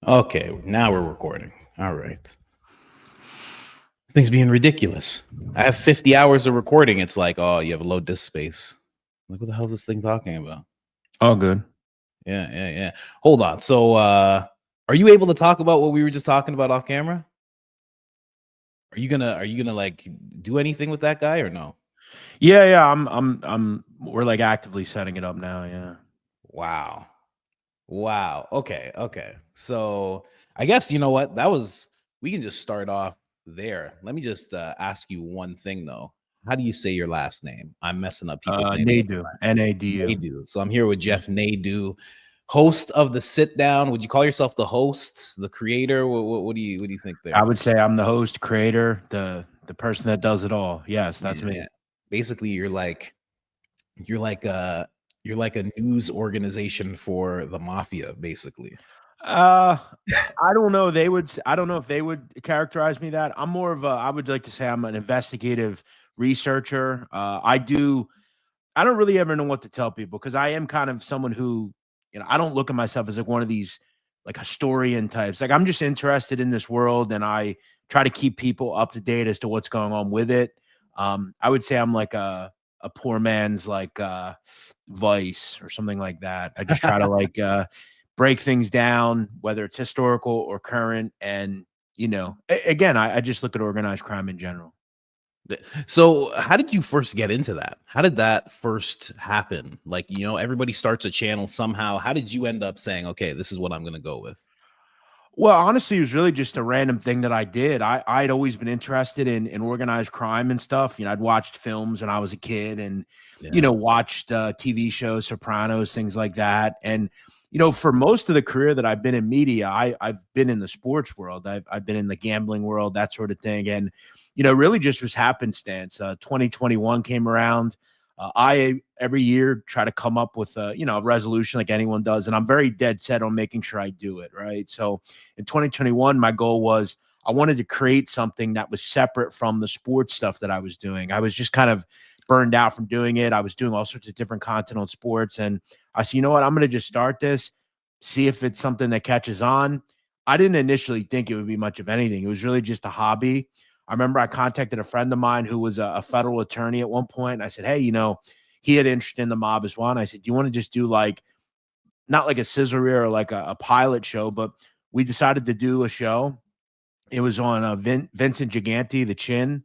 Okay, now we're recording. All right. Things being ridiculous. I have 50 hours of recording. It's like, oh, you have a low disk space. Like, what the hell is this thing talking about? All good. Yeah. Hold on. So, are you able to talk about what we were just talking about off camera? Are you gonna like do anything with that guy or no? Yeah. We're like actively setting it up now. Yeah. Wow. Okay. So I guess you know what? We can just start off there. Let me just ask you one thing though. How do you say your last name? I'm messing up people's names. Nadu. Nadu. Naidu. So I'm here with Jeff Naidu, host of the Sit Down. Would you call yourself the host, the creator? What do you think there? I would say I'm the host, creator, the person that does it all. Yes, that's me. Yeah. Basically, you're like a you're like a news organization for the mafia, basically. I don't know. I don't know if they would characterize me that. I'm more of a. I would like to say I'm an investigative researcher. I don't really ever know what to tell people because I am kind of someone who, I don't look at myself as like one of these like historian types. Like I'm just interested in this world and I try to keep people up to date as to what's going on with it. I would say I'm like a poor man's like Vice or something like that. I just try to like break things down, whether it's historical or current. And, again, I just look at organized crime in general. So, how did you first get into that? How did that first happen? Like, everybody starts a channel somehow. How did you end up saying, okay, this is what I'm going to go with? Well, honestly, it was really just a random thing that I did. I'd always been interested in organized crime and stuff. I'd watched films when I was a kid and, Yeah. watched TV shows, Sopranos, things like that. And, for most of the career that I've been in media, I've been in the sports world. I've been in the gambling world, that sort of thing. And, really just was happenstance. 2021 came around. I every year try to come up with a resolution like anyone does, and I'm very dead set on making sure I do it right. So in 2021, my goal was I wanted to create something that was separate from the sports stuff that I was doing. I was just kind of burned out from doing it. I was doing all sorts of different content on sports, and I said, you know what, I'm going to just start this, see if it's something that catches on. I didn't initially think it would be much of anything. It was really just a hobby. I remember I contacted a friend of mine who was a federal attorney at one point. And I said, hey, he had interest in the mob as well. And I said, do you want to just do like, not like a scissor reel or like a pilot show, but we decided to do a show. It was on Vincent Gigante, the Chin.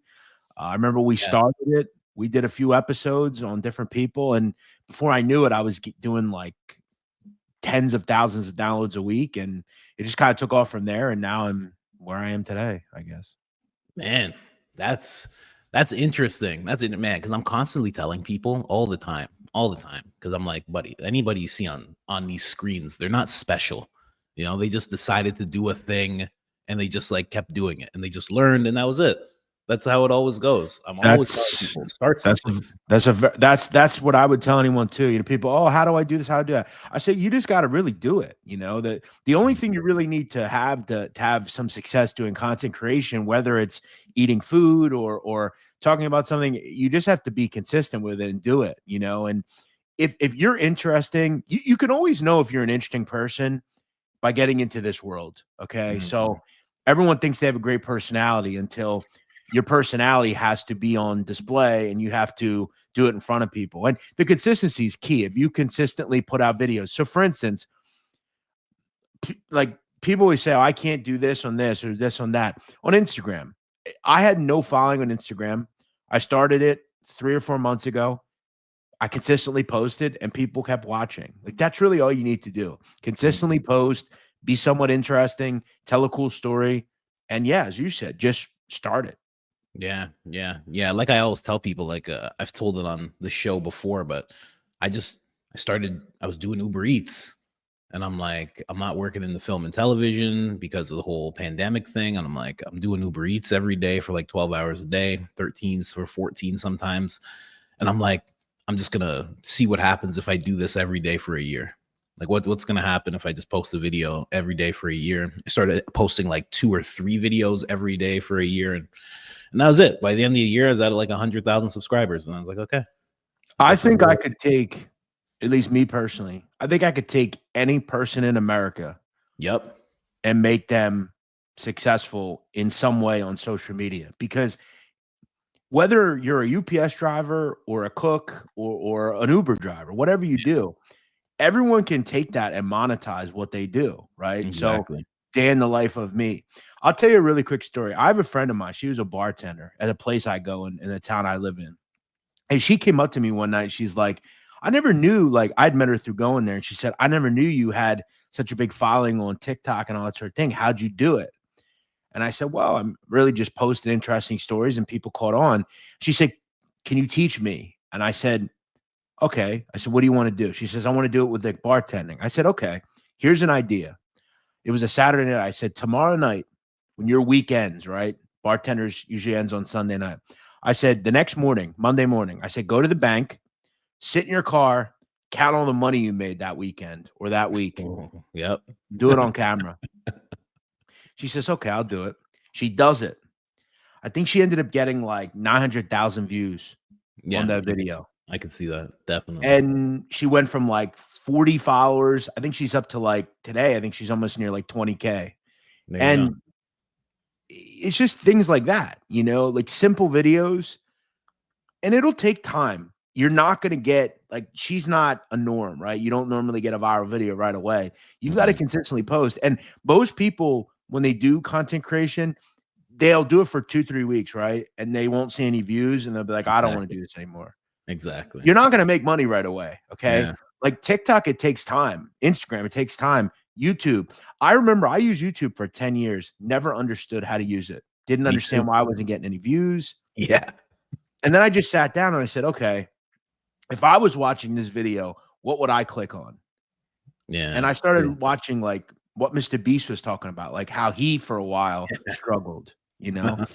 I remember we Yes. started it. We did a few episodes on different people. And before I knew it, I was doing like tens of thousands of downloads a week. And it just kind of took off from there. And now I'm where I am today, I guess. Man, that's interesting. That's it, man, because I'm constantly telling people all the time, because I'm like, buddy, anybody you see on these screens, they're not special. They just decided to do a thing and they just like kept doing it and they just learned and that was it. That's how it always goes. I'm always telling people start something. That's what I would tell anyone too. People, oh, how do I do this? How do I do that? I say you just got to really do it. That the only thing you really need to have some success doing content creation, whether it's eating food or talking about something, you just have to be consistent with it and do it. And if you're interesting, you can always know if you're an interesting person by getting into this world. Okay, so everyone thinks they have a great personality until your personality has to be on display and you have to do it in front of people. And the consistency is key. If you consistently put out videos. So for instance, like people always say, oh, I can't do this on this or this on that. On Instagram, I had no following on Instagram. I started it 3 or 4 months ago. I consistently posted and people kept watching. Like that's really all you need to do. Consistently post, be somewhat interesting, tell a cool story. And yeah, as you said, just start it. Yeah. Like I always tell people, like I've told it on the show before, but I was doing Uber Eats, and I'm like, I'm not working in the film and television because of the whole pandemic thing, and I'm like, I'm doing Uber Eats every day for like 12 hours a day, 13s for 14 sometimes, and I'm like, I'm just gonna see what happens if I do this every day for a year. Like what's gonna happen if I just post a video every day for a year? I started posting like 2 or 3 videos every day for a year, and that was it. By the end of the year, I was at like 100,000 subscribers, and I was like, okay. I think I could take, at least me personally, I think I could take any person in America. Yep. and make them successful in some way on social media. Because whether you're a UPS driver or a cook or an Uber driver, whatever you do, everyone can take that and monetize what they do, right? So Exactly. day in the life of me. I'll tell you a really quick story. I have a friend of mine. She was a bartender at a place I go in the town I live in. And she came up to me one night. She's like, I never knew, like, I'd met her through going there. And she said, I never knew you had such a big following on TikTok and all that sort of thing. How'd you do it? And I said, well, I'm really just posting interesting stories and people caught on. She said, can you teach me? And I said, okay. I said, what do you want to do? She says, I want to do it with like bartending. I said, okay, here's an idea. It was a Saturday night. I said, tomorrow night, when your weekends, right? Bartenders usually ends on Sunday night. I said, the next morning, Monday morning, I said, go to the bank, sit in your car, count all the money you made that weekend or that week. Oh, yep. Do it on camera. She says, okay, I'll do it. She does it. I think she ended up getting like 900,000 views on that video. I could see that. Definitely. And she went from like 40 followers. I think she's up to like today. I think she's almost near like 20K. And it's just things like that, you know, like simple videos. And it'll take time. You're not going to get like, she's not a norm, right? You don't normally get a viral video right away. You've got to consistently post. And most people, when they do content creation, they'll do it for 2-3 weeks, right? And they won't see any views and they'll be like, I don't want to do this anymore. Exactly. You're not going to make money right away. Okay. Yeah. Like TikTok, it takes time. Instagram, it takes time. YouTube. I remember I used YouTube for 10 years, never understood how to use it. Didn't understand why I wasn't getting any views. Yeah. And then I just sat down and I said, okay, if I was watching this video, what would I click on? Yeah. And I started watching like what Mr. Beast was talking about, like how he for a while struggled, you know?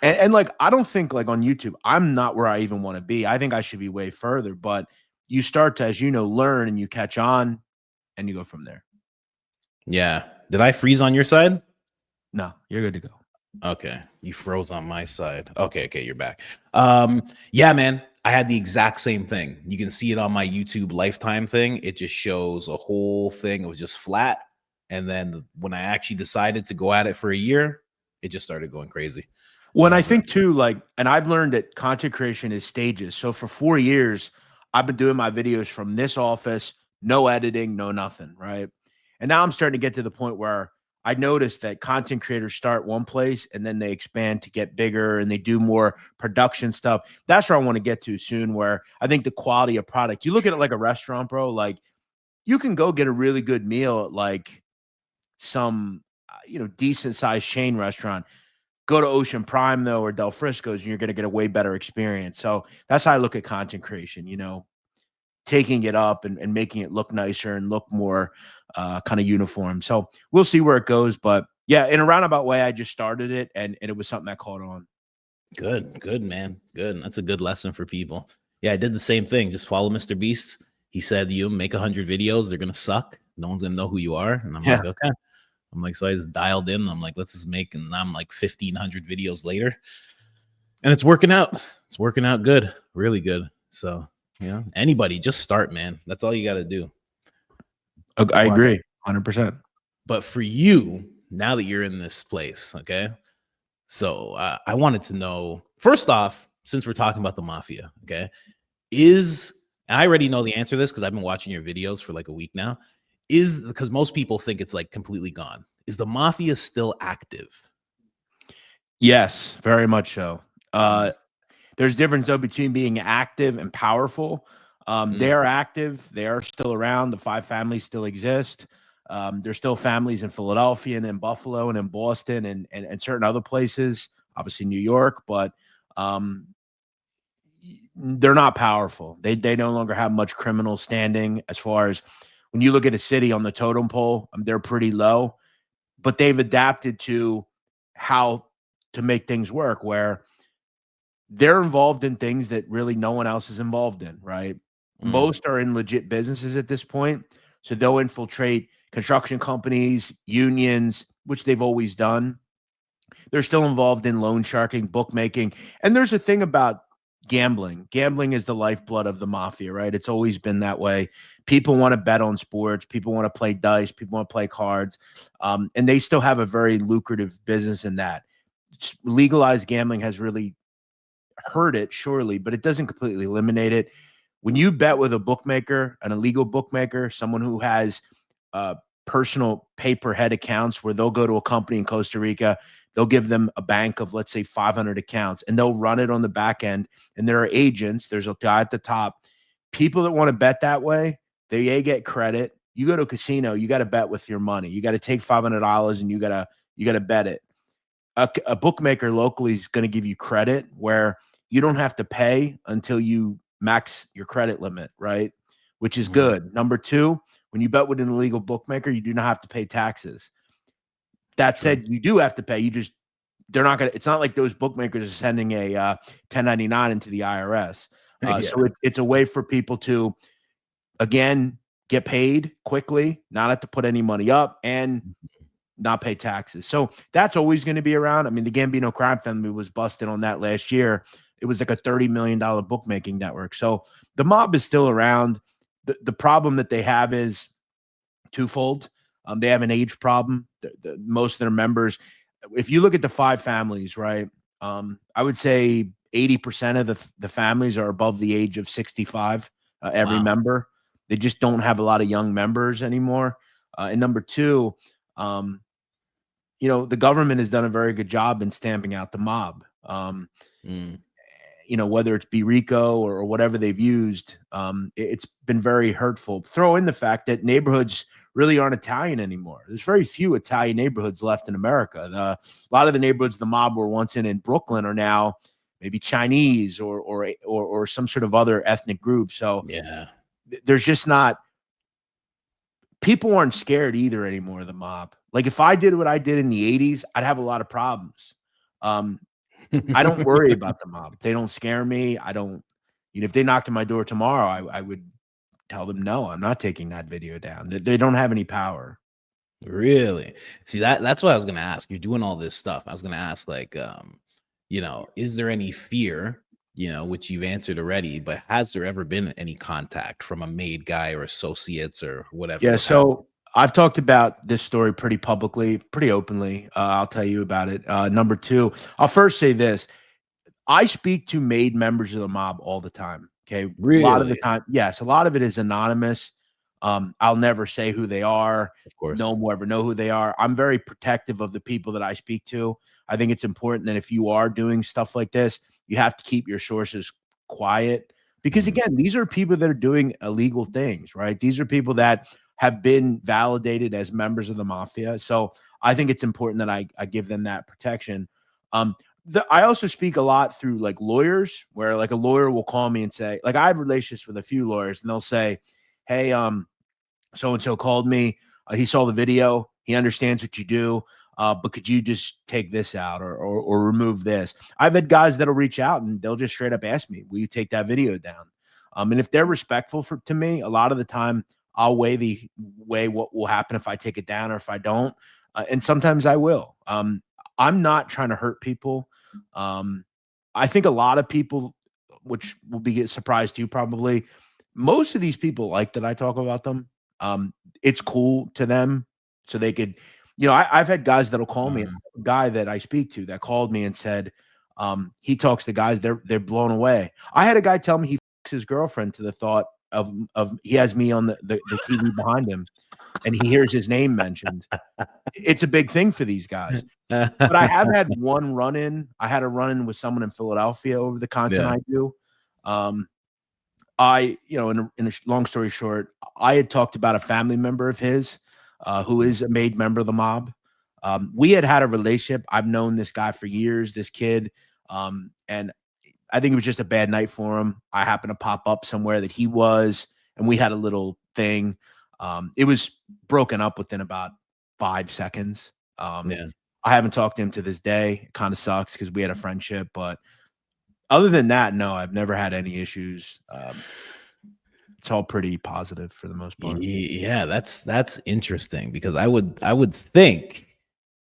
And like, I don't think like on YouTube, I'm not where I even want to be. I think I should be way further, but you start to, as you know, learn and you catch on and you go from there. Yeah. Did I freeze on your side? No, you're good to go. Okay. You froze on my side. Okay. You're back. Yeah, man. I had the exact same thing. You can see it on my YouTube lifetime thing. It just shows a whole thing. It was just flat. And then when I actually decided to go at it for a year, it just started going crazy. When I think too, like, and I've learned that content creation is stages. So for 4 years, I've been doing my videos from this office, no editing, no nothing, right? And now I'm starting to get to the point where I noticed that content creators start one place and then they expand to get bigger and they do more production stuff. That's where I want to get to soon, where I think the quality of product, you look at it like a restaurant, bro, like you can go get a really good meal at like some, decent sized chain restaurant. Go to Ocean Prime though, or Del Frisco's, and you're going to get a way better experience. So that's how I look at content creation, taking it up and making it look nicer and look more kind of uniform. So we'll see where it goes. But yeah, in a roundabout way, I just started it and it was something that caught on. Good, man. Good. That's a good lesson for people. Yeah, I did the same thing. Just follow Mr. Beast. He said, you make 100 videos. They're going to suck. No one's going to know who you are. And I'm like, okay. I'm like, so I just dialed in. I'm like, let's just make, and I'm like 1,500 videos later. And it's working out. It's working out good. Really good. So, anybody just start, man. That's all you got to do. I agree 100%. But for you, now that you're in this place, okay? So I wanted to know, first off, since we're talking about the Mafia, okay, and I already know the answer to this because I've been watching your videos for like a week now, because most people think it's like completely gone. Is the Mafia still active? Yes, very much so. There's difference though between being active and powerful. They are active. They are still around. The 5 families still exist. There's still families in Philadelphia and in Buffalo and in Boston and certain other places, obviously New York, but they're not powerful. They no longer have much criminal standing as far as when you look at a city on the totem pole, they're pretty low, but they've adapted to how to make things work where they're involved in things that really no one else is involved in, right? Most are in legit businesses at this point. So they'll infiltrate construction companies, unions, which they've always done. They're still involved in loan sharking, bookmaking. And there's a thing about Gambling is the lifeblood of the mafia, right? It's always been that way. People want to bet on sports. People want to play dice. People want to play cards. And they still have a very lucrative business in that. Legalized gambling has really hurt it, surely, but it doesn't completely eliminate it. When you bet with a bookmaker, an illegal bookmaker, someone who has personal pay-per-head accounts where they'll go to a company in Costa Rica, they'll give them a bank of, let's say, 500 accounts, and they'll run it on the back end. And there are agents. There's a guy at the top. People that want to bet that way, they get credit. You go to a casino, you got to bet with your money. You got to take $500 and you got to bet it. A bookmaker locally is going to give you credit where you don't have to pay until you max your credit limit, right? Which is good. Number two, when you bet with an illegal bookmaker, you do not have to pay taxes. That said, you do have to pay. They're not going to, it's not like those bookmakers are sending a 1099 into the IRS. So it's a way for people to, again, get paid quickly, not have to put any money up, and not pay taxes. So that's always going to be around. I mean, the Gambino crime family was busted on that last year. It was like a $30 million bookmaking network. So the mob is still around. The problem that they have is twofold. They have an age problem. Most of their members, if you look at the 5 families, right, I would say 80% of the families are above the age of 65, every member. They just don't have a lot of young members anymore. And number two, the government has done a very good job in stamping out the mob. Whether it's Rico or whatever they've used, it's been very hurtful. Throw in the fact that neighborhoods really aren't Italian anymore. There's very few Italian neighborhoods left in America. A lot of the neighborhoods the mob were once in Brooklyn are now maybe Chinese or some sort of other ethnic group. So there's just not, people aren't scared either anymore of the mob. Like if I did what I did in the 80s, I'd have a lot of problems. I don't worry about the mob. They don't scare me. I don't, if they knocked on my door tomorrow, I would tell them, no, I'm not taking that video down. They don't have any power. Really? See, that's what I was going to ask. You're doing all this stuff. I was going to ask, like, is there any fear, which you've answered already, but has there ever been any contact from a made guy or associates or whatever? Yeah. So I've talked about this story pretty publicly, pretty openly. I'll tell you about it. Number two, I'll first say this. I speak to made members of the mob all the time. Okay. Really? A lot of the time. Yes. A lot of it is anonymous. I'll never say who they are. Of course. No one will ever know who they are. I'm very protective of the people that I speak to. I think it's important that if you are doing stuff like this, you have to keep your sources quiet because, again, these are people that are doing illegal things, right? These are people that have been validated as members of the mafia. So I think it's important that I give them that protection. I also speak a lot through like lawyers where like a lawyer will call me and say, like, I have relationships with a few lawyers and they'll say, hey, so-and-so called me. He saw the video. He understands what you do. But could you just take this out or remove this? I've had guys that'll reach out and they'll just straight up ask me, will you take that video down? And if they're respectful to me, a lot of the time I'll weigh what will happen if I take it down or if I don't. And sometimes I will. I'm not trying to hurt people. I think a lot of people, which will be a surprise to you probably, most of these people like that I talk about them. It's cool to them. So they could, I've had guys that'll call me, a guy that I speak to that called me and said, he talks to guys, they're blown away. I had a guy tell me he fucks his girlfriend to the thought of he has me on the TV behind him and he hears his name mentioned. It's a big thing for these guys. But I have had one run-in. I had a run-in with someone in Philadelphia over the content I do. In a long story short, I had talked about a family member of his who is a made member of the mob. We had a relationship. I've known this guy for years, this kid. And I think it was just a bad night for him. I happened to pop up somewhere that he was, and we had a little thing. It was broken up within about 5 seconds. I haven't talked to him to this day. It kind of sucks because we had a friendship, but other than that, no, I've never had any issues. It's all pretty positive for the most part. Yeah, that's interesting because I would think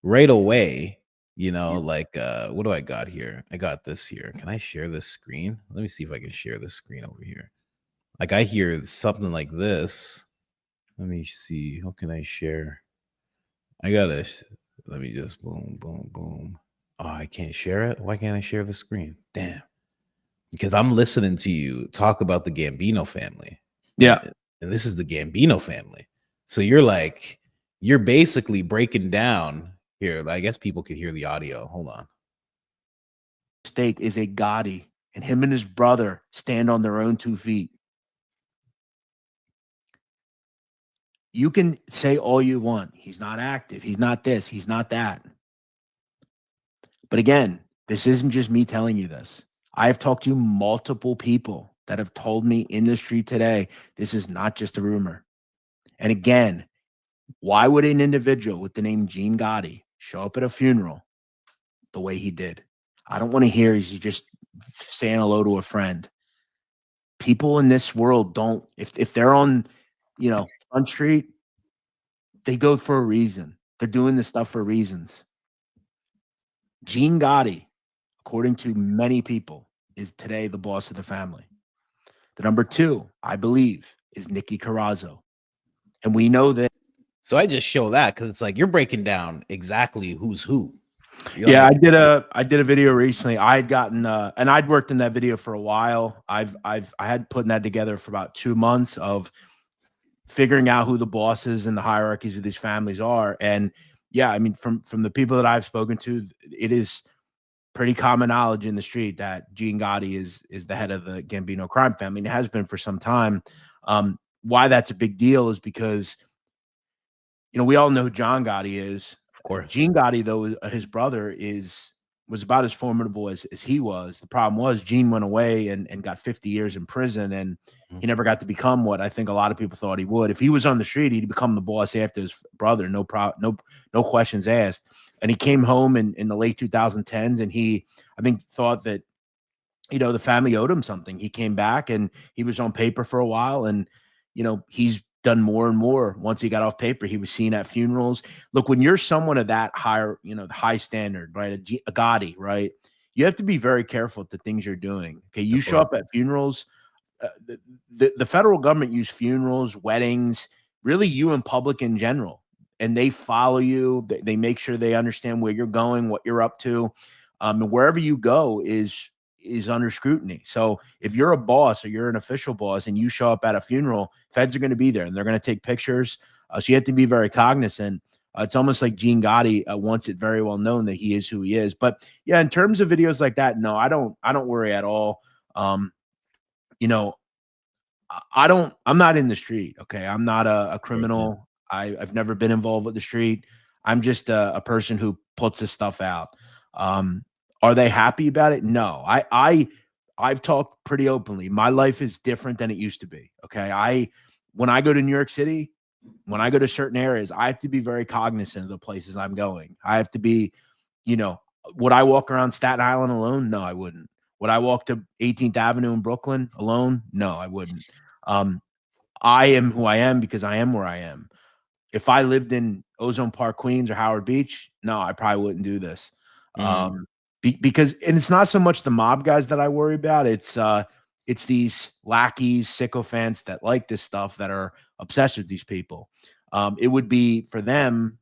right away You know, like what do I got here? I got this here. Can I share this screen? Let me see if I can share this screen over here. Like I hear something like this. Let me see. How can I share? I gotta. Let me just boom, boom, boom. Oh, I can't share it. Why can't I share the screen? Damn. Because I'm listening to you talk about the Gambino family, Yeah. and this is the Gambino family. So you're basically breaking down here. I guess people could hear the audio. Hold on. Stake is a Gotti, and him and his brother stand on their own 2 feet. You can say all you want. He's not active. He's not this. He's not that. But again, this isn't just me telling you this. I have talked to multiple people that have told me in the street today, this is not just a rumor. And again, why would an individual with the name Gene Gotti show up at a funeral the way he did? I don't want to hear he's just saying hello to a friend. People in this world don't, if they're on, Front Street, they go for a reason. They're doing this stuff for reasons. Gene Gotti, according to many people, is today the boss of the family. The number 2, I believe, is Nikki Carrazzo. And we know that. So I just show that because it's like you're breaking down exactly who's who. Yeah, I did a video recently. I had gotten and I'd worked in that video for a while. I had putting that together for about 2 months of figuring out who the bosses and the hierarchies of these families are. And yeah, I mean, from the people that I've spoken to, it is pretty common knowledge in the street that Gene Gotti is the head of the Gambino crime family, and it has been for some time. Why that's a big deal is because we all know who John Gotti is. Of course. Gene Gotti, though, his brother was about as formidable as he was. The problem was Gene went away and got 50 years in prison, and he never got to become what I think a lot of people thought he would. If he was on the street, he'd become the boss after his brother, no questions asked. And he came home in the late 2010s, and he, I think, thought that the family owed him something. He came back and he was on paper for a while, and he's done more and more. Once he got off paper, he was seen at funerals. Look, when you're someone of that higher, high standard, right? A Gotti, right? You have to be very careful with the things you're doing. Okay, you show up at funerals. The federal government use funerals, weddings, really you in public in general, and they follow you. They make sure they understand where you're going, what you're up to, and wherever you go is under scrutiny. So if you're a boss or you're an official boss and you show up at a funeral, feds are going to be there and they're going to take pictures. So you have to be very cognizant. It's almost like Gene Gotti wants it very well known that he is who he is. But yeah, in terms of videos like that, no, I don't worry at all. I'm not in the street. Okay. I'm not a criminal. I've never been involved with the street. I'm just a person who puts this stuff out. Are they happy about it? No. I've talked pretty openly. My life is different than it used to be. Okay. When I go to New York City, when I go to certain areas, I have to be very cognizant of the places I'm going. I have to be, would I walk around Staten Island alone? No, I wouldn't. Would I walk to 18th Avenue in Brooklyn alone? No, I wouldn't. I am who I am because I am where I am. If I lived in Ozone Park, Queens, or Howard Beach, no, I probably wouldn't do this. Because it's not so much the mob guys that I worry about. It's these lackeys, sycophants that like this stuff that are obsessed with these people. It would be for them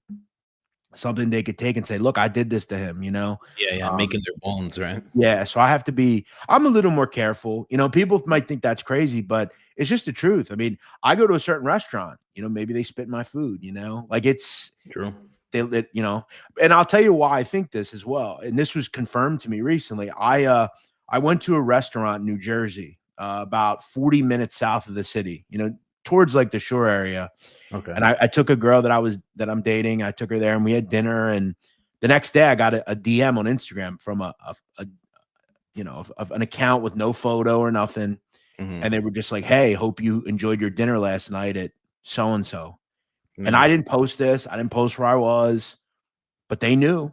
something they could take and say, look, I did this to him, Yeah, making their bones, right? Yeah, so I'm a little more careful. People might think that's crazy, but it's just the truth. I mean, I go to a certain restaurant, maybe they spit in my food, like it's true. And I'll tell you why I think this as well. And this was confirmed to me recently. I went to a restaurant in New Jersey, about 40 minutes south of the city, towards like the shore area. Okay. And I took a girl that I'm dating. I took her there and we had dinner. And the next day I got a DM on Instagram from an account with no photo or nothing. Mm-hmm. And they were just like, hey, hope you enjoyed your dinner last night at so-and-so. And I didn't post this. I didn't post where I was, but they knew,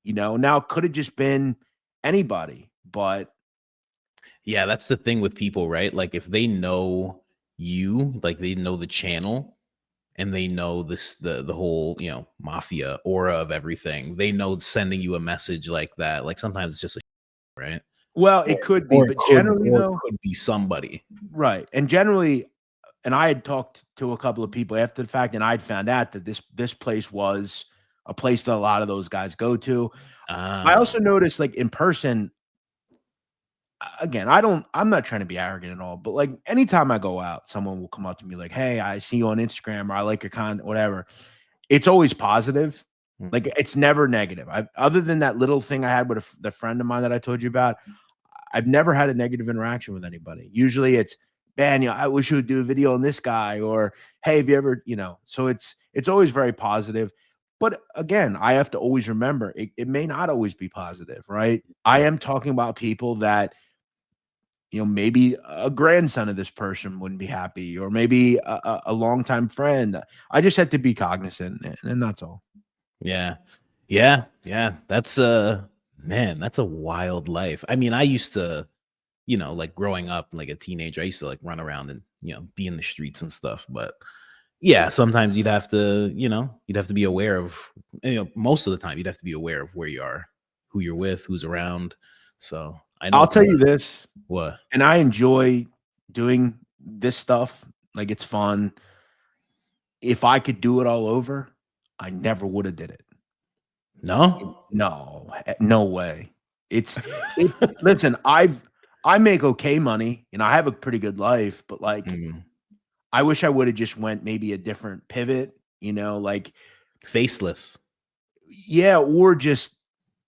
now it could have just been anybody, but yeah, that's the thing with people, right? Like if they know you, like they know the channel, and they know this the whole, you know, mafia aura of everything. They know sending you a message like that. Like sometimes it's just a right. Well, Or, it could be, or it but could generally or it though, could be somebody. right. And generally, and I had talked to a couple of people after the fact, and I'd found out that this place was a place that a lot of those guys go to. I Ah, also noticed, like, in person, again, I'm not trying to be arrogant at all, but like anytime I go out, someone will come up to me like, "Hey, I see you on Instagram," or "I like your content," whatever. It's always positive. Like, mhm. it's never negative. I Other than that little thing I had with the friend of mine that I told you about, I've never had a negative interaction with anybody. Usually it's, "Man, you know, I wish you would do a video on this guy," or, "Hey, have you ever," so it's always very positive. But again, I have to always remember it may not always be positive, right? I Right. am talking about people that, maybe a grandson of this person wouldn't be happy, or maybe a longtime friend. I just had to be cognizant, and that's all. Yeah. Yeah. Yeah. That's man, that's a wild life. I mean, I used to, you know, like growing up, like a teenager, I used to like run around and, you know, be in the streets and stuff. But yeah, sometimes you'd have to, you know, you'd have to be aware of, you know, most of the time you'd have to be aware of where you are, who you're with, who's around. So I know I'll it's tell you this, what? and I enjoy doing this stuff. Like, it's fun. If I could do it all over, I never would have did it. No? No, no way. It's it Listen, I make okay money, and I have a pretty good life, but, like, Mhm. I wish I would have just went maybe a different pivot, like, Faceless. yeah, or just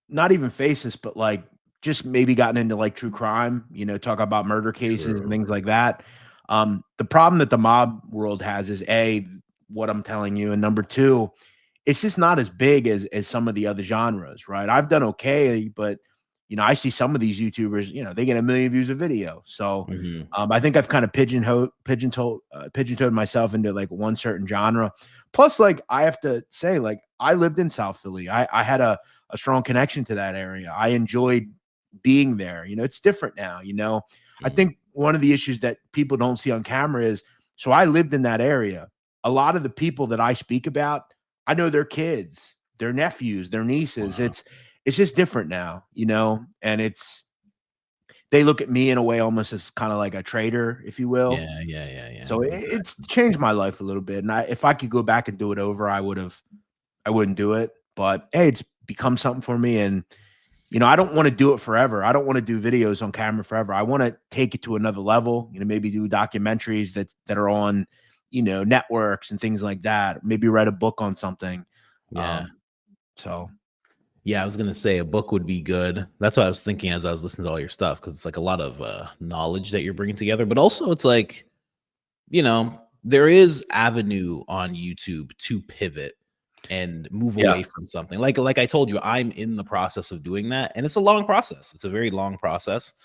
not even faces, but, like, just maybe gotten into, like, true crime, talk about murder cases and True. things like that. The problem that the mob world has is, A, what I'm telling you, and number 2, it's just not as big as some of the other genres, right? I've done okay, but, I see some of these YouTubers, they get 1,000,000 views a video. So, Mhm. I think I've kind of pigeontoed myself into, like, one certain genre. Plus, like, I have to say, like, I lived in South Philly. I had a strong connection to that area. I enjoyed being there. It's different now. I Mhm. think one of the issues that people don't see on camera is, so I lived in that area. A lot of the people that I speak about, I know their kids, their nephews, their nieces. Wow. It's just different now, and they look at me in a way almost as kind of like a traitor, if you will. Yeah, yeah, yeah, yeah. So it's Exactly. changed my life a little bit. And if I could go back and do it over, I wouldn't do it. But hey, it's become something for me. And I don't want to do it forever. I don't want to do videos on camera forever. I want to take it to another level, maybe do documentaries that are on, networks and things like that. Maybe write a book on something. Yeah. Um, so Yeah, I was gonna say a book would be good. That's what I was thinking as I was listening to all your stuff, because it's like a lot of knowledge that you're bringing together, but also it's like, you know, there is avenue on YouTube to pivot and move yeah. away from something. Like I told you, I'm in the process of doing that, and it's a long process. It's a very long process.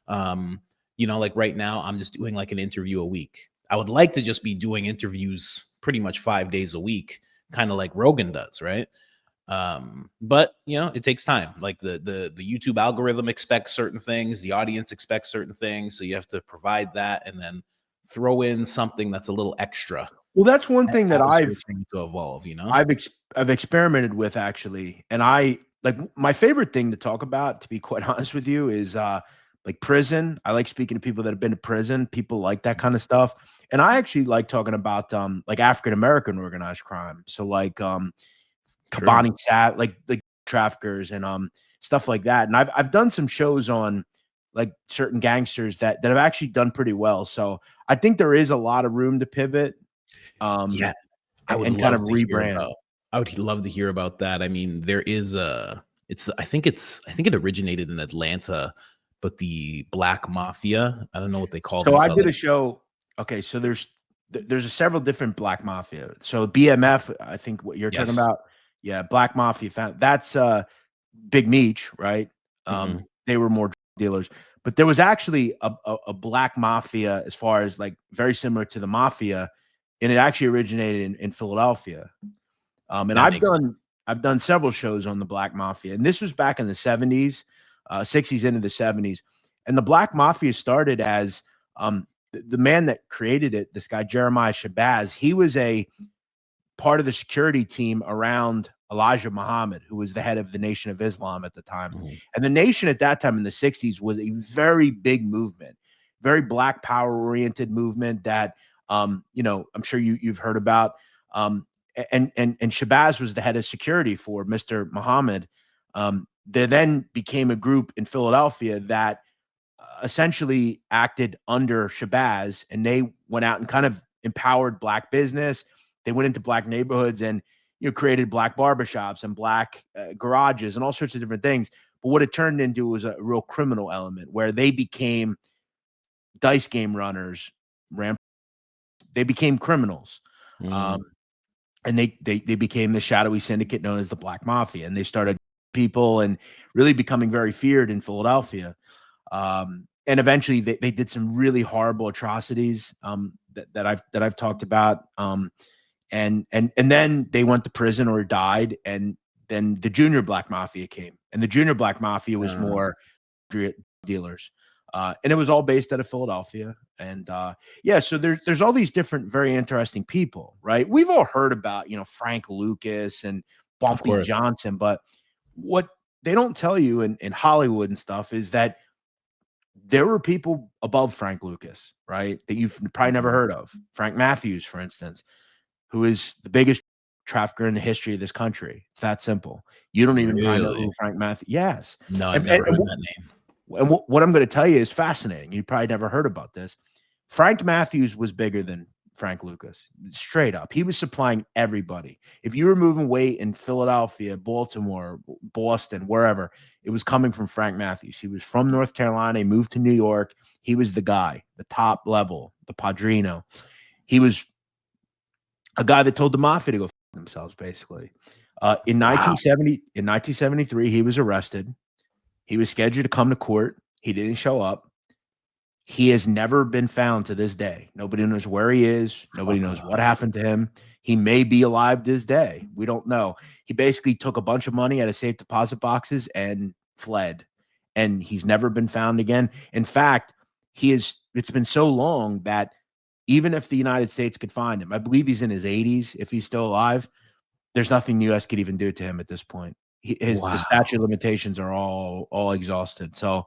Um, you know, like right now, I'm just doing like an interview a week. I would like to just be doing interviews pretty much 5 days a week, kind of like Rogan does, right? But you know, it takes time. Like the YouTube algorithm expects certain things, the audience expects certain things, so you have to provide that and then throw in something that's a little extra Well, that's one thing that as you're trying to evolve, you know? I've experimented with, actually, and I like, my favorite thing to talk about, to be quite honest with you, is like prison. I like speaking to people that have been to prison. People like that kind of stuff, and I actually like talking about like African American organized crime. So, like, True. like traffickers and stuff like that. And I've done some shows on like certain gangsters that have actually done pretty well. So I think there is a lot of room to pivot, Yeah, um I would and kind of love to hear rebrand. about I would love to hear about that. I mean, there is a I think it originated in Atlanta, but the Black Mafia, I don't know what they call So I did a themselves. show. Okay, so there's several different Black Mafia. So BMF, I think what you're talking Yes. about. Yeah, Black Mafia found that's Big Meech, right? Mhm. They were more drug dealers, but there was actually a Black Mafia, as far as like very similar to the Mafia, and it actually originated in Philadelphia. And That makes sense. I've done several shows on the Black Mafia, and this was back in the 70s, 60s into the 70s. And the Black Mafia started as the man that created it, this guy Jeremiah Shabazz. He was part of the security team around Elijah Muhammad, who was the head of the Nation of Islam at the time. Mhm. And the Nation at that time in the 60s was a very big movement, very Black power oriented movement that, you know, I'm sure you've heard about. And Shabazz was the head of security for Mr. Muhammad. There then became a group in Philadelphia that essentially acted under Shabazz, and they went out and kind of empowered Black business. They went into Black neighborhoods and, you know, created Black barbershops and Black garages and all sorts of different things. But what it turned into was a real criminal element where they became dice game runners, they became criminals. Mm. Um, and they became the shadowy syndicate known as the Black Mafia, and they started people and really becoming very feared in Philadelphia. And eventually they did some really horrible atrocities that I've talked about. And then they went to prison or died, and then the Junior Black Mafia came, and the Junior Black Mafia was more dealers. And it was all based out of Philadelphia. And yeah, so there's all these different, very interesting people, right? We've all heard about, you know, Frank Lucas and Bumpy Johnson, but what they don't tell you in Hollywood and stuff is that there were people above Frank Lucas, right? That you've probably never heard of. Frank Matthews, for instance, who is the biggest trafficker in the history of this country. It's that simple. You don't even probably know who Frank Matthews. Yes. No, I've never heard that name. And what I'm going to tell you is fascinating. You probably never heard about this. Frank Matthews was bigger than Frank Lucas, straight up. He was supplying everybody. If you were moving weight in Philadelphia, Baltimore, Boston, wherever, it was coming from Frank Matthews. He was from North Carolina. He moved to New York. He was the guy, the top level, the padrino. He was a guy that told the mafia to go themselves, basically. In 1973, he was arrested. He was scheduled to come to court. He didn't show up. He has never been found to this day. Nobody knows where he is. Nobody knows what happened to him. He may be alive this day. We don't know. He basically took a bunch of money out of safe deposit boxes and fled. And he's never been found again. In fact, it's been so long that even if the United States could find him, I believe he's in his 80s, if he's still alive, there's nothing the U.S. could even do to him at this point. The statute of limitations are all exhausted. So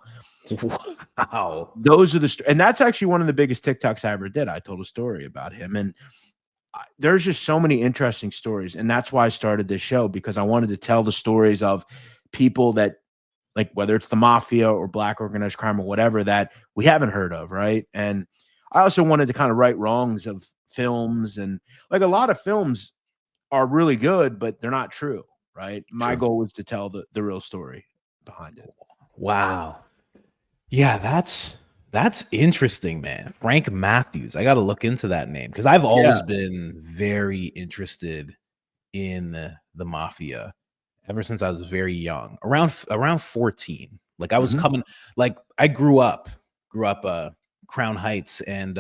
wow, those are and that's actually one of the biggest TikToks I ever did. I told a story about him, and there's just so many interesting stories. And that's why I started this show, because I wanted to tell the stories of people that, like, whether it's the mafia or Black organized crime or whatever, that we haven't heard of. Right. And I also wanted to kind of right wrongs of films, and like a lot of films are really good, but they're not true. Right. My goal was to tell the real story behind it. Wow. Yeah, that's interesting, man. Frank Matthews. I got to look into that name, because I've always been very interested in the mafia ever since I was very young, around 14. Like, I was coming, like, I grew up Crown Heights, and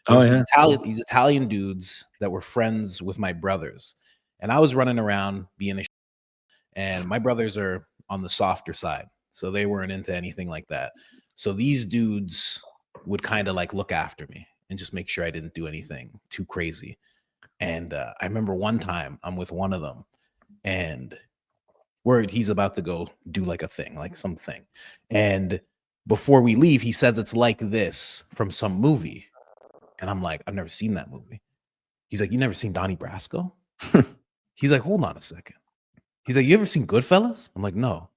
these Italian dudes that were friends with my brothers, and I was running around being a and my brothers are on the softer side, so they weren't into anything like that. So these dudes would kind of like look after me and just make sure I didn't do anything too crazy. And I remember one time I'm with one of them, and he's about to go do like a thing, like something. And before we leave, he says it's like this from some movie. And I'm like, I've never seen that movie. He's like, you never seen Donnie Brasco? He's like, hold on a second. He's like, you ever seen Goodfellas? I'm like, no.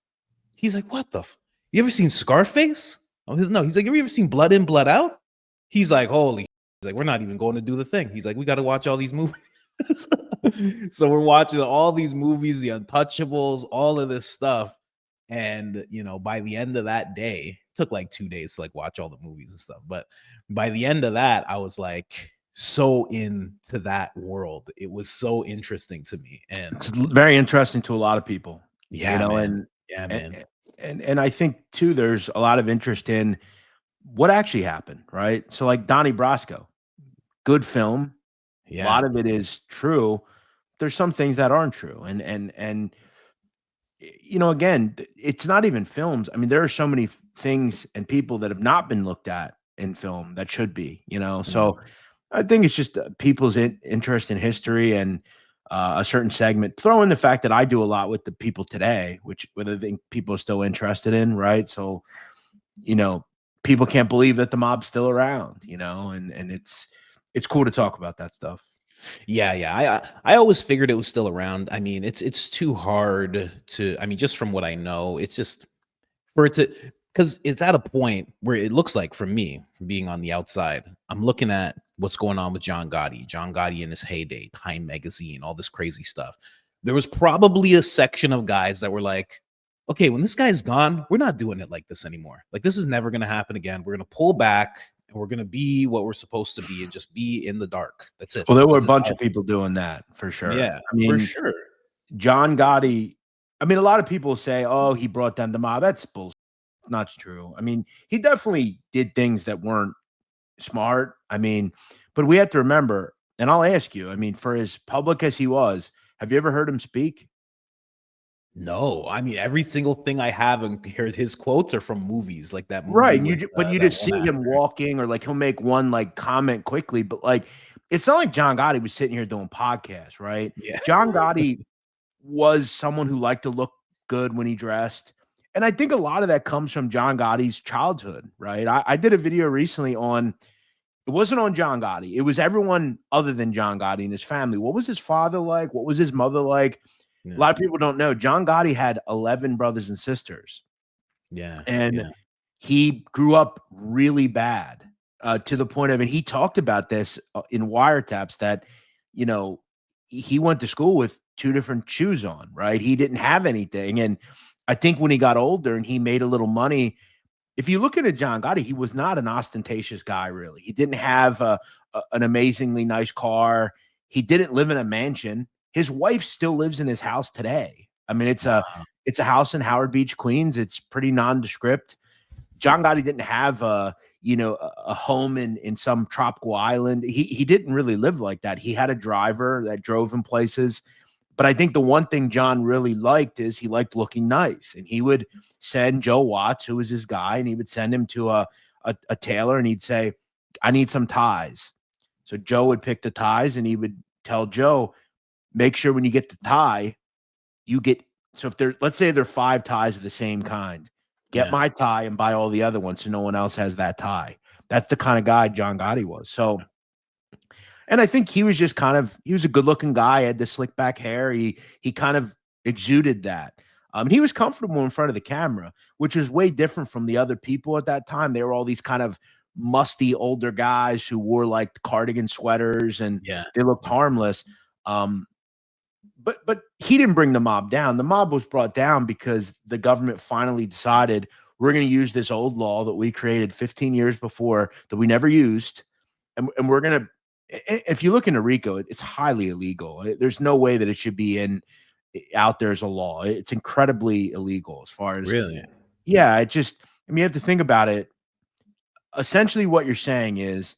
He's like, what the? You ever seen Scarface? I'm like, no. He's like, you ever seen Blood In, Blood Out? He's like, holy. He's like, we're not even going to do the thing. He's like, we got to watch all these movies. So we're watching all these movies, The Untouchables, all of this stuff. And, you know, by the end of that day, it took like 2 days to like watch all the movies and stuff. But by the end of that, I was like so into that world. It was so interesting to me, and it's very interesting to a lot of people. Yeah, you know, man. And I think too, there's a lot of interest in what actually happened, right? So like Donnie Brasco, good film. A lot of it is true. There's some things that aren't true, and you know, again, it's not even films. I mean, there are so many things and people that have not been looked at in film that should be, you know. So I think it's just people's interest in history, and a certain segment. Throw in the fact that I do a lot with the people today, which I think people are still interested in, right? So, people can't believe that the mob's still around, and it's cool to talk about that stuff. Yeah. I always figured it was still around. I mean, it's too hard to. I mean, just from what I know, it's just for it to, because it's at a point where it looks like, from me, from being on the outside, I'm looking at what's going on with John Gotti in his heyday, Time Magazine, all this crazy stuff. There was probably a section of guys that were like, okay, when this guy's gone, we're not doing it like this anymore. Like, this is never going to happen again. We're going to pull back and we're going to be what we're supposed to be and just be in the dark. That's it. Well, there were a This is bunch how, of people doing that for sure. yeah, I mean, for sure. John Gotti, I mean, a lot of people say, oh, he brought down the mob. That's bullshit. Not true. I mean, he definitely did things that weren't smart. I mean, but we have to remember, and I'll ask you, I mean, for as public as he was, have you ever heard him speak? No, I mean, every single thing I have and heard his quotes are from movies, like that Right. movie And with but you that just one see him actor. walking, or like he'll make one like comment quickly, but like it's not like John Gotti was sitting here doing podcasts, right? Yeah. John Gotti was someone who liked to look good when he dressed. And I think a lot of that comes from John Gotti's childhood, right? I did a video recently on, it wasn't on John Gotti. It was everyone other than John Gotti and his family. What was his father like? What was his mother like? A Yeah. lot of people don't know. John Gotti had 11 brothers and sisters, Yeah. and Yeah. he grew up really bad, to the point of, and he talked about this in wiretaps, that, you know, he went to school with two different shoes on, right? He didn't have anything. And I think when he got older and he made a little money, if you look at John Gotti, he was not an ostentatious guy, really. He didn't have an amazingly nice car. He didn't live in a mansion. His wife still lives in his house today. I mean, Wow. it's a house in Howard Beach, Queens. It's pretty nondescript. John Gotti didn't have a home in some tropical island. He didn't really live like that. He had a driver that drove him places. But I think the one thing John really liked is he liked looking nice. And he would send Joe Watts, who was his guy, and he would send him to a tailor, and he'd say, I need some ties. So Joe would pick the ties, and he would tell Joe, make sure when you get the tie, you get, so if there, let's say there are 5 ties of the same kind, get Yeah. my tie and buy all the other ones so no one else has that tie. That's the kind of guy John Gotti was. So, and I think he was just he was a good looking guy, had the slick back hair. He kind of exuded that. He was comfortable in front of the camera, which is way different from the other people at that time. They were all these kind of musty older guys who wore like cardigan sweaters, and Yeah. they looked harmless. But he didn't bring the mob down. The mob was brought down because the government finally decided, we're going to use this old law that we created 15 years before that we never used, and we're going to. If you look into RICO, it's highly illegal. There's no way that it should be out there as a law. It's incredibly illegal as far as, Really? yeah. I mean, you have to think about it. Essentially, what you're saying is,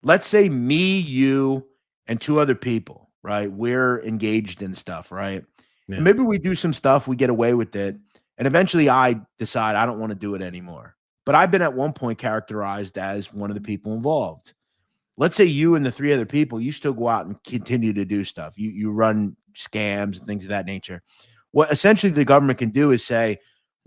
let's say me, you, and 2 other people, right? We're engaged in stuff, right? Yeah. And maybe we do some stuff, we get away with it, and eventually I decide I don't want to do it anymore. But I've been at one point characterized as one of the people involved. Let's say you and the 3 other people, you still go out and continue to do stuff. You run scams and things of that nature. What essentially the government can do is say,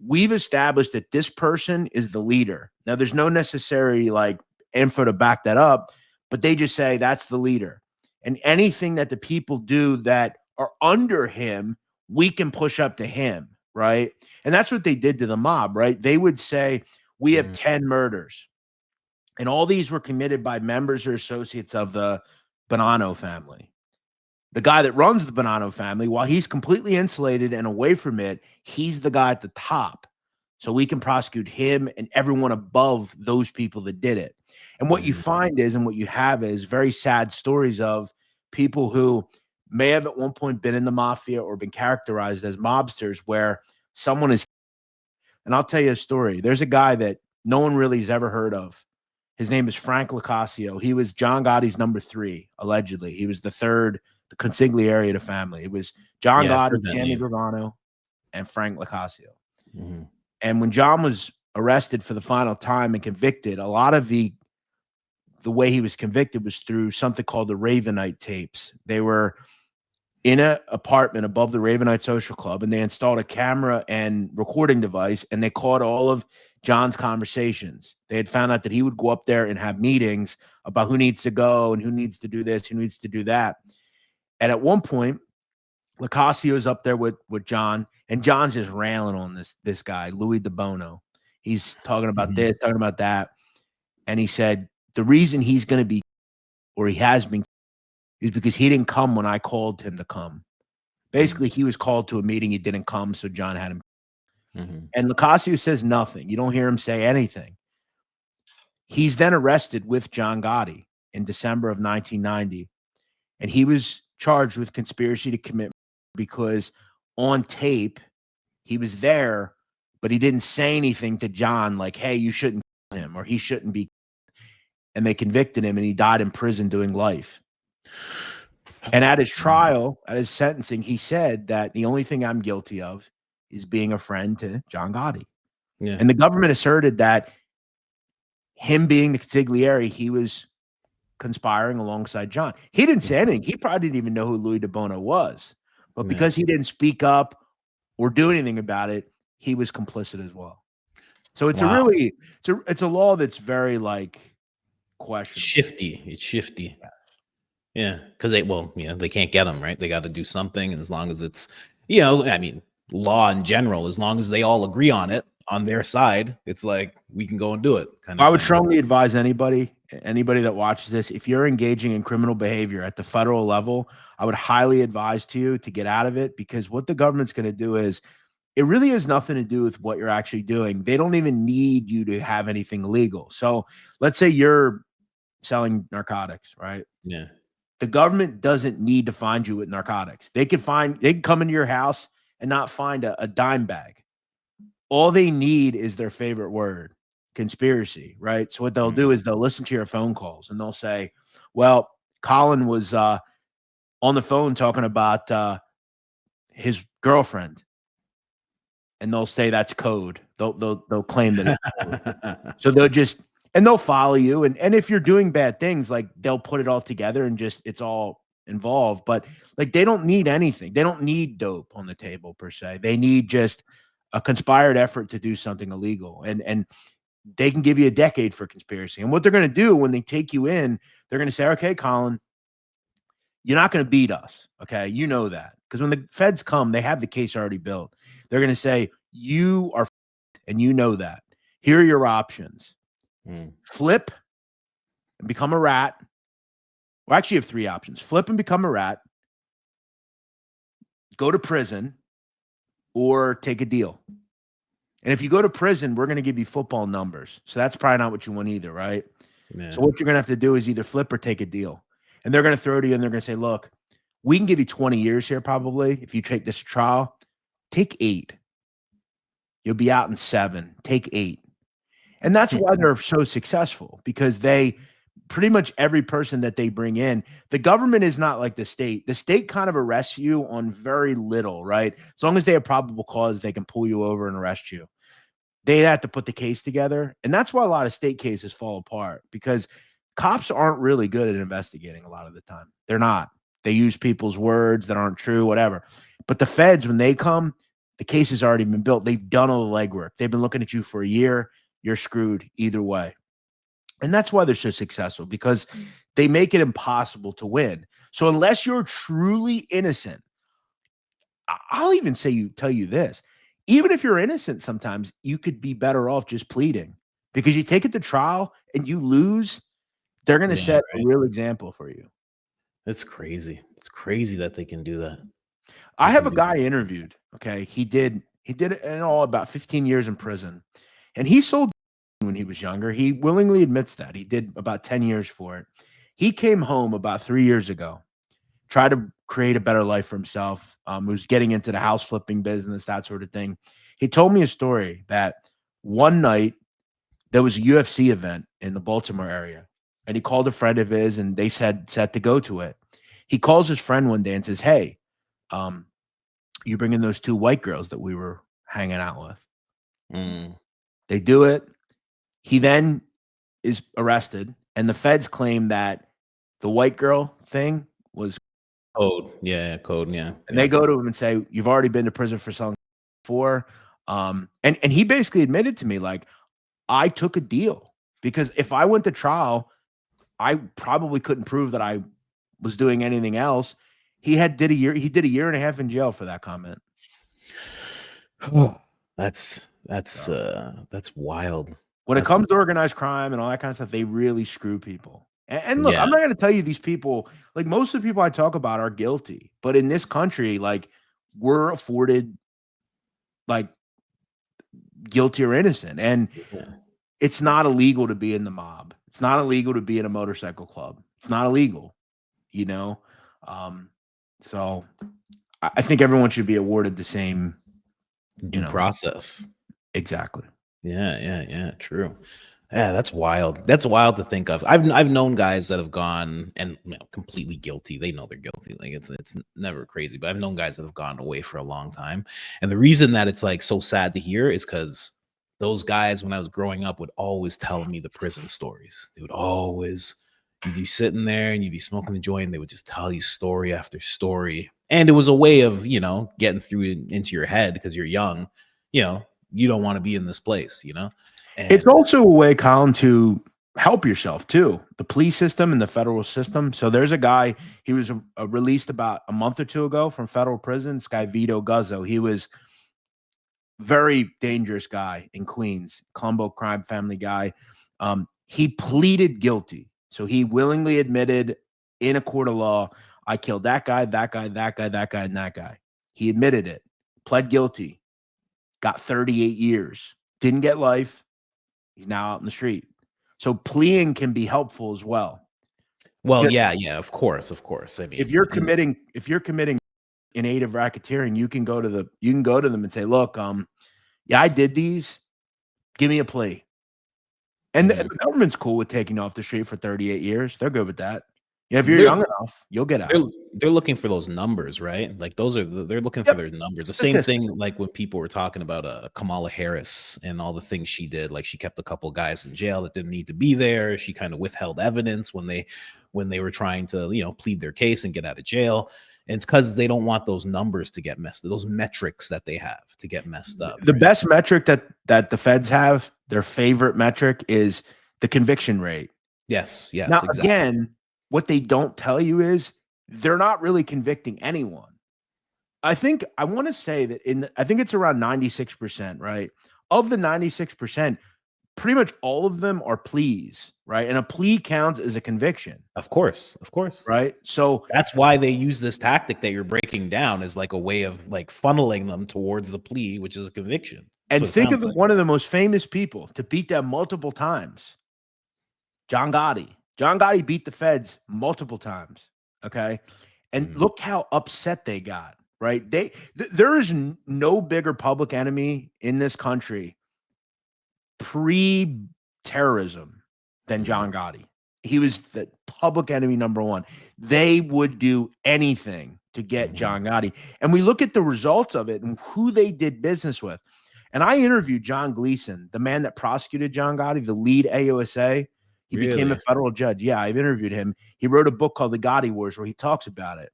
we've established that this person is the leader. Now, there's no necessary like info to back that up, but they just say that's the leader. And anything that the people do that are under him, we can push up to him, right? And that's what they did to the mob, right? They would say, we have 10 murders. And all these were committed by members or associates of the Bonanno family. The guy that runs the Bonanno family, while he's completely insulated and away from it, he's the guy at the top. So we can prosecute him and everyone above those people that did it. And what you find is, and what you have is very sad stories of people who may have at one point been in the mafia or been characterized as mobsters, where someone is, and I'll tell you a story. There's a guy that no one really has ever heard of. His name is Frank Locascio. He was John Gotti's number 3, allegedly. He was the 3rd, the consigliere of the family. It was John Gotti, Sammy Gravano, and Frank Locascio. And when John was arrested for the final time and convicted, a lot of the the way he was convicted was through something called the Ravenite tapes. They were in an apartment above the Ravenite Social Club, and they installed a camera and recording device, and they caught all of John's conversations. They had found out that he would go up there and have meetings about who needs to go and who needs to do this, who needs to do that. And at one point, Lacasio's up there with John, and John's just railing on this guy, Louis DeBono. He's talking about this, talking about that. And he said, the reason he's going to be, or he has been, is because he didn't come when I called him to come. Basically, he was called to a meeting. He didn't come, so John had him. And Lacasio says nothing. You don't hear him say anything. He's then arrested with John Gotti in December of 1990. And he was charged with conspiracy to commit because on tape, he was there, but he didn't say anything to John like, hey, you shouldn't kill him or he shouldn't be. And they convicted him and he died in prison doing life. And at his trial, at his sentencing, he said that the only thing I'm guilty of is being a friend to John Gotti. Yeah. And the government asserted that him being the consigliere, he was conspiring alongside John. He didn't say anything. He probably didn't even know who Louis DeBono was. But because he didn't speak up or do anything about it, he was complicit as well. So it's it's a law that's very like questionable. Shifty. It's shifty. Yeah, because they can't get them, right? They got to do something, and as long as it's, I mean, law in general, as long as they all agree on it on their side, it's like we can go and do it. I would strongly advise anybody that watches this, if you're engaging in criminal behavior at the federal level, I would highly advise to get out of it, because what the government's going to do is, it really has nothing to do with what you're actually doing. They don't even need you to have anything illegal. So let's say you're selling narcotics, right? Yeah. The government doesn't need to find you with narcotics. They can come into your house and not find a dime bag. All they need is their favorite word, conspiracy, right? So what they'll do is they'll listen to your phone calls and they'll say, well, Colin was on the phone talking about his girlfriend. And they'll say that's code. They'll claim that it's code. So they'll follow you. And if you're doing bad things, like they'll put it all together and it's all involved. But like they don't need anything. They don't need dope on the table per se. They need just a conspired effort to do something illegal. And they can give you a decade for conspiracy. And what they're going to do when they take you in, they're going to say, okay, Colin, you're not going to beat us. Okay. You know that. Because when the feds come, they have the case already built. They're going to say, you are, and you know that. Here are your options. Flip and become a rat. Well, actually, you have three options. Flip and become a rat, go to prison, or take a deal. And if you go to prison, we're going to give you football numbers. So that's probably not what you want either, right? Yeah. So what you're going to have to do is either flip or take a deal. And they're going to throw to you and they're going to say, look, we can give you 20 years here probably if you take this trial. Take 8. You'll be out in 7. Take 8. And that's why they're so successful, because they pretty much every person that they bring in, the government is not like the state. The state kind of arrests you on very little, right? As long as they have probable cause, they can pull you over and arrest you. They have to put the case together. And that's why a lot of state cases fall apart, because cops aren't really good at investigating a lot of the time. They're not. They use people's words that aren't true, whatever. But the feds, when they come, the case has already been built. They've done all the legwork. They've been looking at you for a year. You're screwed either way. And that's why they're so successful, because they make it impossible to win. So unless you're truly innocent, I'll even tell you this, even if you're innocent, sometimes you could be better off just pleading, because you take it to trial and you lose, they're going to set a real example for you. It's crazy. It's crazy that they can do that. I have a guy interviewed. Okay. He did in all about 15 years in prison, and he sold when he was younger. He willingly admits that he did about 10 years for it. He came home about 3 years ago, tried to create a better life for himself. Was getting into the house flipping business, that sort of thing. He told me a story that one night there was a UFC event in the Baltimore area, and he called a friend of his and they said set to go to it. He calls his friend one day and says, hey, you bring in those 2 white girls that we were hanging out with. They do it. He then is arrested. and the feds claim that the white girl thing was Code. Yeah, code. Yeah. and they go to him and say, "You've already been to prison for something before." And he basically admitted to me, like, I took a deal because if I went to trial, I probably couldn't prove that I was doing anything else. He did a year and a half in jail for that comment. That's wild. When it That's comes to organized crime and all that kind of stuff, they really screw people. And look, yeah. I'm not going to tell you these people, like most of the people I talk about are guilty, but in this country, like we're afforded like guilty or innocent. And Yeah. it's not illegal to be in the mob. It's not illegal to be in a motorcycle club. It's not illegal, you know? So I think everyone should be awarded the same, Due process. Exactly. Yeah. True. Yeah, that's wild. That's wild to think of. I've known guys that have gone and completely guilty. They know they're guilty. Like it's never crazy, but I've known guys that have gone away for a long time. And the reason that it's like so sad to hear is because those guys, when I was growing up, would always tell me the prison stories. They would always, you'd be sitting there and you'd be smoking a joint. And they would just tell you story after story. And it was a way of, getting through it into your head because you're young, you don't want to be in this place, And it's also a way, Colin, to help yourself too. The police system and the federal system. So there's a guy, he was released about a month or two ago from federal prison, this guy Vito Guzzo. He was very dangerous guy in Queens, Colombo crime family guy. He pleaded guilty. So he willingly admitted in a court of law, I killed that guy, that guy, that guy, that guy, and that guy. He admitted it, pled guilty, got 38 years, didn't get life. He's now out in the street. So pleading can be helpful as well. Well, yeah, of course. I mean, if you're committing in aid of racketeering, you can go to them and say, look, yeah, I did these. Give me a plea. And the government's cool with taking you off the street for 38 years. They're good with that. Yeah, if you're young enough, you'll get out. They're looking for those numbers, right? Like they're looking for their numbers. The same thing like when people were talking about Kamala Harris and all the things she did. Like she kept a couple guys in jail that didn't need to be there. She kind of withheld evidence when they were trying to, plead their case and get out of jail. And it's because they don't want those numbers to get messed up, those metrics that they have to get messed up. The best metric that the feds have, their favorite metric, is the conviction rate. Yes. Now, exactly. Again, what they don't tell you is they're not really convicting anyone. I want to say that I think it's around 96%, right? Of the 96%, pretty much all of them are pleas, right? And a plea counts as a conviction. Of course. Right? So that's why they use this tactic that you're breaking down as like a way of like funneling them towards the plea, which is a conviction. And think of one of the most famous people to beat them multiple times, John Gotti. John Gotti beat the feds multiple times, okay? And look how upset they got, right? There is no bigger public enemy in this country pre-terrorism than John Gotti. He was the public enemy number one. They would do anything to get John Gotti. And we look at the results of it and who they did business with. And I interviewed John Gleason, the man that prosecuted John Gotti, the lead AUSA. He became a federal judge. Yeah, I've interviewed him. He wrote a book called The Gotti Wars where he talks about it.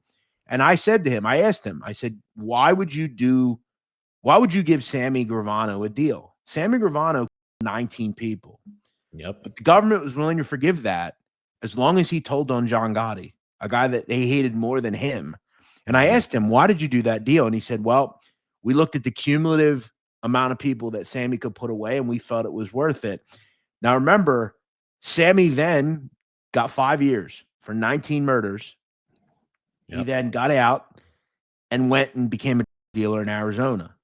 And I said to him, I asked him, I said, why would you give Sammy Gravano a deal? Sammy Gravano, 19 people. Yep. But the government was willing to forgive that as long as he told on John Gotti, a guy that they hated more than him. And I asked him, why did you do that deal? And he said, well, we looked at the cumulative amount of people that Sammy could put away and we felt it was worth it. Now, remember, Sammy then got 5 years for 19 murders. Yep. He then got out and went and became a dealer in Arizona.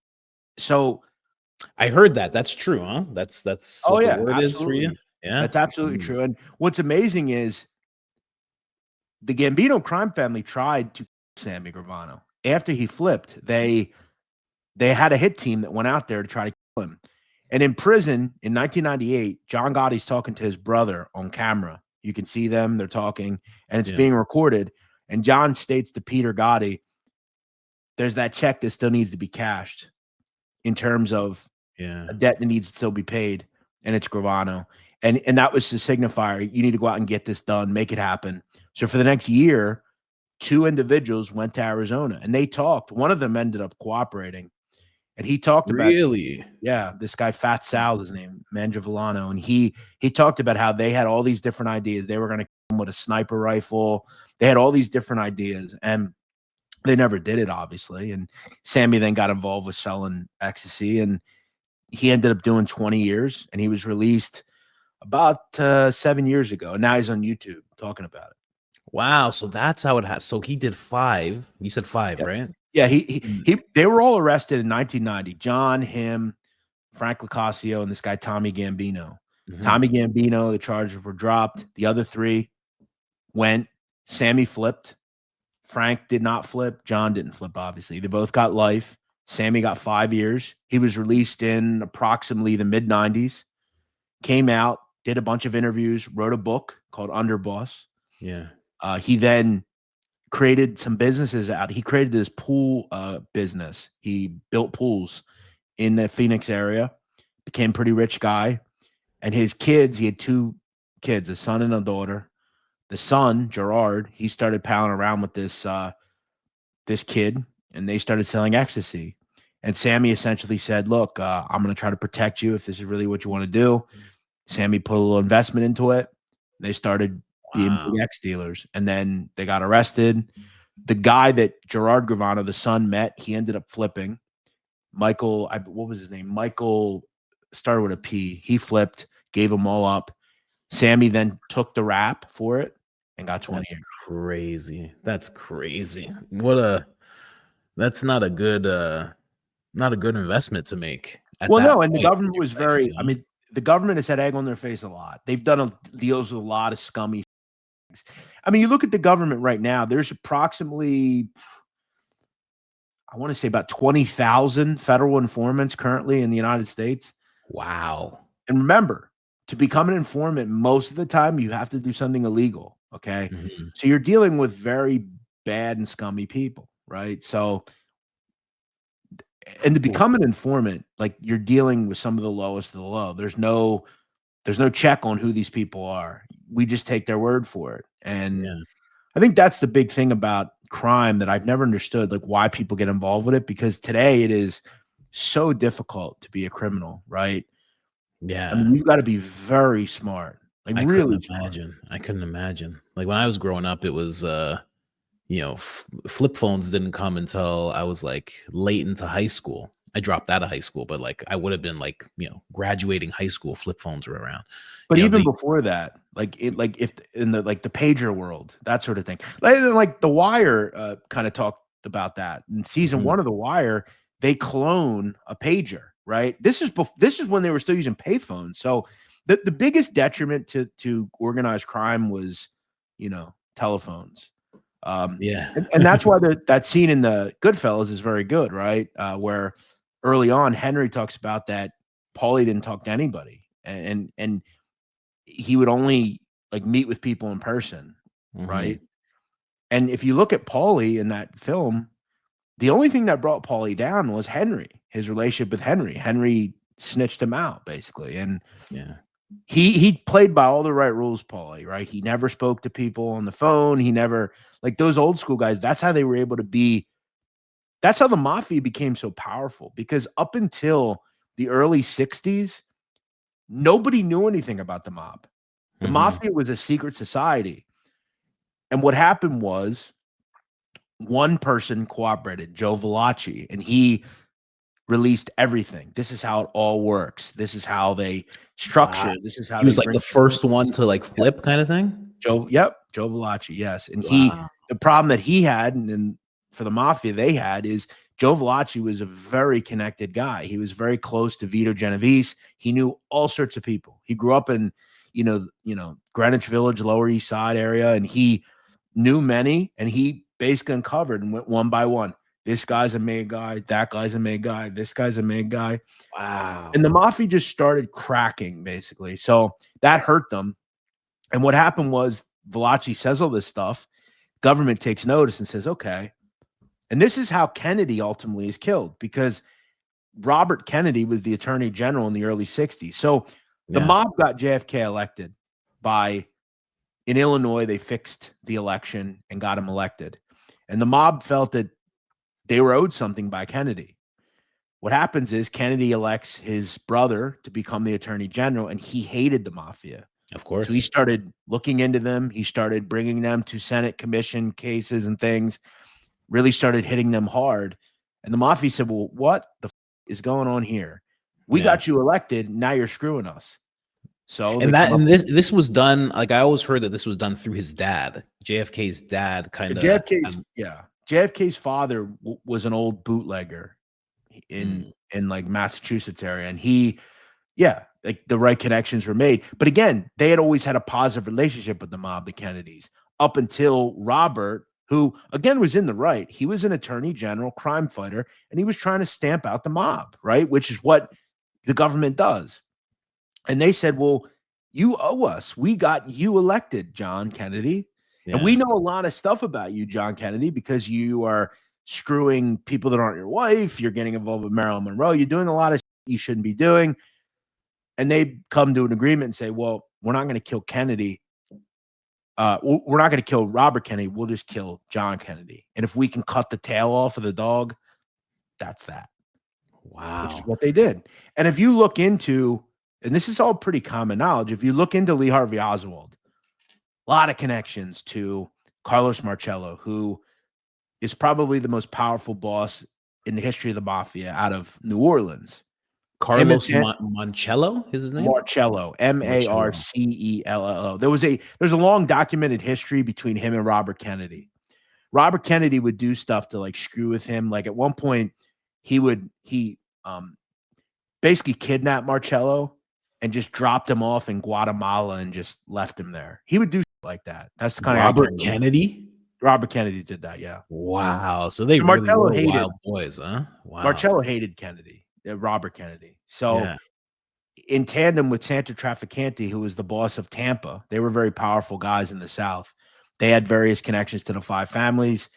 So I heard that. That's true, huh? That's what the word is for you. Yeah, that's absolutely true. And what's amazing is the Gambino crime family tried to kill Sammy Gravano. After he flipped, they had a hit team that went out there to try to kill him. And in prison in 1998, John Gotti's talking to his brother on camera. You can see them, they're talking, and it's being recorded. And John states to Peter Gotti, there's that check that still needs to be cashed in terms of a debt that needs to still be paid, and it's Gravano. And that was to signify you need to go out and get this done, make it happen. So for the next year, 2 individuals went to Arizona and they talked. One of them ended up cooperating, and he talked about, Really? yeah, this guy Fat Sal, his name, Mangiavellano, and he talked about how they had all these different ideas. They were going to come with a sniper rifle. They had all these different ideas, and they never did it, obviously. And Sammy then got involved with selling ecstasy, and he ended up doing 20 years, and he was released about 7 years ago. And now he's on YouTube talking about it. Wow. So that's how it happened. So he did 5. You said 5, Yep. right? Yeah, they were all arrested in 1990. John, him, Frank Locascio, and this guy Tommy Gambino. Tommy Gambino, the charges were dropped. The other 3 went. Sammy flipped. Frank did not flip. John didn't flip, obviously. They both got life. Sammy got 5 years. He was released in approximately the mid-90s. Came out, did a bunch of interviews, wrote a book called Underboss. Yeah. He then created some businesses out. He created this pool business. He built pools in the Phoenix area, became a pretty rich guy. And his kids, he had 2 kids, a son and a daughter. The son, Gerard, he started palling around with this kid, and they started selling ecstasy. And Sammy essentially said, look, I'm going to try to protect you if this is really what you want to do. Sammy put a little investment into it. They started being big X dealers, and then they got arrested. The guy that Gerard Gravano, the son, met, he ended up flipping. Michael, what was his name? Michael started with a P. He flipped, gave them all up. Sammy then took the rap for it and got 20 years. Crazy. That's crazy. That's not a good investment to make. Well, no, and the government was very, I mean, the government has had egg on their face a lot. They've done deals with a lot of scummy things. I mean, you look at the government right now, there's approximately, I want to say about 20,000 federal informants currently in the United States. Wow. And remember, to become an informant, most of the time you have to do something illegal. Okay. So you're dealing with very bad and scummy people, right? So, and to become an informant, like you're dealing with some of the lowest of the low. There's no check on who these people are. We just take their word for it. And I think that's the big thing about crime that I've never understood, like why people get involved with it, because today it is so difficult to be a criminal, right? Yeah. I mean, you've got to be very smart. Like really smart. I couldn't imagine. Like when I was growing up, it was flip phones didn't come until I was like late into high school. I dropped out of high school, but like I would have been like, graduating high school, flip phones were around. But even before that, like if in the like the pager world, that sort of thing. Like The Wire kind of talked about that. In season 1 of The Wire, they clone a pager, right? This is when they were still using payphones. So the biggest detriment to organized crime was, telephones. And that's why that scene in the Goodfellas is very good, right? Where early on Henry talks about that Paulie didn't talk to anybody, and he would only like meet with people in person, right? And if you look at Paulie in that film, the only thing that brought Paulie down was Henry, his relationship with Henry. Henry snitched him out basically, and he played by all the right rules, Paulie, right? He never spoke to people on the phone. He never, like those old school guys, that's how they were able to be. That's how the Mafia became so powerful, because up until the early 60s, nobody knew anything about the mob. The Mafia was a secret society. And what happened was one person cooperated, Joe Valachi, and he released everything. This is how it all works. This is how they structure. This is how he was like the first one to like flip kind of thing. Joe Valachi, yes. And the problem that he had, and for the Mafia they had, is Joe Valachi was a very connected guy. He was very close to Vito Genovese. He knew all sorts of people. He grew up in, Greenwich Village, Lower East Side area, and he knew many, and he basically uncovered and went one by one. This guy's a made guy. That guy's a made guy. This guy's a made guy. Wow. And the Mafia just started cracking, basically. So that hurt them. And what happened was Valachi says all this stuff. Government takes notice and says, okay. And this is how Kennedy ultimately is killed, because Robert Kennedy was the attorney general in the early 60s. So The Yeah. mob got JFK elected in Illinois, they fixed the election and got him elected. And the mob felt that they were owed something by Kennedy. What happens is Kennedy elects his brother to become the attorney general, and he hated the mafia. Of So he course. started looking into them. He started bringing them to Senate commission cases and things, really started hitting them hard. And the mafia said, well, what the is going on here? We Yeah. got you elected. Now you're screwing us. So they And come up this was done, like I always heard that this was done through his dad. JFK's dad kind of JFK's father was an old bootlegger mm, in like Massachusetts area, and like the right connections were made. But again, they had always had a positive relationship with the mob, the Kennedys, up until Robert, who again was in the right. He was an attorney general, crime fighter, and he was trying to stamp out the mob, right? Which is what the government does. And they said, well, you owe us. We got you elected, John Kennedy. And we yeah. know a lot of stuff about you, John Kennedy, because you are screwing people that aren't your wife. You're getting involved with Marilyn Monroe. You're doing a lot of you shouldn't be doing. And they come to an agreement and say, well, we're not going to kill Kennedy. We're not going to kill Robert Kennedy. We'll just kill John Kennedy. And if we can cut the tail off of the dog, that's that. Which is Wow. what they did. And if you look into, and this is all pretty common knowledge, if you look into Lee Harvey Oswald, a lot of connections to Carlos Marcello, who is probably the most powerful boss in the history of the mafia out of New Orleans. Carlos Moncello is his name? Marcello, Marcello. There's a long documented history between him and Robert Kennedy. Robert Kennedy would do stuff to like screw with him. Like at one point, he basically kidnapped Marcello and just dropped him off in Guatemala and just left him there. He would do like that. That's the kind of Robert Kennedy. Robert Kennedy did that. Yeah. Wow. So they And really Marcello were hated wild boys, huh? Wow. Marcello hated Kennedy, Robert Kennedy. So Yeah. in tandem with Santa Trafficante, who was the boss of Tampa, they were very powerful guys in the South. They had various connections to the five families.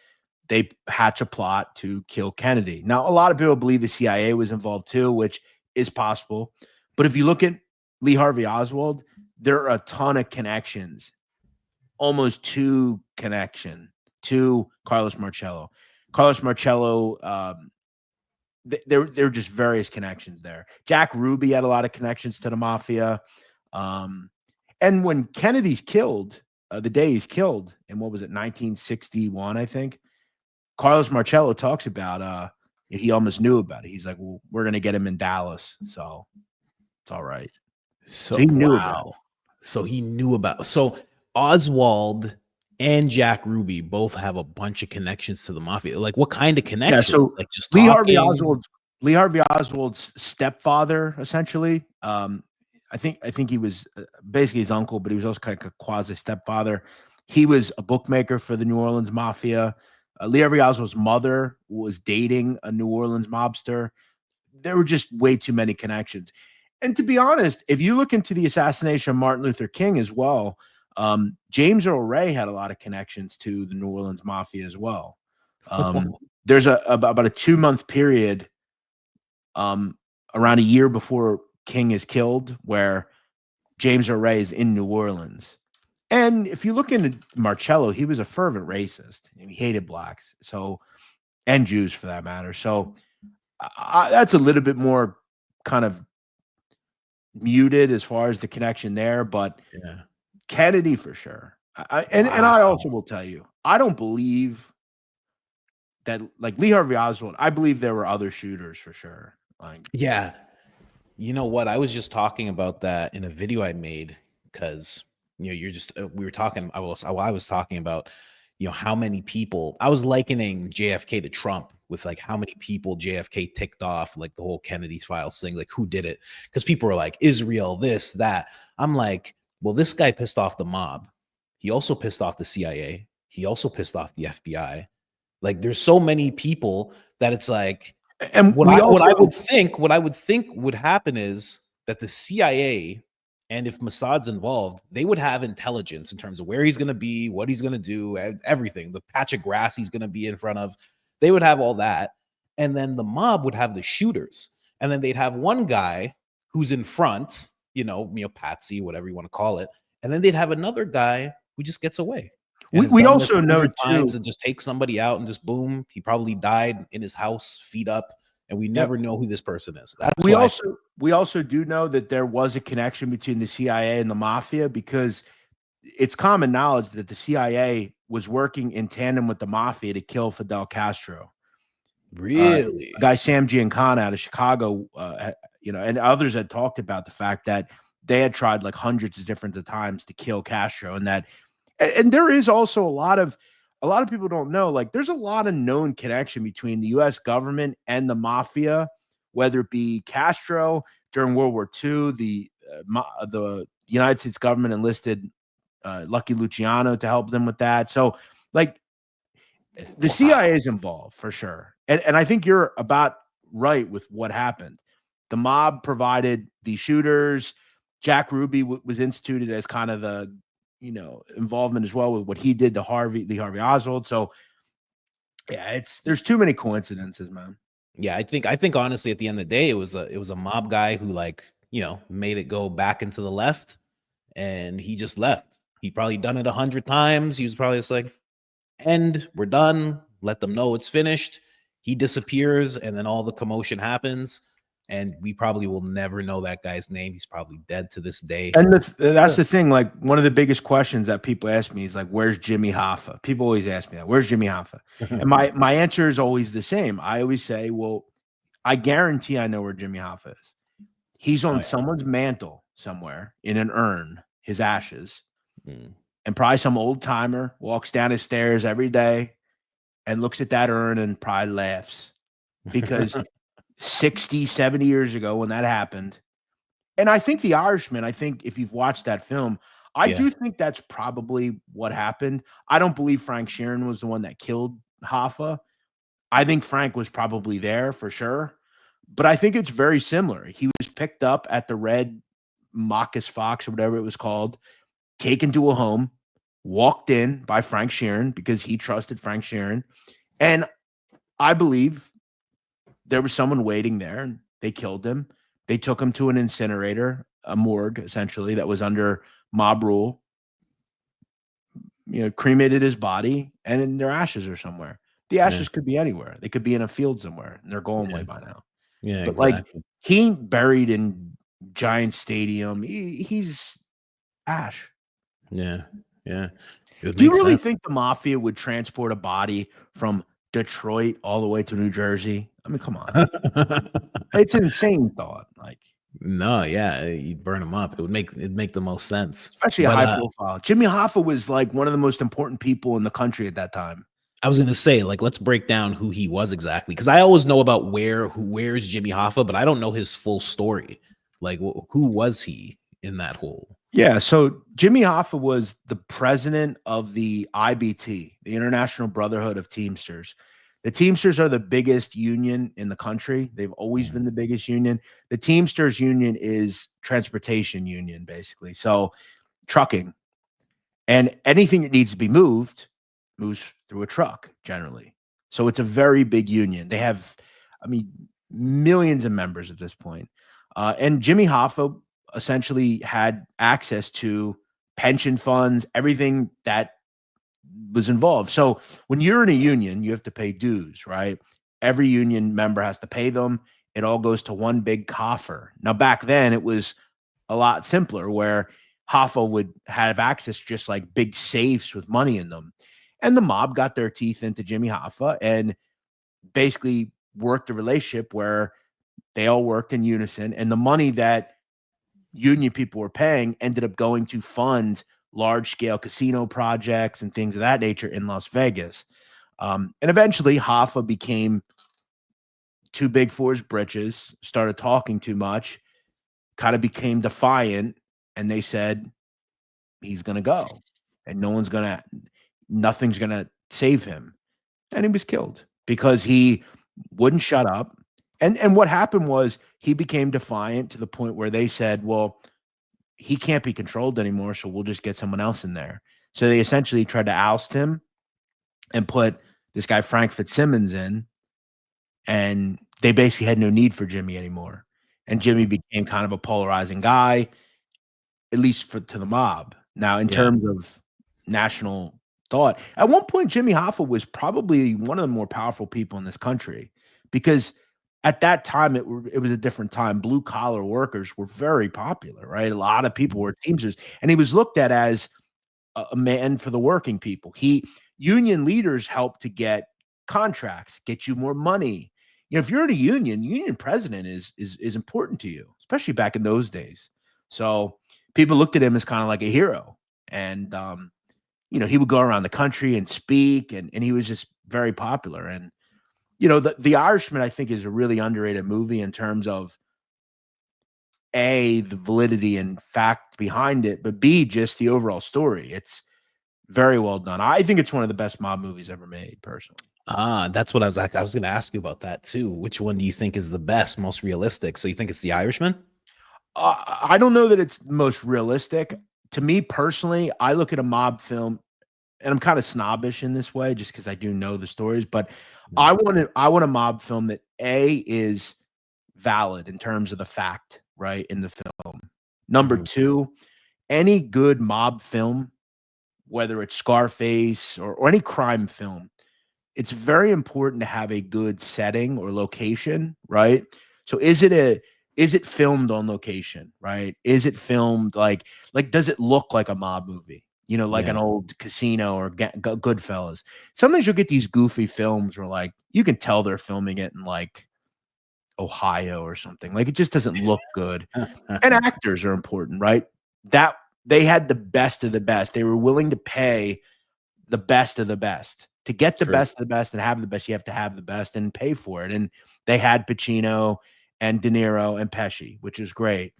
They hatch a plot to kill Kennedy. Now, a lot of people believe the CIA was involved too, which is possible. But if you look at Lee Harvey Oswald, there are a ton of connections, almost two connection to Carlos Marcello. Carlos Marcello, there are just various connections there. Jack Ruby had a lot of connections to the mafia. And when Kennedy's killed, the day he's killed, in what was it, 1961, I think, Carlos Marcello talks about he almost knew about it. He's like, well, we're going to get him in Dallas. So it's all right. So he knew about it. So he knew about. So Oswald and Jack Ruby both have a bunch of connections to the mafia. Like what kind of connections? Yeah, so like just Lee talking? Harvey Oswald's stepfather, essentially. I think he was basically his uncle, but he was also kind of a quasi stepfather. He was a bookmaker for the New Orleans mafia. Lee Harvey Oswald's mother was dating a New Orleans mobster. There were just way too many connections. And to be honest, if you look into the assassination of Martin Luther King as well, James Earl Ray had a lot of connections to the New Orleans mafia as well. There's about a 2-month period around a year before King is killed where James Earl Ray is in New Orleans. And if you look into Marcello, he was a fervent racist and he hated blacks, and Jews for that matter. So that's a little bit more kind of muted as far as the connection there, but Yeah. Kennedy for sure. And I also will tell you, I don't believe that like Lee Harvey Oswald. I believe there were other shooters for sure. Like, Yeah. You know what? I was just talking about that in a video I made because you're just we were talking. I was talking about how many people. I was likening JFK to Trump with like how many people JFK ticked off, like the whole Kennedy's files thing, like who did it? Because people were like Israel, this, that. I'm like, well, this guy pissed off the mob. He also pissed off the CIA. He also pissed off the FBI. Like, there's so many people that it's like. and What I would think would happen is that the CIA, and if Mossad's involved, they would have intelligence in terms of where he's going to be, what he's going to do, everything, the patch of grass he's going to be in front of. They would have all that. And then the mob would have the shooters. And then they'd have one guy who's in front patsy, whatever you want to call it. And then they'd have another guy who just gets away. And has We done this also know 100 too. times and just takes somebody out and just boom, he probably died in his house, feet up, and we never know who this person is. That's We also do know that there was a connection between the CIA and the Mafia, because it's common knowledge that the CIA was working in tandem with the Mafia to kill Fidel Castro. Really, a guy Sam Giancana out of Chicago, and others had talked about the fact that they had tried like hundreds of different times to kill Castro, and there is also a lot of people don't know, like there's a lot of known connection between the U.S. government and the Mafia, whether it be Castro during World War II, the United States government enlisted Lucky Luciano to help them with that. So like the CIA is involved for sure. And I think you're about right with what happened. The mob provided the shooters. Jack Ruby was instituted as kind of the, involvement as well with what he did to Lee Harvey Oswald. So yeah, there's too many coincidences, man. Yeah, I think honestly, at the end of the day, it was a mob guy who made it go back into the left, and he just left. He probably done it 100 times. He was probably just like, "End, we're done. Let them know it's finished." He disappears, and then all the commotion happens, and we probably will never know that guy's name. He's probably dead to this day. And that's the thing. Like one of the biggest questions that people ask me is like, "Where's Jimmy Hoffa?" People always ask me that. Where's Jimmy Hoffa? And my answer is always the same. I always say, "Well, I guarantee I know where Jimmy Hoffa is. He's on someone's mantle somewhere in an urn, his ashes, and probably some old timer walks down his stairs every day and looks at that urn and probably laughs because 60, 70 years ago when that happened." And I think The Irishman, if you've watched that film, I do think that's probably what happened. I don't believe Frank Sheeran was the one that killed Hoffa. I think Frank was probably there for sure. But I think it's very similar. He was picked up at the Red Marcus Fox or whatever it was called, taken to a home, walked in by Frank Sheeran because he trusted Frank Sheeran. And I believe there was someone waiting there and they killed him. They took him to an incinerator, a morgue, essentially, that was under mob rule, cremated his body, and their ashes are somewhere. The ashes could be anywhere. They could be in a field somewhere, and they're going away by now. Yeah, but like he buried in Giant Stadium, he's ash. Yeah. Do you really think the Mafia would transport a body from Detroit all the way to New Jersey? I mean, come on. It's an insane thought. Like, no, yeah, you'd burn them up. It'd make the most sense. Especially a high profile. Jimmy Hoffa was like one of the most important people in the country at that time. I was gonna say, like, let's break down who he was exactly, because I always know about where's Jimmy Hoffa, but I don't know his full story. Like, who was he in that whole? Yeah, so Jimmy Hoffa was the president of the IBT, the International Brotherhood of Teamsters. The Teamsters are the biggest union in the country. They've always been the biggest union. The Teamsters union is transportation union, basically. So trucking, and anything that needs to be moved moves through a truck generally. So it's a very big union. They have, millions of members at this point. And Jimmy Hoffa essentially had access to pension funds, everything that was involved. So when you're in a union, you have to pay dues, right? Every union member has to pay them. It all goes to one big coffer. Now, back then, it was a lot simpler, where Hoffa would have access to just like big safes with money in them. And the mob got their teeth into Jimmy Hoffa and basically worked a relationship where they all worked in unison. And the money that union people were paying ended up going to fund large-scale casino projects and things of that nature in Las Vegas. And eventually, Hoffa became too big for his britches, started talking too much, kind of became defiant, and they said he's going to go, and nothing's going to save him. And he was killed because he wouldn't shut up. And what happened was he became defiant to the point where they said, well, he can't be controlled anymore, so we'll just get someone else in there. So they essentially tried to oust him and put this guy Frank Fitzsimmons in, and they basically had no need for Jimmy anymore. and Jimmy became kind of a polarizing guy, at least to the mob. Now, in Yeah. terms of national thought, at one point, Jimmy Hoffa was probably one of the more powerful people in this country because at that time it was a different time. Blue collar workers were very popular, right? A lot of people were Teamsters, and he was looked at as a man for the working people. Union leaders helped to get contracts, get you more money. You know, if you're in a union president is important to you, especially back in those days. So people looked at him as kind of like a hero. And he would go around the country and speak, and he was just very popular. And the Irishman, I think, is a really underrated movie in terms of A, the validity and fact behind it, but B, just the overall story. It's very well done. I think it's one of the best mob movies ever made, personally. That's what I was like. I was going to ask you about that too. Which one do you think is the best, most realistic? So you think it's The Irishman? I don't know that it's the most realistic. To me personally, I look at a mob film, and I'm kind of snobbish in this way, just because I do know the stories. But I want a mob film that is valid in terms of the fact, right, in the film. Number two, any good mob film, whether it's Scarface or any crime film, it's very important to have a good setting or location, right? So is it filmed on location, right? Is it filmed like does it look like a mob movie? Like an old Casino or Goodfellas. Sometimes you'll get these goofy films where like you can tell they're filming it in like Ohio or something. Like it just doesn't look good. And actors are important, right? That they had the best of the best. They were willing to pay the best of the best. To get the best of the best and have the best, you have to have the best and pay for it. And they had Pacino and De Niro and Pesci, which is great.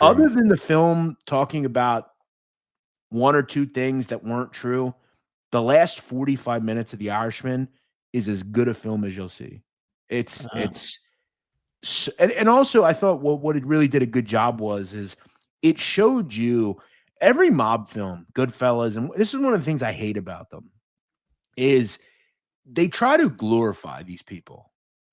Other than the film talking about one or two things that weren't true, the last 45 minutes of The Irishman is as good a film as you'll see. And also I thought what it really did a good job is it showed you every mob film, Goodfellas, and this is one of the things I hate about them, is they try to glorify these people.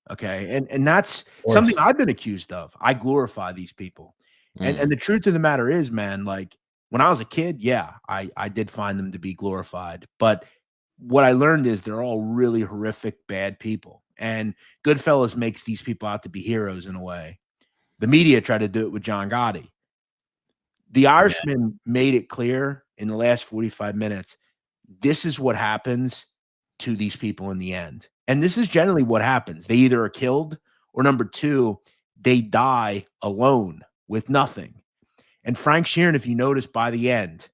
Okay. And that's something I've been accused of. I glorify these people. And the truth of the matter is, man, like when I was a kid, yeah, I did find them to be glorified. But what I learned is they're all really horrific, bad people. And Goodfellas makes these people out to be heroes in a way. The media tried to do it with John Gotti. The Irishman made it clear in the last 45 minutes, this is what happens to these people in the end. And this is generally what happens. They either are killed or number two, they die alone with nothing. And Frank Sheeran, if you notice by the end,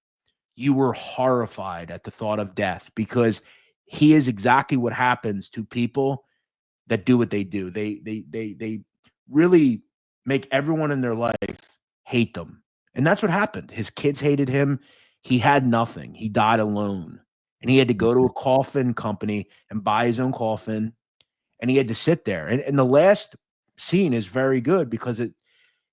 you were horrified at the thought of death because he is exactly what happens to people that do what they do. They really make everyone in their life hate them. And that's what happened. His kids hated him. He had nothing. He died alone. And he had to go to a coffin company and buy his own coffin. And he had to sit there. And the last scene is very good because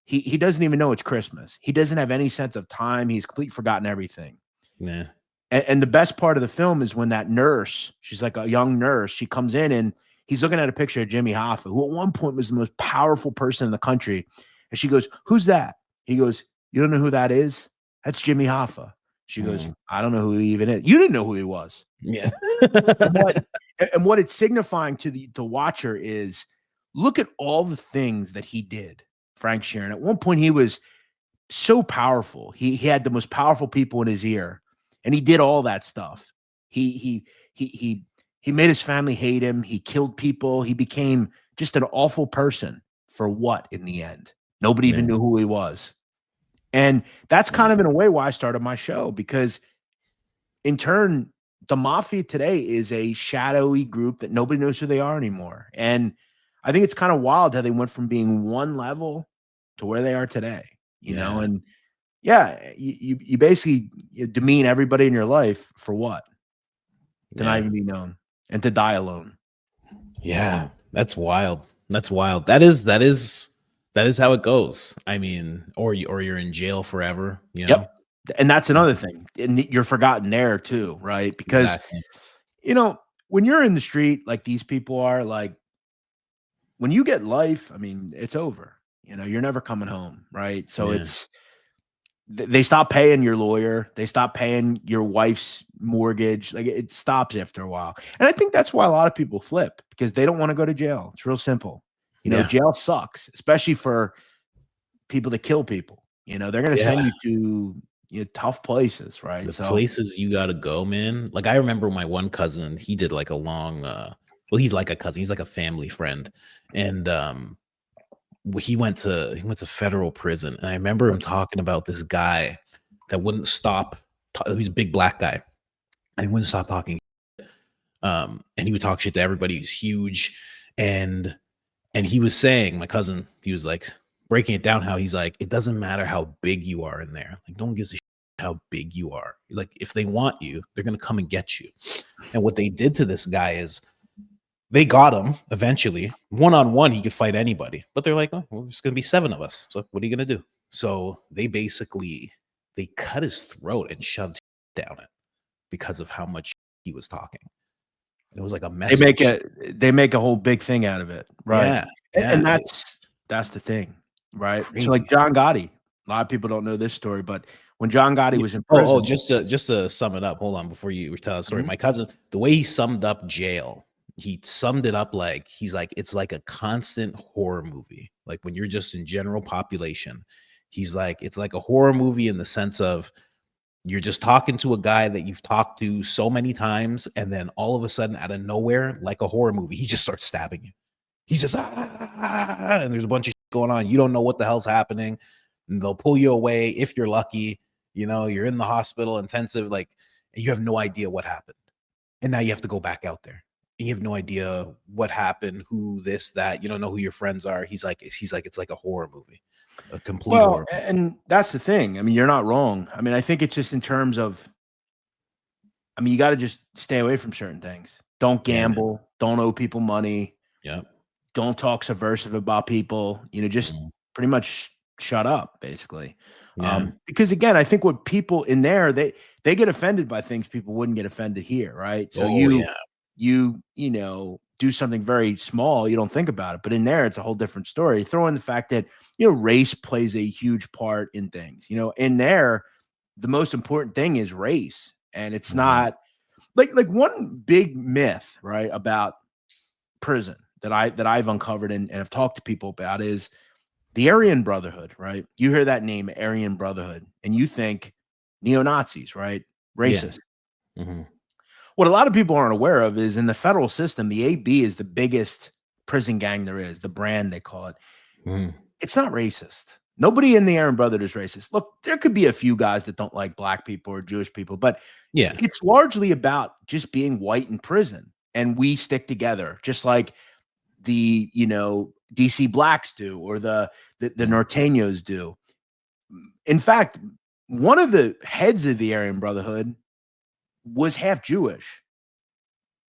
he doesn't even know it's Christmas. He doesn't have any sense of time. He's completely forgotten everything. Yeah. And the best part of the film is when that nurse, she's like a young nurse, she comes in and he's looking at a picture of Jimmy Hoffa, who at one point was the most powerful person in the country. And she goes, "Who's that?" He goes, "You don't know who that is? That's Jimmy Hoffa." She goes, "I don't know who he even is." You didn't know who he was. Yeah. and what it's signifying to the watcher is look at all the things that he did, Frank Sheeran. At one point, he was so powerful. He had the most powerful people in his ear, and he did all that stuff. He made his family hate him. He killed people. He became just an awful person for what in the end? Nobody even knew who he was. And that's kind of in a way why I started my show, because in turn, the Mafia today is a shadowy group that nobody knows who they are anymore. And I think it's kind of wild how they went from being one level to where they are today, you know? And yeah, you basically demean everybody in your life for what? To not even be known and to die alone. Yeah, that's wild. That's wild. That is how it goes. I mean, or you're in jail forever, you know? Yep. And that's another thing. And you're forgotten there too, right? Because Exactly. when you're in the street like these people are, like when you get life, I mean, it's over. You know, you're never coming home, right? So Yeah. they stop paying your lawyer, they stop paying your wife's mortgage. Like it stops after a while. And I think that's why a lot of people flip because they don't want to go to jail. It's real simple. You know, Yeah. jail sucks, especially for people that kill people. You know, they're going to Yeah. send you to tough places, right? The So places you gotta go, man. Like I remember my one cousin, he did like a long well, he's like a cousin, he's like a family friend. And he went to federal prison. And I remember him talking about this guy that wouldn't stop. He's a big black guy, and he wouldn't stop talking. And he would talk shit to everybody. He's huge, and he was saying, my cousin, he was like breaking it down. How he's like, it doesn't matter how big you are in there. Like, no one gives a shit how big you are. Like, if they want you, they're gonna come and get you. And what they did to this guy is they got him eventually. One on one, he could fight anybody. But they're like, oh, well, there's gonna be 7 of us. So what are you gonna do? So they cut his throat and shoved down it because of how much he was talking. It was like a they make message. a whole big thing out of it, right? Yeah, And yeah. that's the thing, right? So like Crazy. John Gotti, a lot of people don't know this story, but when John Gotti Yeah. was in Oh, prison, just to sum it up. Hold on, before you tell the story. Mhm. My cousin, the way he summed up jail, he summed it up like he's like it's like a constant horror movie. Like when you're just in general population, he's like it's like a horror movie in the sense of you're just talking to a guy that you've talked to so many times, and then all of a sudden, out of nowhere, like a horror movie, he just starts stabbing you. He's just and there's a bunch of shit going on. You don't know what the hell's happening. And they'll pull you away if you're lucky. You know, you're in the hospital, intensive, like, and you have no idea what happened. And now you have to go back out there. And you have no idea what happened, who, this, that. You don't know who your friends are. He's like, it's like a horror movie, a complete Well, horror. and that's the thing. I mean, you're not wrong. I mean, I think it's just in terms of, I mean, you got to just stay away from certain things. Don't Yeah, man. gamble. Don't owe people money. Yeah. Don't talk subversive about people. You know, just Mhm. pretty much shut up, basically. Yeah. Because again, I think what people in there they get offended by things people wouldn't get offended here, right? So Oh, yeah. you know do something very small, you don't think about it, but in there it's a whole different story. Throw in the fact that race plays a huge part in things. In there, the most important thing is race, and it's Mhm. not like one big myth, right, about prison that I've uncovered and have talked to people about is the Aryan Brotherhood, right? You hear that name, Aryan Brotherhood, and you think neo-Nazis, right? Yeah. Racist. Mhm. What a lot of people aren't aware of is in the federal system, the AB is the biggest prison gang there is, the brand they call it. Mhm. It's not racist. Nobody in the Aryan Brotherhood is racist. Look, there could be a few guys that don't like black people or Jewish people, but Yeah. it's largely about just being white in prison. And we stick together, just like the DC blacks do, or the Yeah. Norteños do. In fact, one of the heads of the Aryan Brotherhood was half Jewish.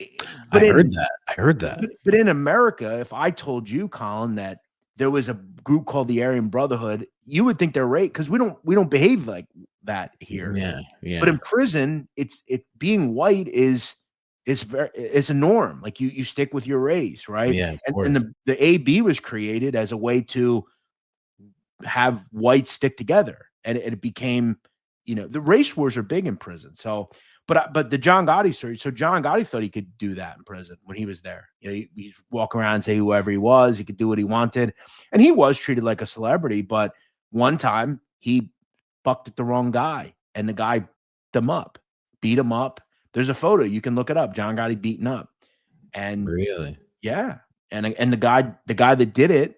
I But heard in that. I heard that. but in America, if I told you, Colin, that there was a group called the Aryan Brotherhood, you would think they're right because we don't behave like that here. Yeah. But Yeah. in prison, it being white is a norm. Like you stick with your race, right? Yeah, of And course. the AB was created as a way to have whites stick together, and it became, the race wars are big in prison. So, but the John Gotti story. So John Gotti thought he could do that in prison when he was there. He'd walk around and say whoever he was, he could do what he wanted, and he was treated like a celebrity. But one time he bucked at the wrong guy, and the guy beat him up. There's a photo, you can look it up. John Gotti beaten up, and Really? yeah, and the guy that did it,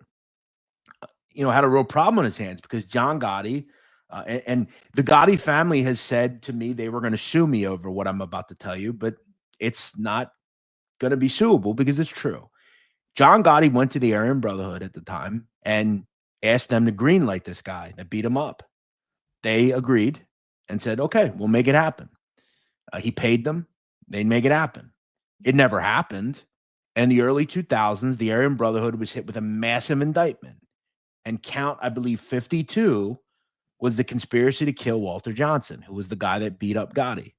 had a real problem on his hands because John Gotti and the Gotti family has said to me they were going to sue me over what I'm about to tell you, but it's not going to be suable because it's true. John Gotti went to the Aryan Brotherhood at the time and asked them to greenlight this guy that beat him up. They agreed and said, okay, we'll make it happen. He paid them. They'd make it happen. It never happened. In the early 2000s, the Aryan Brotherhood was hit with a massive indictment, and count, I believe, 52 was the conspiracy to kill Walter Johnson, who was the guy that beat up Gotti.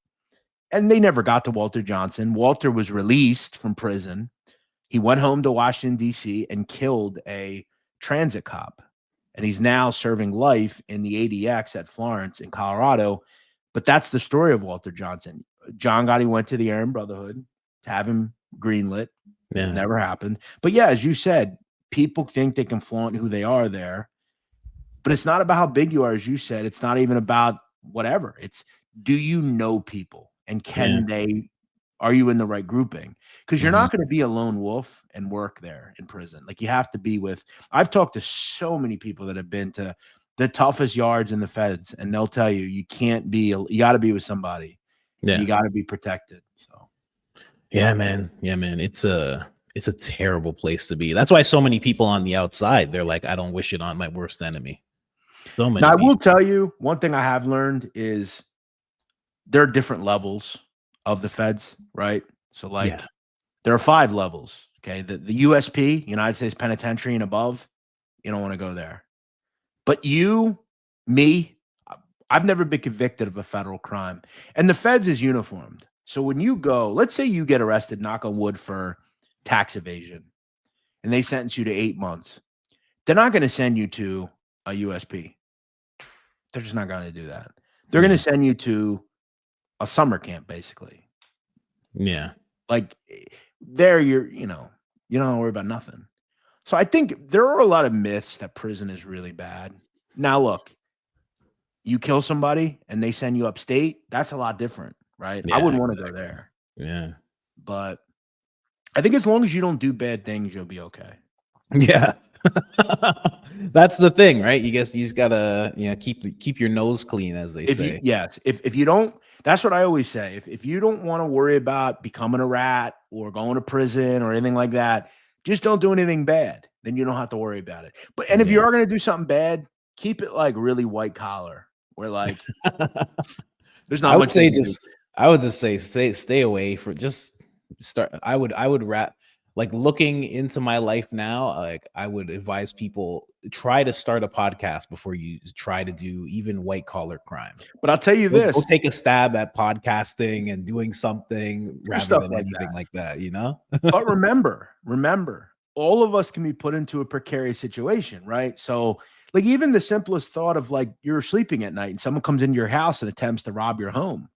And they never got to Walter Johnson. Walter was released from prison. He went home to Washington, D.C. and killed a transit cop. And he's now serving life in the ADX at Florence in Colorado. But that's the story of Walter Johnson. John Gotti went to the Aryan Brotherhood to have him greenlit. Yeah. Never happened. But yeah, as you said, people think they can flaunt who they are there. But it's not about how big you are, as you said. It's not even about whatever. It's, do you know people? And can they, are you in the right grouping? Because you're not going to be a lone wolf and work there in prison. Like, you have to be with, I've talked to so many people that have been to the toughest yards in the feds, and they'll tell you, you can't be, you got to be with somebody. Yeah. You got to be protected. So, yeah, man. Yeah, man. It's a terrible place to be. That's why so many people on the outside, they're like, I don't wish it on my worst enemy. So many now, people. I will tell you, one thing I have learned is there are different levels of the feds, right? So, like, there are 5 levels. Okay. The USP, United States Penitentiary and above, you don't want to go there. But you, me, I've never been convicted of a federal crime. And the feds is uniformed. So when you go, let's say you get arrested, knock on wood, for tax evasion, and they sentence you to 8 months. They're not going to send you to a USP. They're just not going to do that. They're going to send you to a summer camp, basically. Yeah. Like, there you don't worry about nothing. So I think there are a lot of myths that prison is really bad. Now, look, you kill somebody and they send you upstate, that's a lot different, right? Yeah, I wouldn't want to go there. Yeah. But I think as long as you don't do bad things, you'll be okay. Yeah. That's the thing, right? You just gotta, keep your nose clean, as they say. If you don't, that's what I always say. If you don't want to worry about becoming a rat or going to prison or anything like that, just don't do anything bad. Then you don't have to worry about it. But if you are going to do something bad, keep it like really white collar, where like there's not much. I would just say stay away for just start. I would like, looking into my life now, like, I would advise people, try to start a podcast before you try to do even white collar crime. But I'll tell you this: go take a stab at podcasting and doing something rather than anything like that, But remember, all of us can be put into a precarious situation, right? So, like, even the simplest thought of, like, you're sleeping at night and someone comes into your house and attempts to rob your home,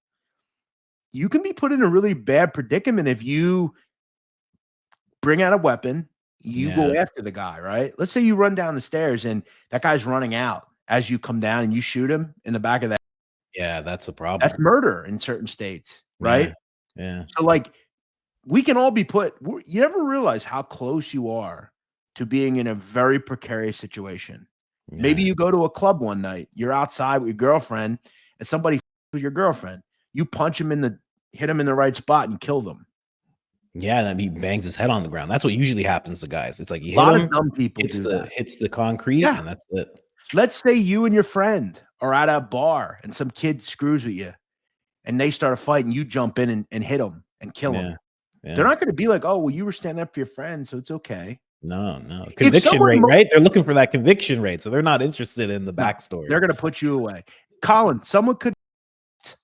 you can be put in a really bad predicament if you bring out a weapon, you go after the guy, right? Let's say you run down the stairs and that guy's running out as you come down and you shoot him in the back of the head. Yeah, that's a problem. That's murder in certain states, right? Yeah. So, like, we can all be you never realize how close you are to being in a very precarious situation. Yeah. Maybe you go to a club one night, you're outside with your girlfriend, and somebody with your girlfriend, you punch him hit him in the right spot and kill them. Yeah, then he bangs his head on the ground. That's what usually happens to guys. It's like, you hit him, of dumb people hits the concrete, and that's it. Let's say you and your friend are at a bar and some kid screws with you and they start a fight and you jump in and hit them and kill them. Yeah. They're not going to be like, oh, well, you were standing up for your friend, so it's okay. No. Conviction rate, right? They're looking for that conviction rate, so they're not interested in the backstory. They're going to put you away. Colin, someone could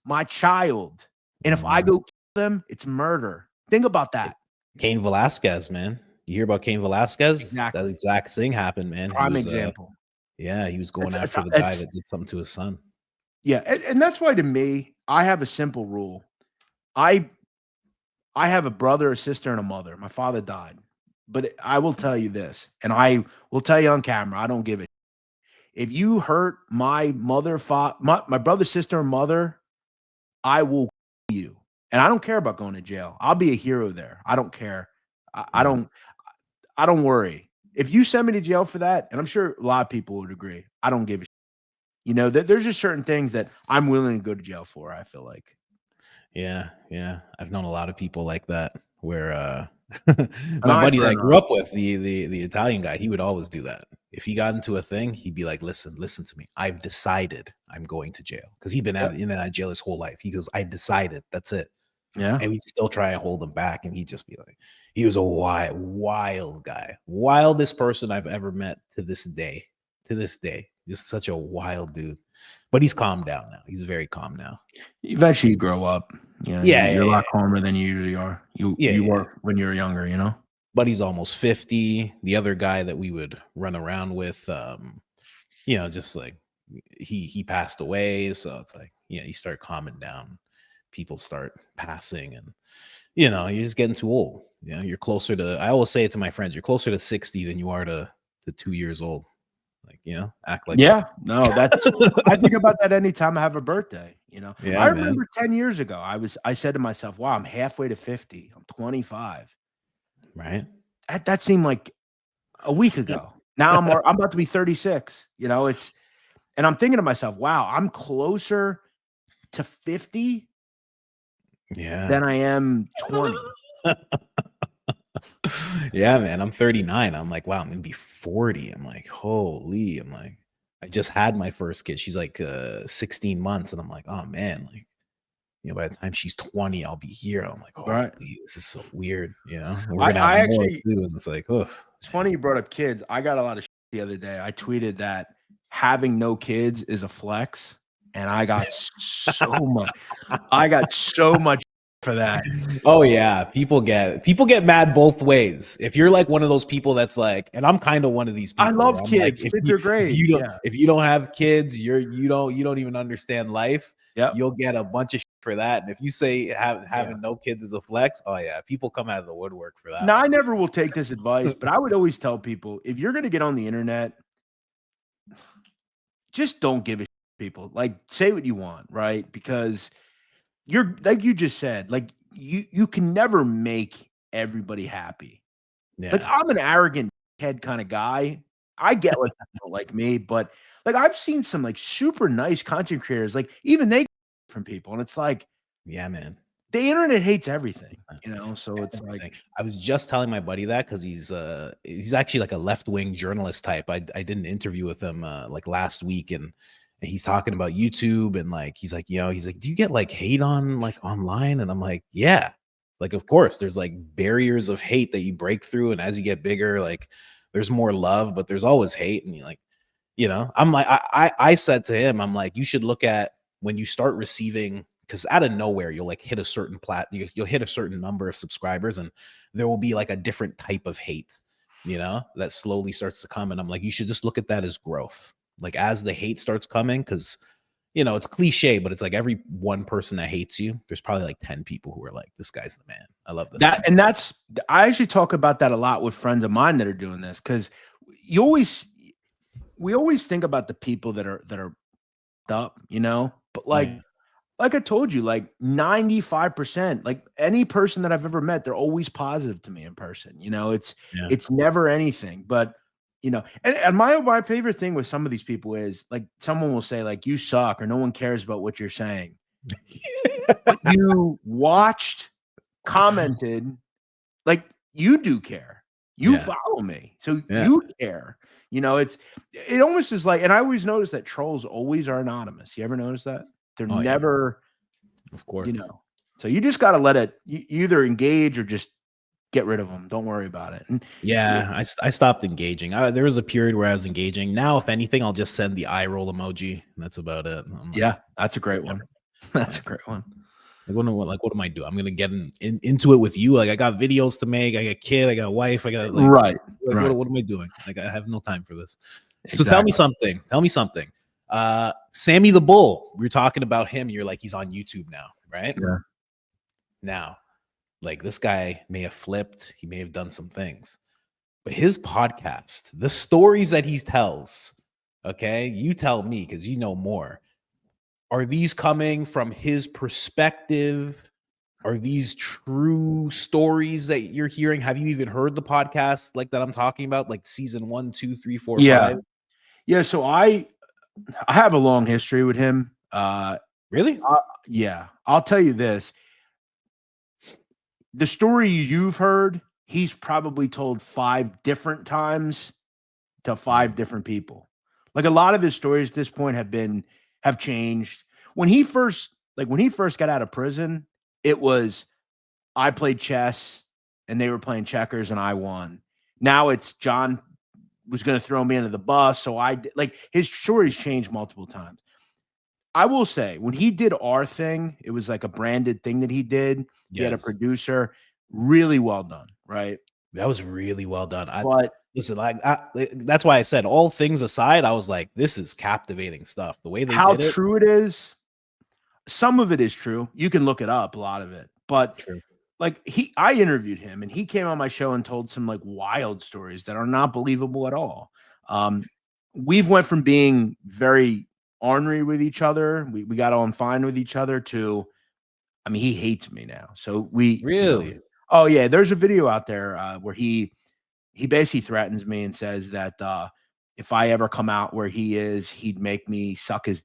my child, and if I go kill them, it's murder. Think about that. Cain Velasquez, man. You hear about Cain Velasquez? Exactly. That exact thing happened, man. Prime example. He was going after the guy that did something to his son. Yeah, and that's why, to me, I have a simple rule. I have a brother, a sister, and a mother. My father died. But I will tell you this, and I will tell you on camera, I don't give a shit. If you hurt my mother, my brother, sister, and mother, I will kill you. And I don't care about going to jail. I'll be a hero there. I don't care. I don't worry. If you send me to jail for that, and I'm sure a lot of people would agree, I don't give a shit. There's just certain things that I'm willing to go to jail for, I feel like. Yeah. I've known a lot of people like that, where my buddy that I grew up with, the Italian guy, he would always do that. If he got into a thing, he'd be like, listen to me. I've decided I'm going to jail. Because he'd been in and out of jail his whole life. He goes, I decided. That's it. Yeah. And we'd still try and hold him back. And he'd just be like, he was a wild guy. Wildest person I've ever met to this day. Just such a wild dude. But he's calmed down now. He's very calm now. Eventually you grow up. You're a lot calmer than you usually are. You were when you were younger, buddy's almost 50. The other guy that we would run around with, just like he passed away. So it's like, you start calming down. People start passing, and you're just getting too old. You're closer to, I always say it to my friends, you're closer to 60 than you are to 2 years old. Like, act like Yeah, no, that's I think about that anytime I have a birthday, Yeah, I man. remember 10 years ago, I said to myself, wow, I'm halfway to 50. I'm 25. Right. That seemed like a week ago. Now I'm about to be 36. And I'm thinking to myself, wow, I'm closer to 50 Yeah. than I am 20. Yeah, man. I'm 39. I'm like, wow, I'm gonna be 40. I'm like, holy. I'm like, I just had my first kid. She's like 16 months, and I'm like, oh man, like, by the time she's 20, I'll be here. I'm like, holy, Right. this is so weird. We're I gonna have more actually too, and it's like, oh, it's funny you brought up kids. I got a lot of shit the other day. I tweeted that having no kids is a flex, and I got so much for that. Oh yeah, people get mad both ways. If you're like one of those people that's like, and I'm kind of one of these people. I love I'm kids. like, Kids are great. If you don't have kids, you don't even understand life. Yep. You'll get a bunch of shit for that. And if you say having no kids is a flex, oh yeah, people come out of the woodwork for that. Now, I never will take this advice, but I would always tell people, if you're going to get on the internet, just don't give a shit, people. Like, say what you want, right? Because you're, like you just said, like you can never make everybody happy. Yeah. Like, I'm an arrogant head kind of guy. I get like people like me, but like I've seen some like super nice content creators, like even they from people, and it's like, yeah, man. The internet hates everything, so it's Everything. like, I was just telling my buddy that because he's actually like a left-wing journalist type. I did an interview with him like last week, and he's talking about YouTube, and like he's like, do you get like hate on like online? And I'm like, yeah, like of course there's like barriers of hate that you break through, and as you get bigger, like there's more love, but there's always hate. And you like, I'm like, I said to him, I'm like, you should look at when you start receiving, because out of nowhere you'll like hit a certain you'll hit a certain number of subscribers, and there will be like a different type of hate, that slowly starts to come. And I'm like, you should just look at that as growth. Like as the hate starts coming, because it's cliche, but it's like every one person that hates you, there's probably like 10 people who are like, this guy's the man. I love this that. guy. And I actually talk about that a lot with friends of mine that are doing this, because we always think about the people that are up, but like I told you, like 95%, like any person that I've ever met, they're always positive to me in person. It's never anything, but and my favorite thing with some of these people is like someone will say like, you suck, or no one cares about what you're saying. But you watched, commented, like you do care. You follow me, so you care. It almost is like, and I always notice that trolls always are anonymous. You ever notice that? They're never, of course. So you just got to let it. You either engage or just get rid of them. Don't worry about it. And I stopped engaging. There was a period where I was engaging. Now, if anything, I'll just send the eye roll emoji. That's about it. That's a great one. That's a great one. Like, what am I doing? I'm gonna get into it with you. Like, I got videos to make. I got a kid. I got a wife. I got like, right. What am I doing? Like, I have no time for this. Exactly. So tell me something. Sammy the Bull. We were talking about him. You're like, he's on YouTube now, right? Yeah. Now, like, this guy may have flipped. He may have done some things, but his podcast, the stories that he tells, okay, you tell me because you know more. Are these coming from his perspective? Are these true stories that you're hearing? Have you even heard the podcast like that I'm talking about, like season 1, 2, 3, 4, 5? Yeah. So I have a long history with him. Really? Yeah. I'll tell you this. The story you've heard, he's probably told 5 different times to 5 different people. Like a lot of his stories at this point have changed. When he first got out of prison, it was, I played chess and they were playing checkers and I won. Now it's John was going to throw me under the bus. So his stories changed multiple times. I will say, when he did our thing, it was like a branded thing that he did. He had a producer, really well done, right? That was really well done. But Listen, that's why I said, all things aside, I was like, this is captivating stuff. The way they how did it. true it is, some of it is true. You can look it up, a lot of it. But True. like I interviewed him and he came on my show and told some like wild stories that are not believable at all. We've went from being very ornery with each other. We got on fine with each other to, I mean, he hates me now. So Really? Oh yeah, there's a video out there where he basically threatens me and says that if I ever come out where he is, he'd make me suck his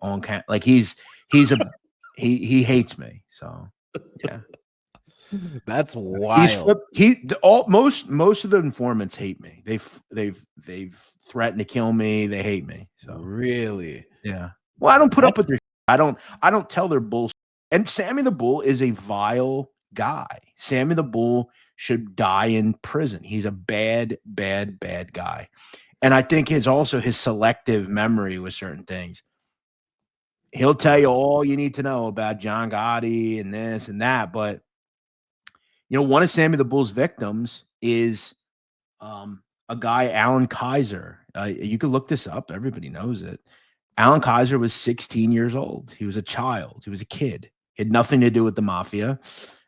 own can. Like he's a he hates me. So yeah. That's wild. Most of the informants hate me. They've threatened to kill me. They hate me. So really, yeah. Well, I don't put up with their. I don't tell their bullshit. And Sammy the Bull is a vile guy. Sammy the Bull should die in prison. He's a bad, bad, bad guy. And I think his selective memory with certain things. He'll tell you all you need to know about John Gotti and this and that, but one of Sammy the Bull's victims is a guy, Alan Kaiser. You can look this up. Everybody knows it. Alan Kaiser was 16 years old. He was a child. He was a kid. He had nothing to do with the mafia.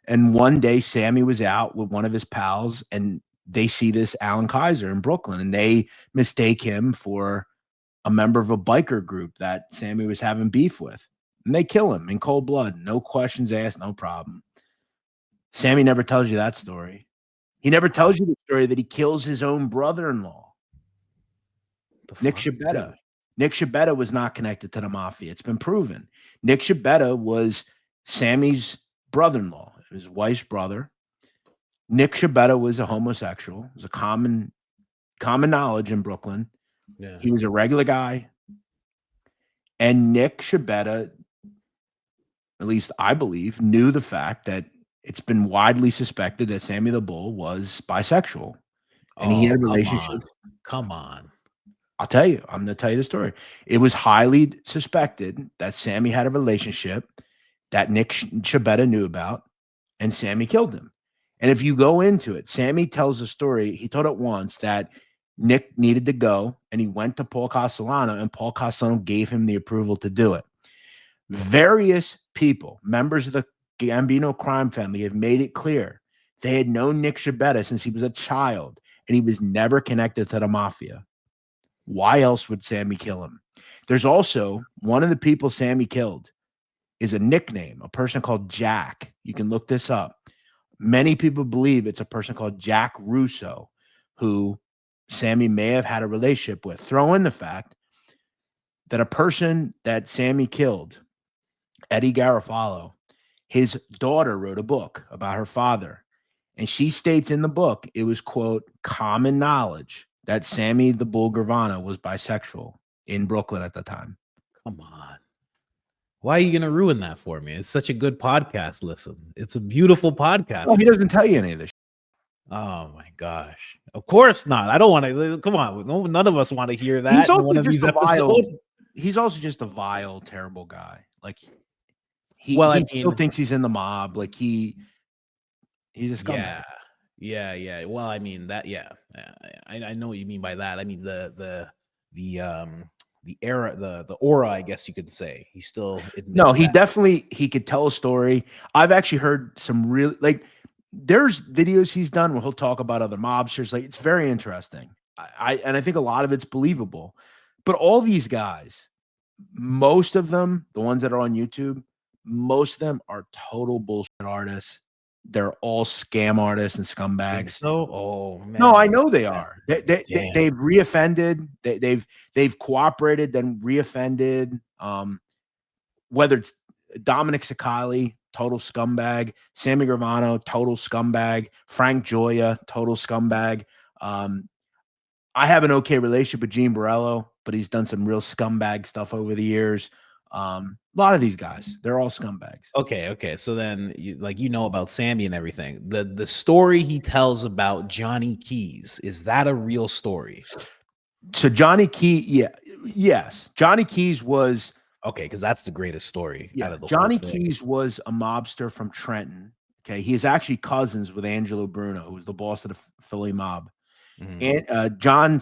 And one day, Sammy was out with one of his pals, and they see this Alan Kaiser in Brooklyn, and they mistake him for a member of a biker group that Sammy was having beef with. And they kill him in cold blood. No questions asked, no problem. Sammy never tells you that story. He never tells you the story that he kills his own brother-in-law, Nick Sciabetta. Nick Sciabetta was not connected to the mafia. It's been proven. Nick Sciabetta was Sammy's brother-in-law, his wife's brother. Nick Sciabetta was a homosexual. It was a common knowledge in Brooklyn. Yeah. He was a regular guy. And Nick Sciabetta, at least I believe, knew the fact that it's been widely suspected that Sammy the Bull was bisexual. And he had a relationship. Come on. I'll tell you. I'm going to tell you the story. It was highly suspected that Sammy had a relationship that Nick Sciabetta knew about, and Sammy killed him. And if you go into it, Sammy tells a story. He told it once that Nick needed to go, and he went to Paul Castellano, and Paul Castellano gave him the approval to do it. Various people, members of the Gambino crime family, have made it clear they had known Nick Sciabetta since he was a child, and he was never connected to the mafia. Why else would Sammy kill him? There's also one of the people Sammy killed is a nickname, a person called Jack. You can look this up. Many people believe it's a person called Jack Russo, who Sammy may have had a relationship with. Throw in the fact that a person that Sammy killed, Eddie Garofalo, his daughter wrote a book about her father. And she states in the book, it was, quote, common knowledge that Sammy the Bull Gravano was bisexual in Brooklyn at the time. Come on. Why are you going to ruin that for me? It's such a good podcast. Listen, it's a beautiful podcast. Well, he doesn't tell you any of this. Oh my gosh. Of course not. I don't want to. Come on. No, none of us want to hear that in one of these episodes. He's also just a vile, terrible guy. Like he still thinks he's in the mob. Like he's a scumbag. Yeah. Well, I mean that. Yeah. I know what you mean by that. I mean the era, the aura, I guess you could say. He still admits he could tell a story. I've actually heard some really, like, there's videos he's done where he'll talk about other mobsters. Like, it's very interesting. I think a lot of it's believable. But all these guys, most of them, the ones that are on YouTube, most of them are total bullshit artists. They're all scam artists and scumbags. So, oh man, no, I know they are. They've reoffended. They've cooperated, then reoffended. Whether it's Dominic Sicali, total scumbag; Sammy Gravano, total scumbag; Frank Gioia, total scumbag. I have an okay relationship with Gene Borello, but he's done some real scumbag stuff over the years. A lot of these guys, they're all scumbags. Okay. So then, you know about Sammy and everything. The story he tells about Johnny Keys, is that a real story? So Johnny Key, yes. Johnny Keys was okay, because that's the greatest story out of the Johnny whole thing. Keys was a mobster from Trenton. Okay, he is actually cousins with Angelo Bruno, who was the boss of the Philly mob. Mhm. And John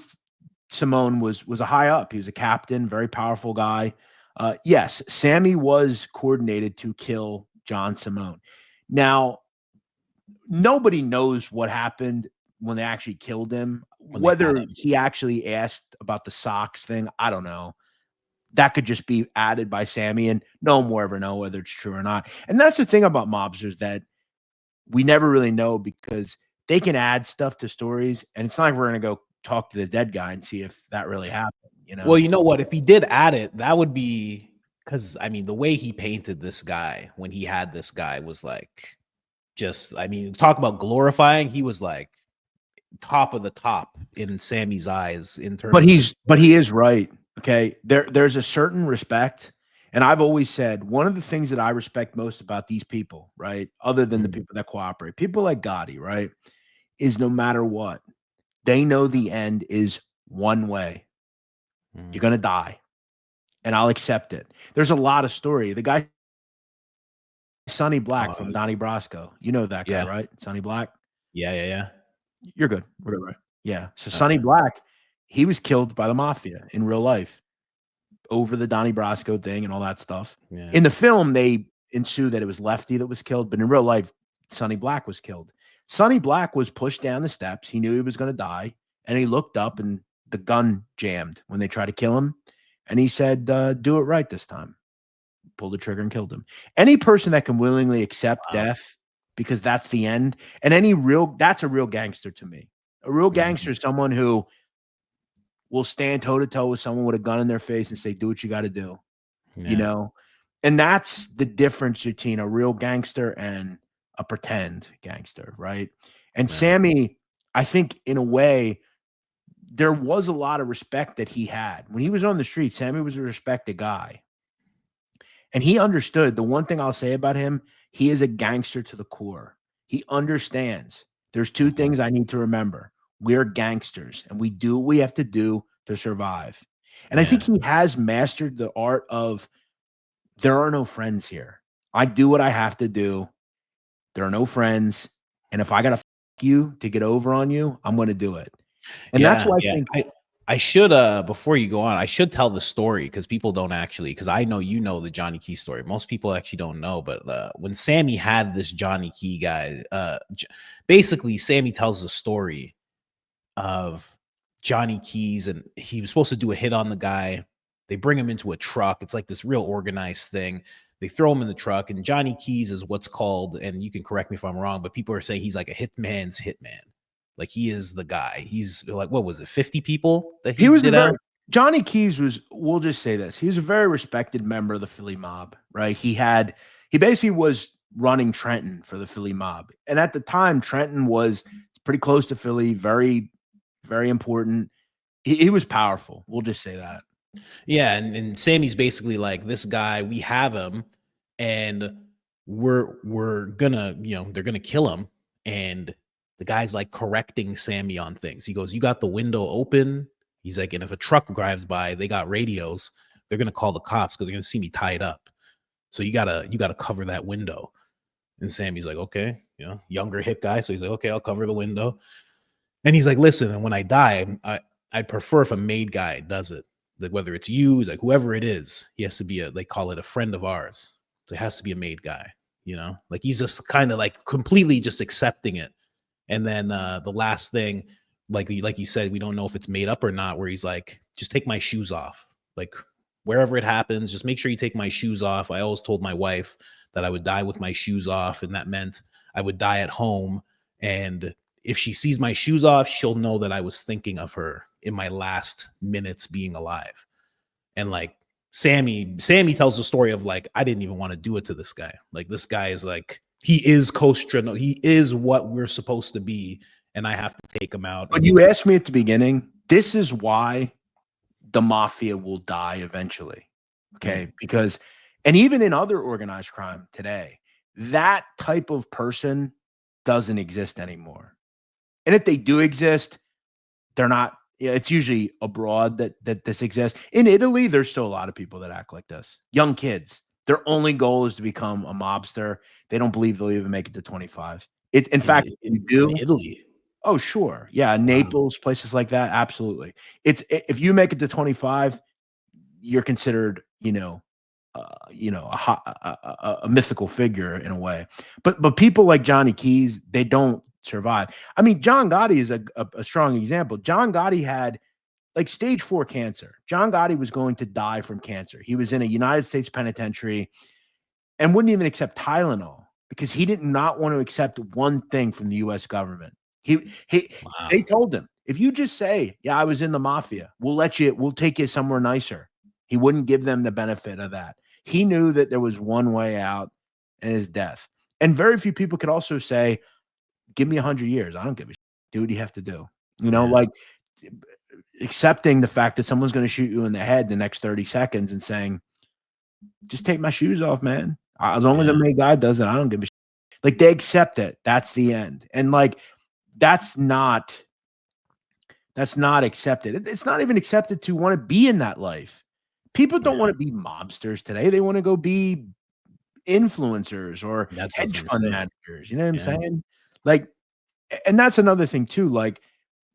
Simone was a high up. He was a captain, very powerful guy. Yes, Sammy was coordinated to kill John Simone. Now, nobody knows what happened when they actually killed him. When they had Whether him. he actually asked about the socks thing, I don't know. That could just be added by Sammy, and no one will ever know whether it's true or not. And that's the thing about mobsters, that we never really know, because they can add stuff to stories, and it's not like we're gonna go talk to the dead guy and see if that really happened, you Well, know? you know what? If he did add it, that would be because I mean, the way he painted this guy when he had this guy was like just, I mean, talk about glorifying. He was like top of the top in Sammy's eyes in But terms of his he story. is right. Okay. There's a certain respect. And I've always said one of the things that I respect most about these people, right? Other than the Mhm, people that cooperate, people like Gotti, right? Is no matter what, they know the end is one way. You're mhm. gonna die. And I'll accept it. There's a lot of story. The guy Sonny Black Uh, from Donnie Brasco. You know that guy, yeah, right? Sonny Black. yeah. You're good. We're good, right? Yeah. So Sonny Okay, Black, he was killed by the mafia in real life over the Donnie Brasco thing and all that stuff. yeah, In the film, they ensue that it was Lefty that was killed, but in real life, Sonny Black was killed. Sonny Black was pushed down the steps. He knew he was going to die, and he looked up, and the gun jammed when they tried to kill him. And he said, "Do it right this time." Pulled the trigger and killed him. Any person that can willingly accept wow. death because that's the end, and that's a real gangster to me. A real Mhm, gangster is someone who will stand toe to toe with someone with a gun in their face and say, "Do what you got to do." You yeah, know, and that's the difference between a real gangster and a pretend gangster, right? And yeah, Sammy, I think in a way, there was a lot of respect that he had when he was on the street. Sammy was a respected guy. And he understood. The one thing I'll say about him, he is a gangster to the core. He understands. There's two mhm, things I need to remember. We're gangsters and we do what we have to do to survive. And I think yeah. he has mastered the art of there are no friends here. I do what I have to do. There are no friends. And if I got to you to get over on you, I'm going to do it. And that's Yeah, why I yeah. think I should before you go on, I should tell the story because people don't actually because I know you know the Johnny Key story. Most people actually don't know, but when Sammy had this Johnny Key guy, basically Sammy tells the story of Johnny Keys and he was supposed to do a hit on the guy. They bring him into a truck. It's like this real organized thing. They throw him in the truck, and Johnny Keys is what's called, and you can correct me if I'm wrong, but people are saying he's like a hitman's hitman. Like he is the guy. He's like, what was it, 50 people that he he was a did very out? Johnny Keys was, we'll just say this. He was a very respected member of the Philly mob, right? He basically was running Trenton for the Philly mob. And at the time, Trenton was pretty close to Philly, very, very important. He was powerful. We'll just say that. Yeah, and Sammy's basically like this guy. We have him, and we're gonna they're gonna kill him. And the guy's like correcting Sammy on things. He goes, "You got the window open." He's like, "And if a truck drives by, they got radios. They're gonna call the cops because they're gonna see me tied up. So you gotta cover that window." And Sammy's like, "Okay, younger hit guy." So he's like, "Okay, I'll cover the window." And he's like, "Listen, and when I die, I'd prefer if a made guy does it. Like whether it's you, like whoever it is, he has to be they call it a friend of ours. So it has to be a made guy, Like he's just kind of like completely just accepting it. And then the last thing, like you said, we don't know if it's made up or not, where he's like, just take my shoes off. Like wherever it happens, just make sure you take my shoes off. I always told my wife that I would die with my shoes off, and that meant I would die at home. And if she sees my shoes off, she'll know that I was thinking of her in my last minutes being alive. And like Sammy tells the story of like, I didn't even want to do it to this guy. Like this guy is like, he is Kostra. He is what we're supposed to be. And I have to take him out. But And you asked me at the beginning, this is why the mafia will die eventually. mm, Okay. Because, and even in other organized crime today, that type of person doesn't exist anymore. And if they do exist, they're not, yeah, it's usually abroad that this exists. In Italy, there's still a lot of people that act like this. Young kids. Their only goal is to become a mobster. They don't believe they'll even make it to 25. In fact, if you In do, Italy. oh, sure. Yeah, Wow. Naples, places like that, absolutely. If you make it to 25, you're considered, a mythical figure in a way. But people like Johnny Keys, they don't survive. I mean, John Gotti is a strong example. John Gotti had like stage 4 cancer. John Gotti was going to die from cancer. He was in a United States penitentiary and wouldn't even accept Tylenol because he did not want to accept one thing from the US government. They Wow. told him, if you just say, yeah, I was in the mafia, we'll take you somewhere nicer. He wouldn't give them the benefit of that. He knew that there was one way out, and his death. And very few people could also say, give me 100 years. I don't give a shit. Do what you have to do. Yeah. Like accepting the fact that someone's going to shoot you in the head the next 30 seconds and saying, just take my shoes off, man. As long as a Yeah. main guy does it, I don't give a shit. Like they accept it. That's the end. And like that's not accepted. It's not even accepted to want to be in that life. People don't Yeah. want to be mobsters today. They want to go be influencers or That's what I was hedge gonna fund say. managers. You know what I'm Yeah. saying? Like, and that's another thing too. Like,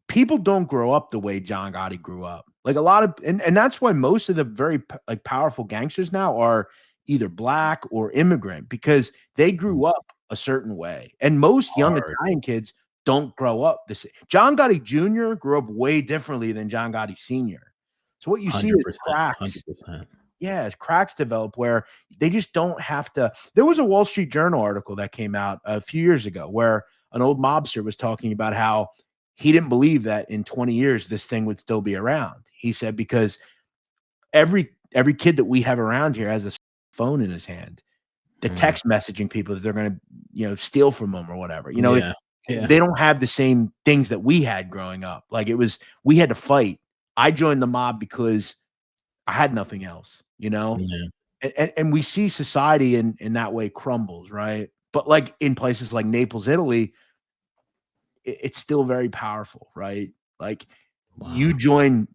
people don't grow up the way John Gotti grew up. Like a lot of, and that's why most of the very like powerful gangsters now are either black or immigrant because they Mm. grew up a certain way. And most young Hard. Italian kids don't grow up the same. John Gotti Jr. grew up way differently than John Gotti Sr. So what you see is 100%. cracks. 100%. Yeah, as cracks develop where they just don't have to. There was a Wall Street Journal article that came out a few years ago where an old mobster was talking about how he didn't believe that in 20 years this thing would still be around. He said because every kid that we have around here has a phone in his hand. The Mm. text messaging people that they're going to, steal from them or whatever. Yeah. Yeah. They don't have the same things that we had growing up. Like we had to fight. I joined the mob because I had nothing else, Yeah. and we see society in that way crumbles, right? But like in places like Naples, Italy, it's still very powerful, right? Like you Wow. join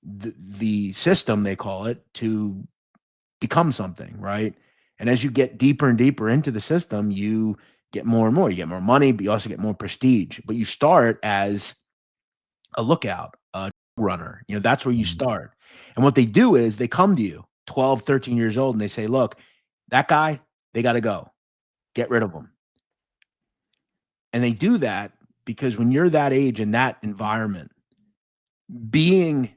the system, they call it, to become something, right? And as you get deeper and deeper into the system, you get more and more. You get more money, but you also get more prestige. But you start as a lookout, a runner. That's where you Mm. start. And what they do is they come to you 12, 13 years old and they say, look, that guy, they got to go. Get rid of him. And they do that because when you're that age in that environment, being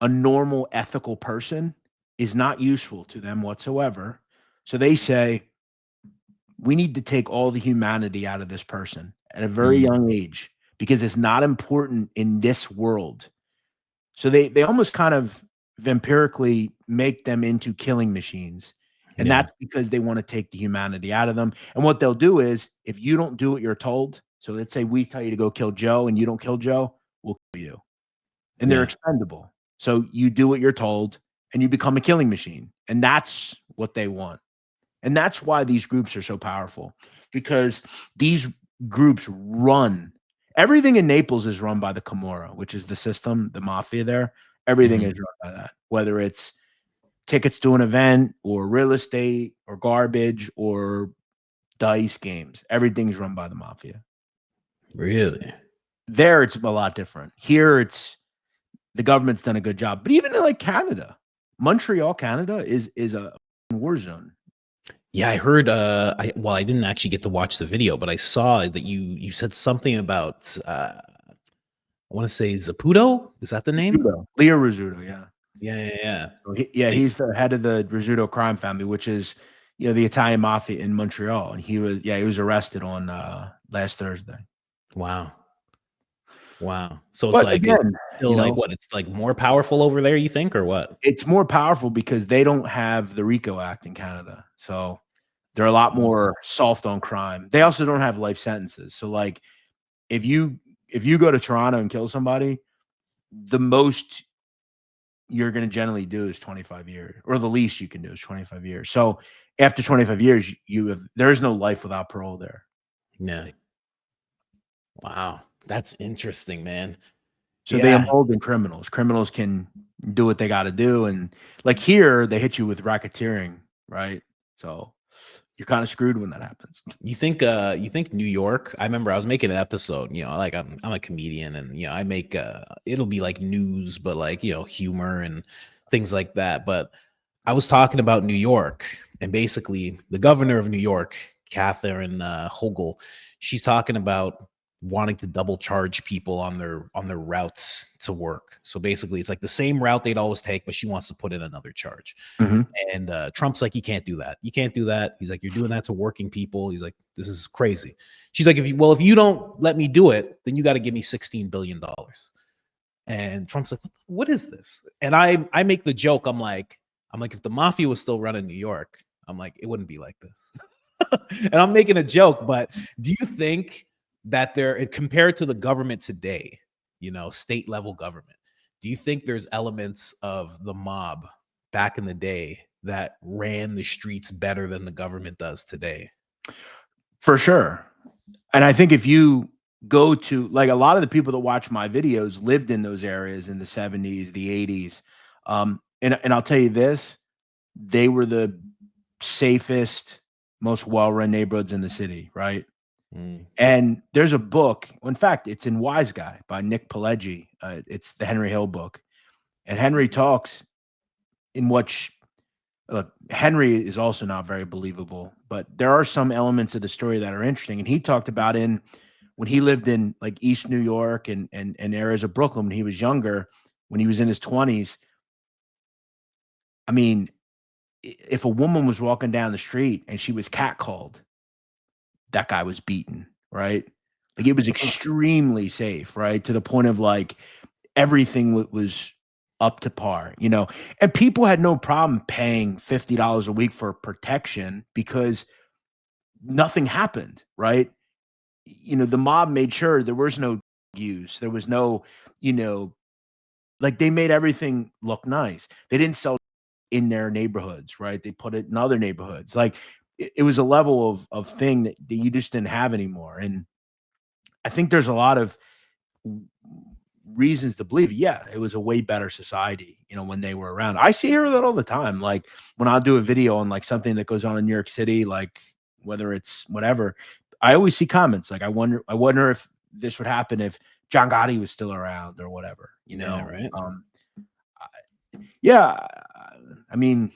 a normal, ethical person is not useful to them whatsoever. So they say, we need to take all the humanity out of this person at a very Mm. young age because it's not important in this world. So they almost kind of vampirically make them into killing machines. And Yeah. that's because they want to take the humanity out of them. And what they'll do is if you don't do what you're told, so let's say we tell you to go kill Joe and you don't kill Joe, we'll kill you. And they're Yeah. expendable. So you do what you're told and you become a killing machine. And that's what they want. And that's why these groups are so powerful because these groups run. Everything in Naples is run by the Camorra, which is the system, the mafia there. Everything Mhm. is run by that, whether it's tickets to an event or real estate or garbage or dice games. Everything's run by the mafia. Really? There, it's a lot different. Here, it's the government's done a good job. But even in like Canada, Montreal, Canada is a war zone. Yeah, I heard, I didn't actually get to watch the video, but I saw that you said something about, I wanna say Zaputo? Is that the name? Rizzuto, Leo Rizzuto, yeah. Yeah, yeah, yeah. So Like, he's the head of the Rizzuto crime family, which is, the Italian mafia in Montreal. And he was arrested on last Thursday. wow. Wow. So it's But like it's again, still like what? It's like more powerful over there, you think, or what? it's more powerful because they don't have the RICO Act in Canada. So they're a lot Oh, more soft on crime. They also don't have life sentences. So like if you go to Toronto and kill somebody, the most you're going to generally do is 25 years, or the least you can do is 25 years. So after 25 years, there is no life without parole there. yeah. Wow. That's interesting, man. So they Yeah. embolden criminals. Criminals can do what they got to do. And like here, they hit you with racketeering, right? So you're kind of screwed when that happens. You think New York? I remember I was making an episode, like I'm a comedian, and I make it'll be like news, but like, humor and things like that. But I was talking about New York, and basically the governor of New York, Catherine Hochul, she's talking about wanting to double charge people on their routes to work. So basically it's like the same route they'd always take, but she wants to put in another charge. Mhm. And Trump's like, you can't do that. You can't do that. He's like, you're doing that to working people. He's like, this is crazy. She's like, if you don't let me do it, then you got to give me $16 billion. And Trump's like, what is this? And I make the joke. I'm like, if the mafia was still running New York, I'm like, it wouldn't be like this. And I'm making a joke, but do you think that compared to the government today, state level government, do you think there's elements of the mob back in the day that ran the streets better than the government does today? For sure. And I think if you go to, like, a lot of the people that watch my videos lived in those areas in the 70s, the 80s. And I'll tell you this, they were the safest, most well-run neighborhoods in the city, right? Mm. And there's a book, in fact, it's in Wise Guy by Nick Pileggi. It's the Henry Hill book. And Henry talks in which Henry is also not very believable, but there are some elements of the story that are interesting. And he talked about when he lived in like East New York and areas of Brooklyn when he was younger, when he was in his 20s. I mean, if a woman was walking down the street and she was catcalled, that guy was beaten, right? Like it was extremely safe, right? To the point of like everything was up to par, and people had no problem paying $50 a week for protection because nothing happened, right? The mob made sure there was no use. There was no, like they made everything look nice. They didn't sell in their neighborhoods, right? They put it in other neighborhoods. Like it was a level of thing that you just didn't have anymore. And I think there's a lot of reasons to believe, yeah, it was a way better society, when they were around. I hear that all the time. Like when I'll do a video on like something that goes on in New York City, like whether it's whatever, I always see comments like, I wonder if this would happen if John Gotti was still around or whatever, Yeah, right. I mean,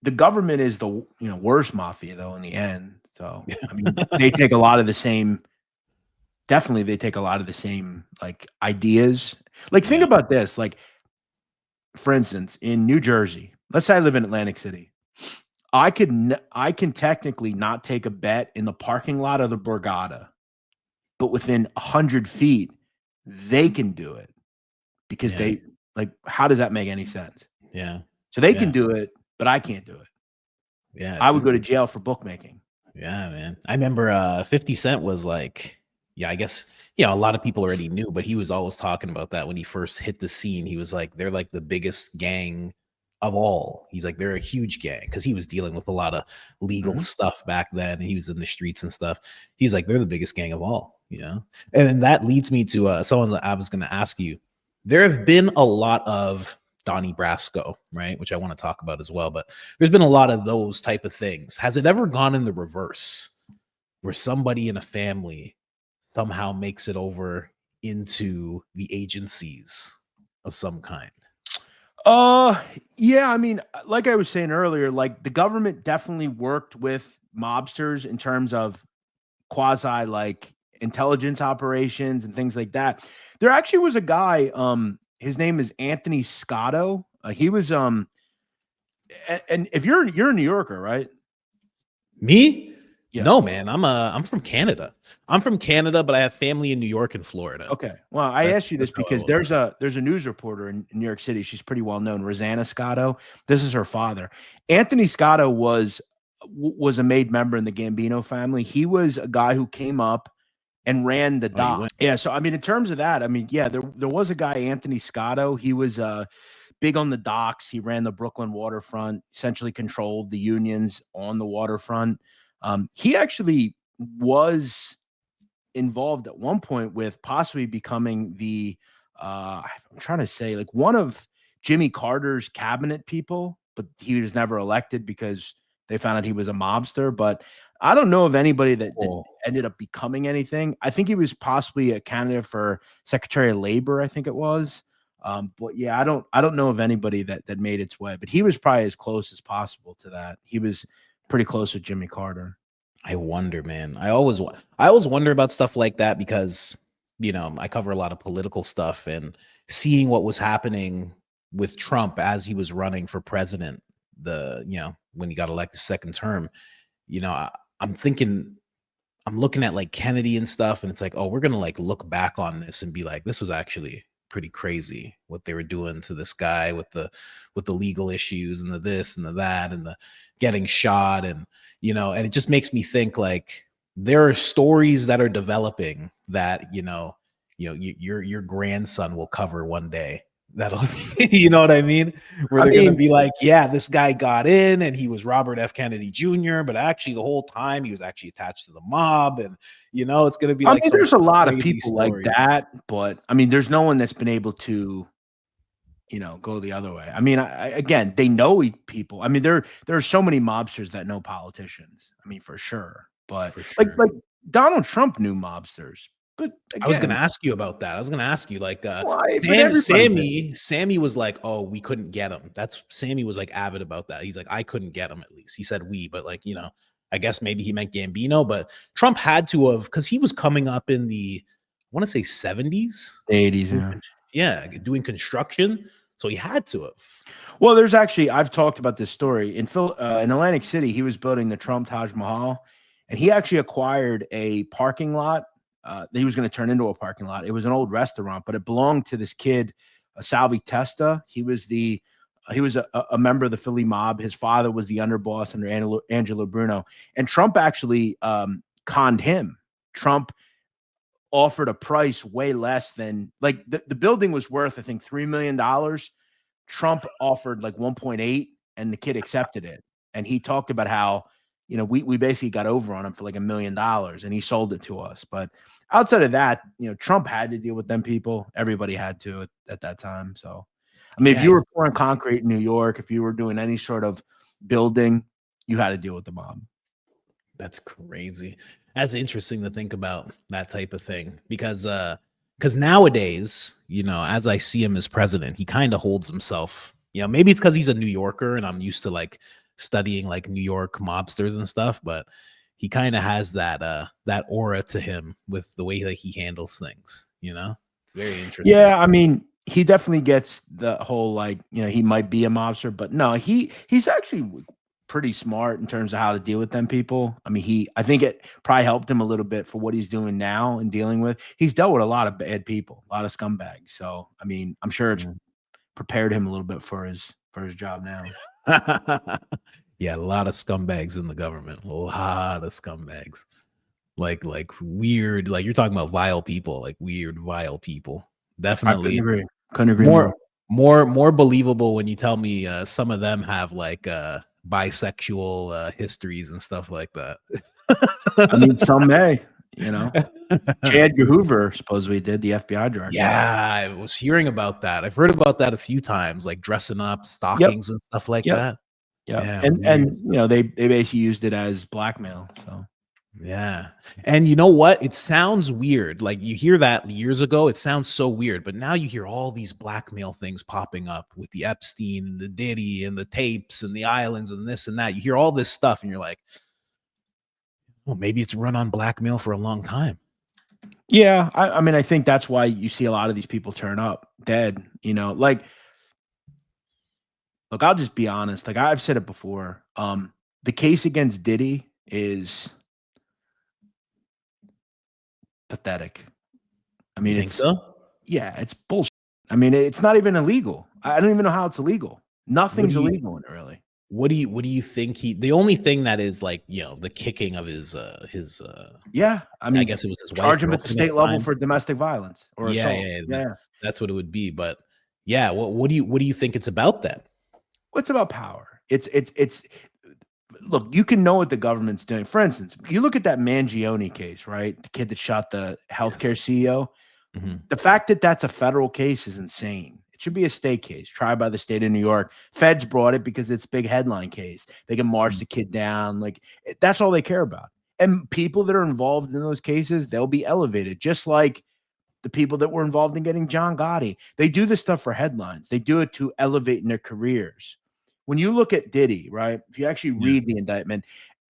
the government is the worst mafia though in the end. So I mean, they take a lot of the same. Definitely, they take a lot of the same like ideas. Like think about this. Like, for instance, in New Jersey, let's say I live in Atlantic City. I can technically not take a bet in the parking lot of the Borgata, but within 100 feet, they can do it because they like. How does that make any sense? Yeah. So they can do it, but I can't do it. Yeah. I would go to jail for bookmaking. Yeah, man. I remember 50 Cent was like, I guess, a lot of people already knew, but he was always talking about that when he first hit the scene. He was like, they're like the biggest gang of all. He's like, they're a huge gang because he was dealing with a lot of legal stuff back then. And he was in the streets and stuff. He's like, they're the biggest gang of all, And then that leads me to someone that I was going to ask you. There have been a lot of Donnie Brasco, right? Which I want to talk about as well. But there's been a lot of those type of things. Has it ever gone in the reverse where somebody in a family somehow makes it over into the agencies of some kind? Yeah, I mean, like I was saying earlier, like the government definitely worked with mobsters in terms of quasi like intelligence operations and things like that. There actually was a guy, his name is Anthony Scotto. He was and if you're a New Yorker, right? Me? Yeah. No, man. I'm from Canada. I'm from Canada, but I have family in New York and Florida. Okay. Well, I asked you this because there's a news reporter in New York City. She's pretty well known, Rosanna Scotto. This is her father. Anthony Scotto was a made member in the Gambino family. He was a guy who came up and ran the dock. Yeah. So I mean, in terms of that, I mean, yeah, there was a guy, Anthony Scotto. He was big on the docks. He ran the Brooklyn waterfront, essentially controlled the unions on the waterfront. He actually was involved at one point with possibly becoming the I'm trying to say like one of Jimmy Carter's cabinet people, but he was never elected because they found out he was a mobster. But I don't know of anybody that Oh, ended up becoming anything. I think he was possibly a candidate for Secretary of Labor, I think it was. But yeah, I don't know of anybody that made its way, but he was probably as close as possible to that. He was pretty close with Jimmy Carter. I wonder, man. I always wonder about stuff like that because I cover a lot of political stuff and seeing what was happening with Trump as he was running for president, when he got elected second term, I'm thinking I'm looking at like Kennedy and stuff, and it's like, oh, we're gonna like look back on this and be like, this was actually pretty crazy what they were doing to this guy with the legal issues and the this and the that and the getting shot and it just makes me think like there are stories that are developing that your grandson will cover one day. That'll you know what I mean? Where I they're gonna mean, be like, yeah, this guy got in and he was Robert F. Kennedy Jr., but actually the whole time he was actually attached to the mob. And it's gonna be I like mean, some there's a lot of crazy people like story. that, but I mean, there's no one that's been able to, go the other way. I mean, again, they know people. I mean, there are so many mobsters that know politicians. I mean, for sure. But For like sure. like Donald Trump knew mobsters. But I was gonna again, ask you about that. I was gonna ask you, like, why? But everybody did. Sammy was like, oh, we couldn't get him. Sammy was like avid about that. He's like, I couldn't get him at least. He said we, but like, I guess maybe he meant Gambino, but Trump had to have because he was coming up in the I want to say 70s. 80s, yeah. Yeah, doing construction. So he had to have. Well, there's actually I've talked about this story in Atlantic City. He was building the Trump Taj Mahal, and he actually acquired a parking lot that he was going to turn into a parking lot. It was an old restaurant, but it belonged to this kid, Salvi Testa. He was a member of the Philly mob. His father was the underboss under Angelo Bruno, and Trump actually conned him. Trump offered a price way less than like the building was worth, I think, $3 million. Trump offered like 1.8 and the kid accepted it. And he talked about how, we basically got over on him for like $1 million and he sold it to us. But outside of that, Trump had to deal with them people. Everybody had to at that time. So, I mean, if Yeah, you were pouring concrete in New York, if you were doing any sort of building, you had to deal with the mob. that's crazy. That's interesting to think about that type of thing because nowadays, as I see him as president, he kind of holds himself. Maybe it's because he's a New Yorker and I'm used to like studying like New York mobsters and stuff, but he kind of has that aura to him with the way that he handles things. It's very interesting. Yeah, I mean, he definitely gets the whole like, he might be a mobster, but no, he's actually pretty smart in terms of how to deal with them people. I mean, I think it probably helped him a little bit for what he's doing now and dealing with. He's dealt with a lot of bad people, a lot of scumbags. So, I mean, I'm sure it's prepared him a little bit for his job now. Yeah, a lot of scumbags in the government. A lot of scumbags. Like weird, like you're talking about vile people, like weird, vile people. I couldn't Definitely agree. Couldn't agree more more. more believable when you tell me some of them have like bisexual histories and stuff like that. I mean, some may, J. Edgar Hoover supposedly did, the FBI director. Yeah, I was hearing about that. I've heard about that a few times, like dressing up, Yep. stockings and stuff like Yep. that. Yep. Yeah, And weird. they basically used it as blackmail. So Yeah. And you know what? It sounds weird. Like you hear that years ago, it sounds so weird. But now you hear all these blackmail things popping up with the Epstein and the Diddy and the tapes and the islands and this and that. You hear all this stuff and you're like, well, maybe it's run on blackmail for a long time. yeah, I mean, I think that's why you see a lot of these people turn up dead, like, look, I'll just be honest. Like I've said it before. The case against Diddy is pathetic. I You mean, think so? it's bullshit. I mean, it's not even illegal. I don't even know how it's illegal. What do Nothing's you illegal in it, really. what do you think the only thing that is like, the kicking of his Yeah, I I mean, guess it was his wife, charge him at the girlfriend at state the level time. for domestic violence or Yeah, assault. yeah, Yeah, that's what it would be. But yeah, what do you think it's about then? what's about power? It's look, you can know what the government's doing. For instance, you look at that Mangione case, right? The kid that shot the healthcare Yes. CEO. The fact that that's a federal case is insane. It should be a state case, tried by the state of New York. Feds brought it because it's a big headline case. They can march the kid down. Like, that's all they care about. And people that are involved in those cases, they'll be elevated, just like the people that were involved in getting John Gotti. They do this stuff for headlines. They do it to elevate in their careers. When you look at Diddy, right, if you actually read the indictment,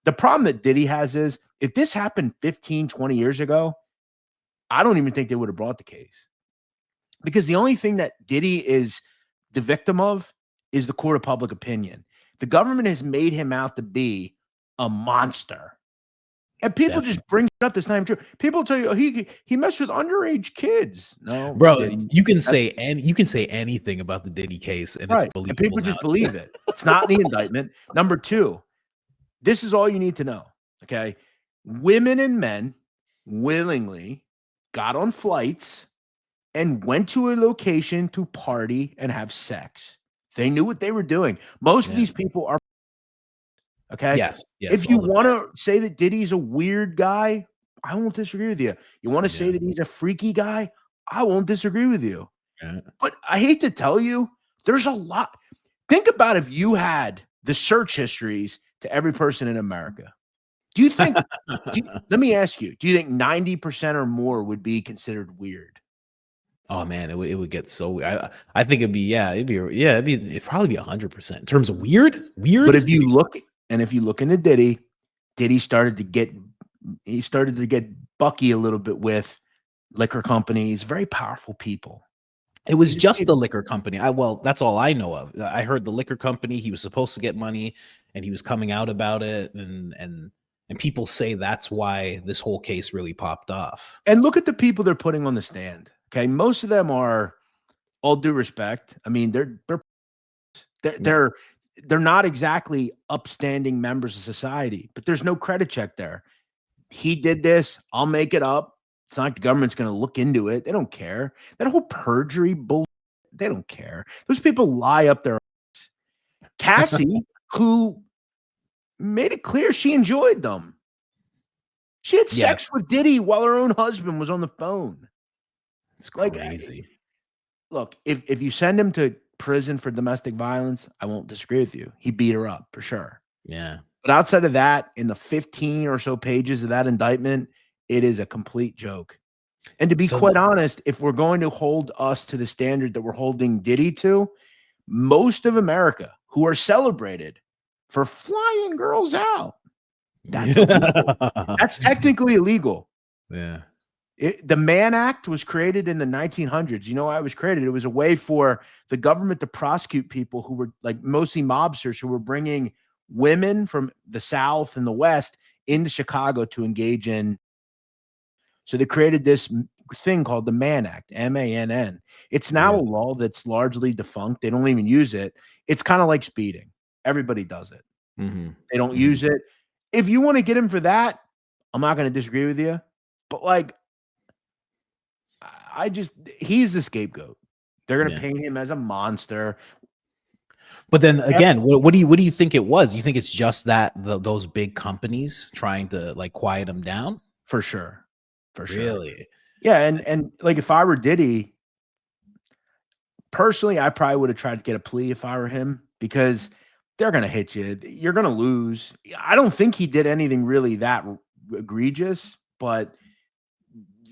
the problem that Diddy has is if this happened 15, 20 years ago, I don't even think they would have brought the case, because the only thing that Diddy is the victim of is the court of public opinion. The government has made him out to be a monster. And people just bring it up. That's not even true. People tell you, oh, he messed with underage kids. No, bro, you can say anything about the Diddy case, and it's believable. And people just believe it. It's not in the indictment. Number two, this is all you need to know. Okay, women and men willingly got on flights and went to a location to party and have sex. They knew what they were doing. Most of these people are okay. Yes. If you want to say that Diddy's a weird guy, I won't disagree with you. You want to say that he's a freaky guy, I won't disagree with you. But I hate to tell you, there's a lot. Think about if you had the search histories to every person in America. Do you think, let me ask you, do you think 90% or more would be considered weird? Oh man, it would get so weird. I think it'd probably be 100% in terms of weird. But if you look into Diddy, Diddy started to get bucky a little bit with liquor companies, very powerful people. It was just the liquor company. That's all I know of. I heard the liquor company, he was supposed to get money and he was coming out about it, and people say that's why this whole case really popped off. And look at the people they're putting on the stand. Okay, most of them are, all due respect, I mean, they're not exactly upstanding members of society, but there's no credit check there. He did this, I'll make it up. It's not like the government's going to look into it. They don't care. That whole perjury bull, they don't care. Those people lie up their ass. Cassie, who made it clear she enjoyed them. She had sex with Diddy while her own husband was on the phone. It's crazy. Look, if you send him to prison for domestic violence, I won't disagree with you. He beat her up for sure. Yeah. But outside of that, in the 15 or so pages of that indictment, it is a complete joke. And to be quite honest, if we're going to hold us to the standard that we're holding Diddy to, most of America who are celebrated for flying girls out, that's illegal. That's technically illegal. Yeah. The Mann Act was created in the 1900s. You know why it was created? It was a way for the government to prosecute people who were like mostly mobsters who were bringing women from the South and the West into Chicago to engage in. So they created this thing called the Mann Act, M-A-N-N. It's now a law that's largely defunct. They don't even use it. It's kind of like speeding. Everybody does it. They don't use it. If you want to get him for that, I'm not going to disagree with you. But like, he's the scapegoat. They're going to paint him as a monster. But then again, what do you think it was? You think it's just that those big companies trying to like quiet him down? For sure. For sure. Really? Yeah. And like, if I were Diddy, personally, I probably would have tried to get a plea if I were him, because they're going to hit you. You're going to lose. I don't think he did anything really that egregious, but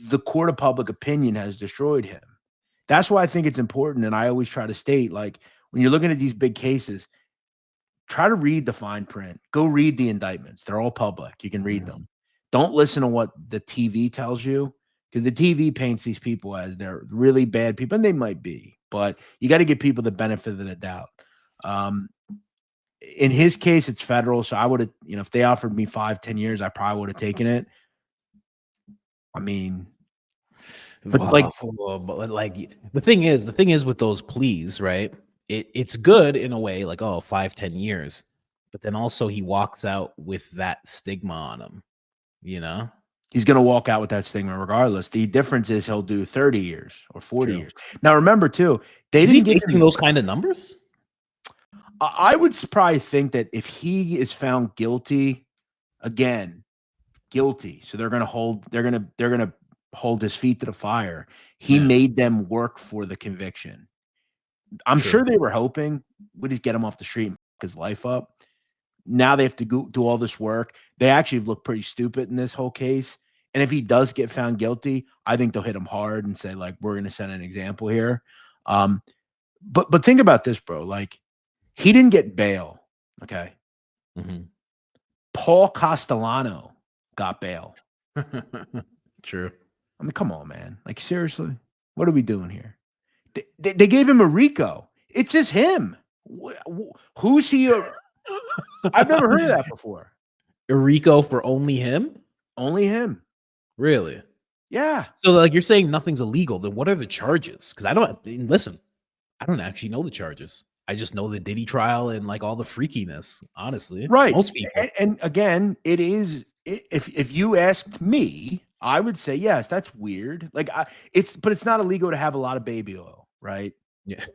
the court of public opinion has destroyed him. That's why I think it's important. And I always try to state, like, when you're looking at these big cases, try to read the fine print. Go read the indictments. They're all public. You can read them. Don't listen to what the TV tells you, because the TV paints these people as they're really bad people, and they might be, but you got to give people the benefit of the doubt. In his case, it's federal. So I would have, if they offered me 5-10 years, I probably would have taken it. I mean, but like the thing is with those pleas, right? It's good in a way, like, 5-10 years, but then also he walks out with that stigma on him. He's going to walk out with that stigma regardless. The difference is he'll do 30 years or 40 years. Now, remember too, is he facing those kind of numbers? I would probably think that if he is found guilty, again, guilty. So they're going to hold his feet to the fire. He Yeah. made them work for the conviction. I'm True. sure they were hoping we'd just get him off the street and fuck his life up. Now they have to go do all this work. They actually look pretty stupid in this whole case. And if he does get found guilty, I think they'll hit him hard and say, like, we're going to set an example here. But think about this, bro. Like, he didn't get bail. Okay. Mhm. Paul Castellano got bail. True. I mean, come on, man. Like, seriously, what are we doing here? They gave him a RICO. It's just him. Who's he? I've never heard of that before. A RICO for only him? Only him. Really? Yeah. So, like, you're saying nothing's illegal. Then what are the charges? Because I don't actually know the charges. I just know the Diddy trial and like all the freakiness. Honestly, Right. Most people. And again, it is. If you asked me, I would say yes. That's weird. Like, but it's not illegal to have a lot of baby oil, right? Yeah.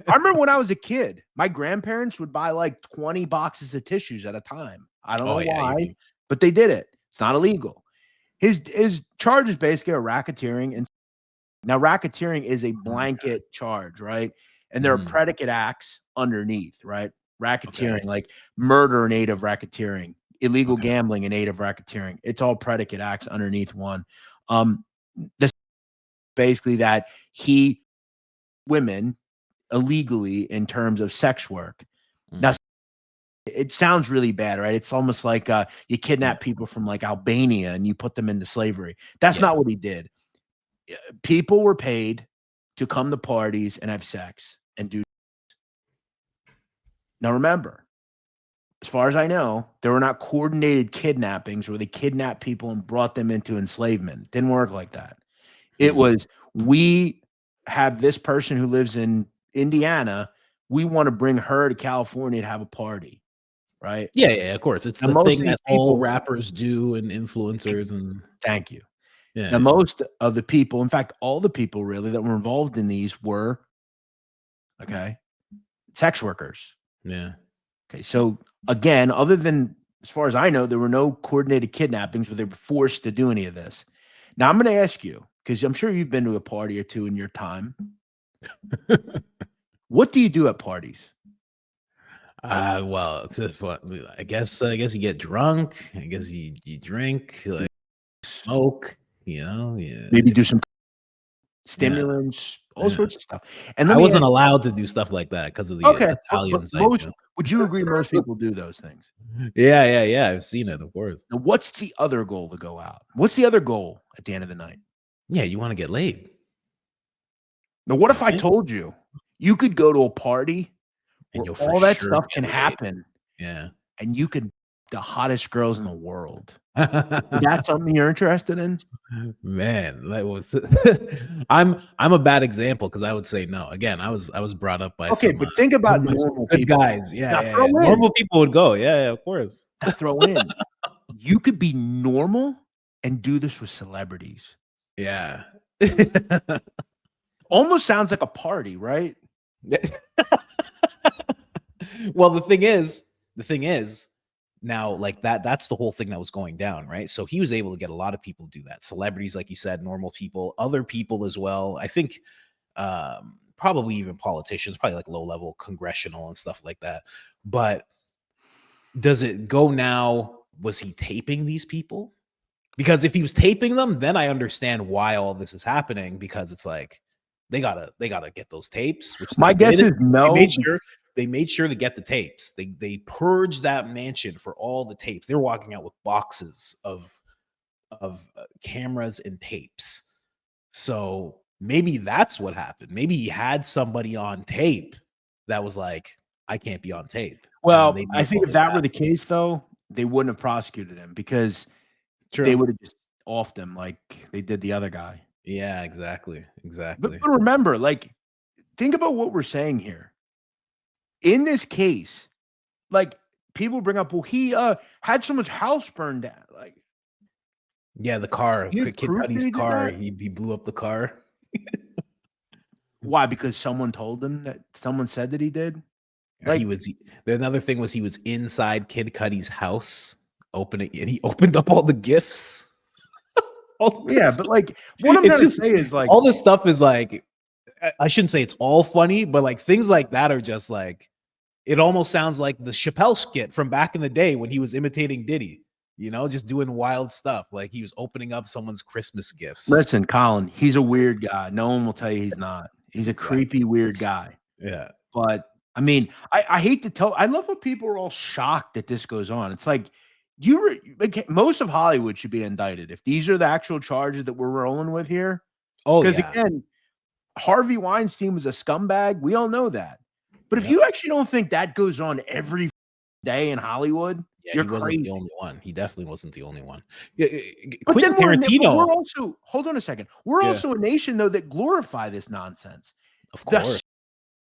I remember when I was a kid, my grandparents would buy like 20 boxes of tissues at a time. I don't know why, but they did it. It's not illegal. His charge is basically a racketeering. And now racketeering is a blanket charge, right? And there are predicate acts underneath, right? Racketeering, like murder in aid of racketeering, illegal gambling in aid of racketeering. It's all predicate acts underneath one. This basically that women illegally in terms of sex work. Now, it sounds really bad, right? It's almost like you kidnap people from like Albania and you put them into slavery. That's not what he did. People were paid to come to parties and have sex and do. Now, remember, as far as I know, there were not coordinated kidnappings where they kidnapped people and brought them into enslavement. It didn't work like that. It was, we have this person who lives in Indiana. We want to bring her to California to have a party, right? Yeah, of course. It's the thing that all rappers do and influencers. And thank you. Yeah. Now, most of the people, in fact, all the people really that were involved in these were sex workers. Yeah. Okay. So again, other than, as far as I know, there were no coordinated kidnappings where they were forced to do any of this. Now I'm going to ask you, because I'm sure you've been to a party or two in your time. What do you do at parties? Well, it's just what I guess you get drunk. I guess you drink, like smoke, Maybe do some stimulants, all sorts of stuff. And I wasn't allowed to do stuff like that because of the Italians. Would you agree most people do those things? Yeah. I've seen it, of course. Now, what's the other goal to go out? What's the other goal at the end of the night? Yeah, you want to get laid. Now, what if I told you you could go to a party and all that stuff can happen? Yeah. And you can the hottest girls in the world. That's something you're interested in? Man, that was I'm a bad example because I would say no. Again, I was brought up by but think about normal good people. guys. Yeah. Normal people would go. Yeah, of course. To throw in. You could be normal and do this with celebrities. Yeah. Almost sounds like a party, right? Well, the thing is now, like that's the whole thing that was going down, right? So he was able to get a lot of people to do that. Celebrities, like you said, normal people, other people as well. I think probably even politicians, probably like low level congressional and stuff like that. But does it go now? Was he taping these people? Because if he was taping them, then I understand why all this is happening, because it's like they gotta get those tapes. Which my guess is no. They made sure to get the tapes. They purged that mansion for all the tapes. They were walking out with boxes of cameras and tapes. So maybe that's what happened. Maybe he had somebody on tape that was like, I can't be on tape. Well, I think if that were the case, though, they wouldn't have prosecuted him because they would have just offed him like they did the other guy. Yeah, exactly. But remember, like, think about what we're saying here. In this case, like, people bring up, well, he had someone's house burned down. Like, yeah, the car, Kid Cudi's car, he blew up the car. Why? Because someone told him that someone said that he did. Like, another thing was he was inside Kid Cudi's house opening, and he opened up all the gifts. all Yeah, but like what I'm it's trying to just say is like all this stuff is like I shouldn't say it's all funny, but like things like that are just like it almost sounds like the Chappelle skit from back in the day when he was imitating Diddy, you know, just doing wild stuff. Like he was opening up someone's Christmas gifts. listen, Colin, he's a weird guy. No one will tell you he's not. He's a Exactly. creepy, weird guy. Yeah. But I mean, I hate to tell. I love when people are all shocked that this goes on. It's like like most of Hollywood should be indicted if these are the actual charges that we're rolling with here. Oh Because yeah. again, Harvey Weinstein was a scumbag. We all know that. But if Yep. you actually don't think that goes on every day in Hollywood, Yeah, you're he wasn't crazy. the only one. He definitely wasn't the only one. Yeah, But Quentin then we're Tarantino. also hold on a second. We're Yeah, also a nation though that glorify this nonsense. of The course.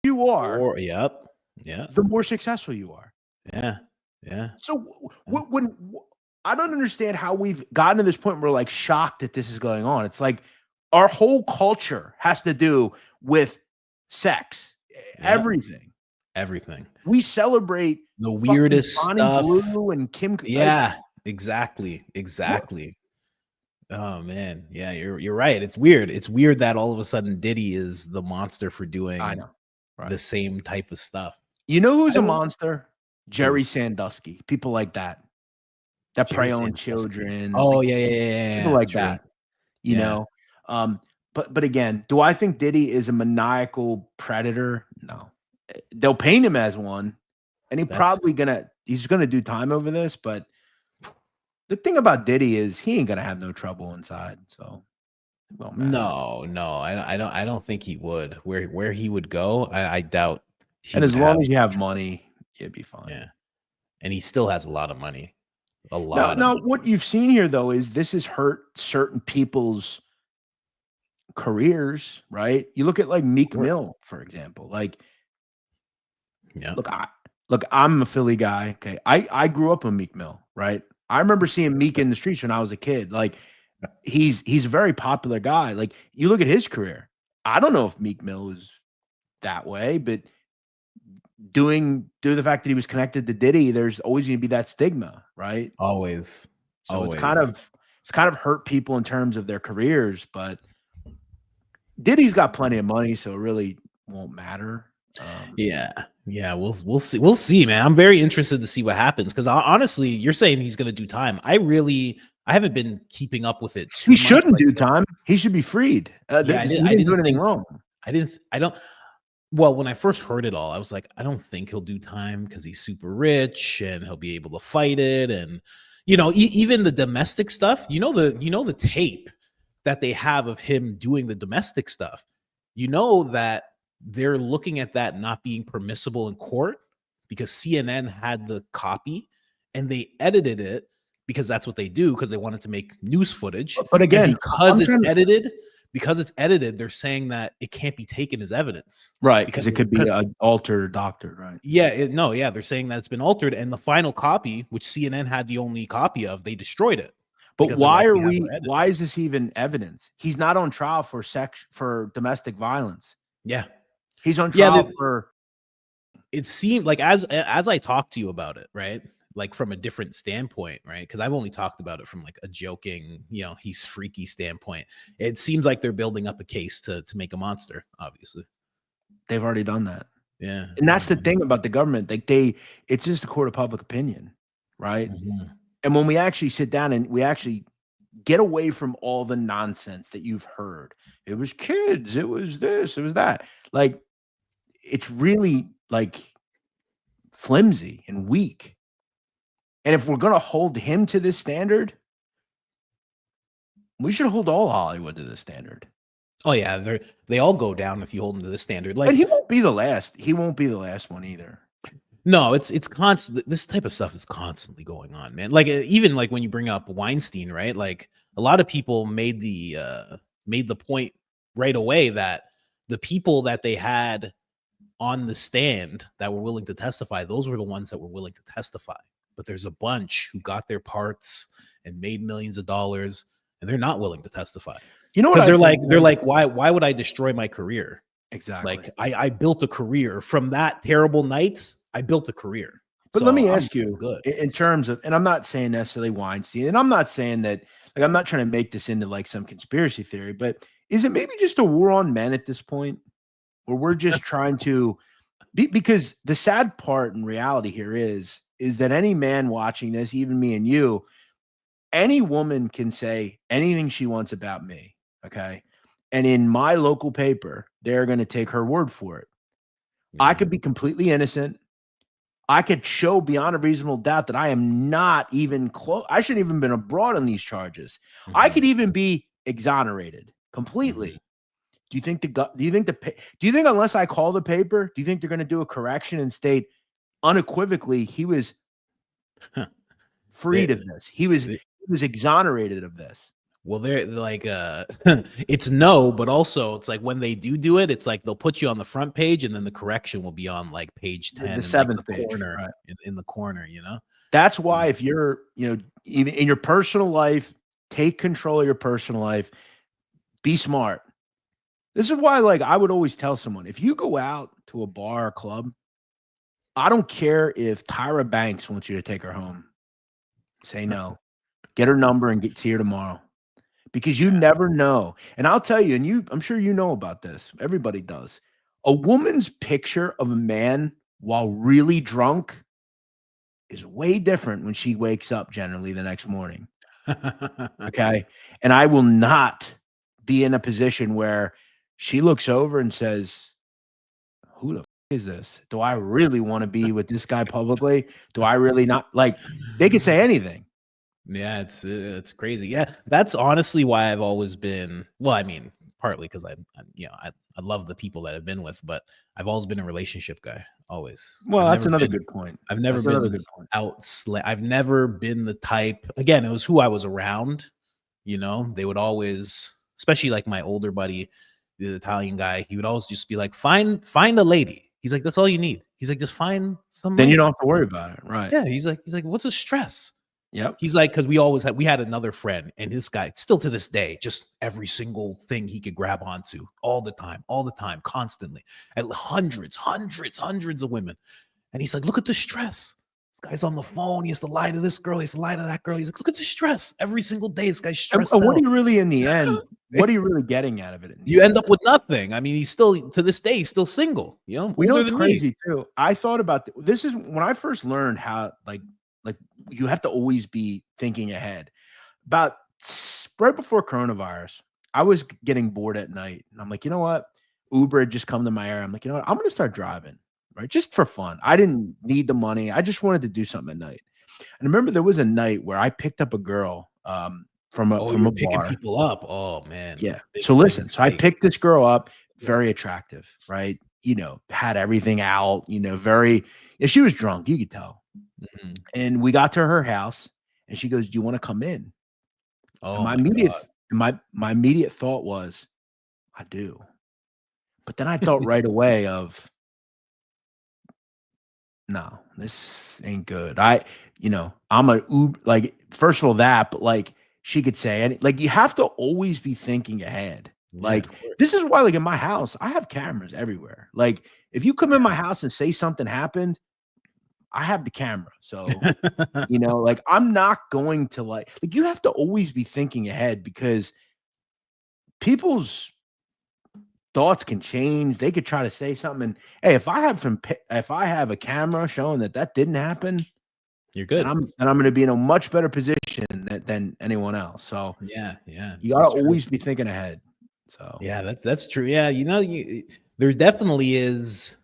you are, Or yep. Yeah. the more successful you are. Yeah. Yeah. So Yeah. I don't understand how we've gotten to this point where we're like shocked that this is going on. It's like our whole culture has to do with sex, everything. Everything. We celebrate The fucking weirdest Bonnie stuff. Blue and Kim. Yeah, exactly. Exactly. Oh man. Yeah, you're right. It's weird. It's weird that all of a sudden Diddy is the monster for doing I know. Right. the same type of stuff. You know who's I a don't- monster? Jerry Sandusky. People like that Jerry prey on Sandusky. children. Oh like, yeah. people like True. that. You Yeah. know. But again, do I think Diddy is a maniacal predator? No. They'll paint him as one, and he's gonna do time over this. But the thing about Diddy is he ain't gonna have no trouble inside. So it won't matter. No, I don't think he would. Where he would go, I doubt. And as long as you have money, you'd be fine. Yeah, and he still has a lot of money. A lot. Now, of money. what you've seen here though is this has hurt certain people's careers, right? You look at like Meek Mill, for example. Like, Yeah. look, I'm a Philly guy. Okay, I grew up on Meek Mill, right? I remember seeing Meek in the streets when I was a kid. Like, he's a very popular guy. Like, you look at his career. I don't know if Meek Mill is that way, but due to the fact that he was connected to Diddy, there's always going to be that stigma, right? Always. So Always. it's kind of hurt people in terms of their careers, but Diddy's got plenty of money, so it really won't matter. Yeah, we'll see, man. I'm very interested to see what happens because honestly, you're saying he's going to do time. I haven't been keeping up with it. He shouldn't do time. He should be freed. I didn't do anything wrong. I don't. Well, when I first heard it all, I was like, I don't think he'll do time because he's super rich and he'll be able to fight it. And even the domestic stuff. The tape that they have of him doing the domestic stuff. You know that they're looking at that not being permissible in court because CNN had the copy and they edited it because that's what they do because they wanted to make news footage. But again, because it's edited, they're saying that it can't be taken as evidence. Right, because it could be altered or doctored, right? Yeah, they're saying that it's been altered and the final copy, which CNN had the only copy of, they destroyed it. But why is this even evidence? He's not on trial for domestic violence. Yeah. He's on trial for. It seemed like as I talked to you about it, right? Like from a different standpoint, right? Because I've only talked about it from like a joking, he's freaky standpoint. It seems like they're building up a case to make a monster. Obviously, they've already done that. Yeah, and that's the thing about the government. Like it's just a court of public opinion, right? Mm-hmm. And when we actually sit down and we actually get away from all the nonsense that you've heard, it was kids, it was this, it was that. Like, it's really like flimsy and weak. And if we're going to hold him to this standard, we should hold all Hollywood to this standard. Oh yeah, they all go down if you hold him to this standard. Like, but he won't be the last. He won't be the last one either. No, it's constant. This type of stuff is constantly going on, man. Like even like when you bring up Weinstein, right? Like a lot of people made the point right away that the people that they had on the stand that were willing to testify, those were the ones that were willing to testify. But there's a bunch who got their parts and made millions of dollars, and they're not willing to testify. You know what? Because they're like, why would I destroy my career? Exactly. Like I built a career from that terrible night. I built a career. But let me ask you, in terms of, and I'm not saying necessarily Weinstein, and I'm not saying that like, I'm not trying to make this into like some conspiracy theory, but is it maybe just a war on men at this point, where we're just trying to because the sad part in reality here is that any man watching this, even me and you, any woman can say anything she wants about me. Okay. And in my local paper, they're going to take her word for it. I Yeah. could be completely innocent. I could show beyond a reasonable doubt that I am not even close. I shouldn't even been abroad on these charges. I could Mhm. even be exonerated completely. Mhm. Do you think do you think unless I call the paper, do you think they're going to do a correction and state unequivocally he was freed They, of this? He was exonerated of this. well, they're like, it's no, but also it's like when they do it, it's like they'll put you on the front page, and then the correction will be on like page The 10 in like the seventh page, corner, right? in the corner, you know. That's why if you're, even in your personal life, take control of your personal life. Be smart. This is why, like, I would always tell someone, if you go out to a bar or club, I don't care if Tyra Banks wants you to take her home. Say no. Get her number and see her tomorrow. Because you Yeah. never know. And I'll tell you, and I'm sure you know about this. Everybody does. A woman's picture of a man while really drunk is way different when she wakes up generally the next morning. Okay. And I will not be in a position where she looks over and says, who the is this? Do I really want to be with this guy publicly? Do I really not like they could say anything? Yeah, it's crazy. Yeah, that's honestly why I've always been. Well, I mean, partly because I love the people that I've been with, but I've always been a relationship guy. Always. Well, that's another good point. I've never That's another been good point. I've never been the type. Again, it was who I was around. They would always, especially like my older buddy, the Italian guy. He would always just be like, find a lady. He's like, that's all you need. He's like, just find some Then you lady. don't have to worry about it. Right. Yeah. He's like, what's the stress? Yep. He's like, because we had another friend, and this guy still to this day, just every single thing he could grab onto all the time, constantly, and hundreds of women. And he's like, look at the stress. This guy's on the phone. He has to lie to this girl. He has to lie to that girl. He's like, look at the stress. Every single day, this guy's And stressed what are out. you really in the end? What are you really getting out of it? You end up with nothing. I mean, he's still to this day, he's still single. We know Older it's than me. crazy too. I thought about this is when I first learned how like you have to always be thinking ahead. About right before coronavirus, I was getting bored at night, and I'm like, you know what? Uber had just come to my area. I'm like, you know what? I'm going to start driving, right? Just for fun. I didn't need the money. I just wanted to do something at night. And I remember there was a night where I picked up a girl from a You're picking bar. people up. Oh man. Yeah. Big- So big listen, so I mistake. picked this girl up, very attractive, right? Had everything out, very, and she was drunk, you could tell. Mhm. And we got to her house and she goes, do you want to come in? And Oh my my immediate God. my immediate thought was, I do. But then I thought right away of, no, this ain't good. I'm a Uber, like, first of all, that, but like she could say, and like you have to always be thinking ahead. Yeah, Like, of course. this is why, like, in my house, I have cameras everywhere. Like, if you come in Yeah. my house and say something happened, I have the camera. So, like, I'm not going to like you have to always be thinking ahead because people's thoughts can change. They could try to say something. And hey, if I have a camera showing that didn't happen, You're and good. I'm going to be in a much better position than anyone else. So Yeah, you got to it's true. always be thinking ahead. So Yeah, that's true. Yeah, there definitely is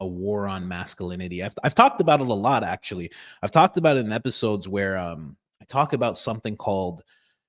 a war on masculinity. I've talked about it a lot actually. I've talked about it in episodes where I talk about something called,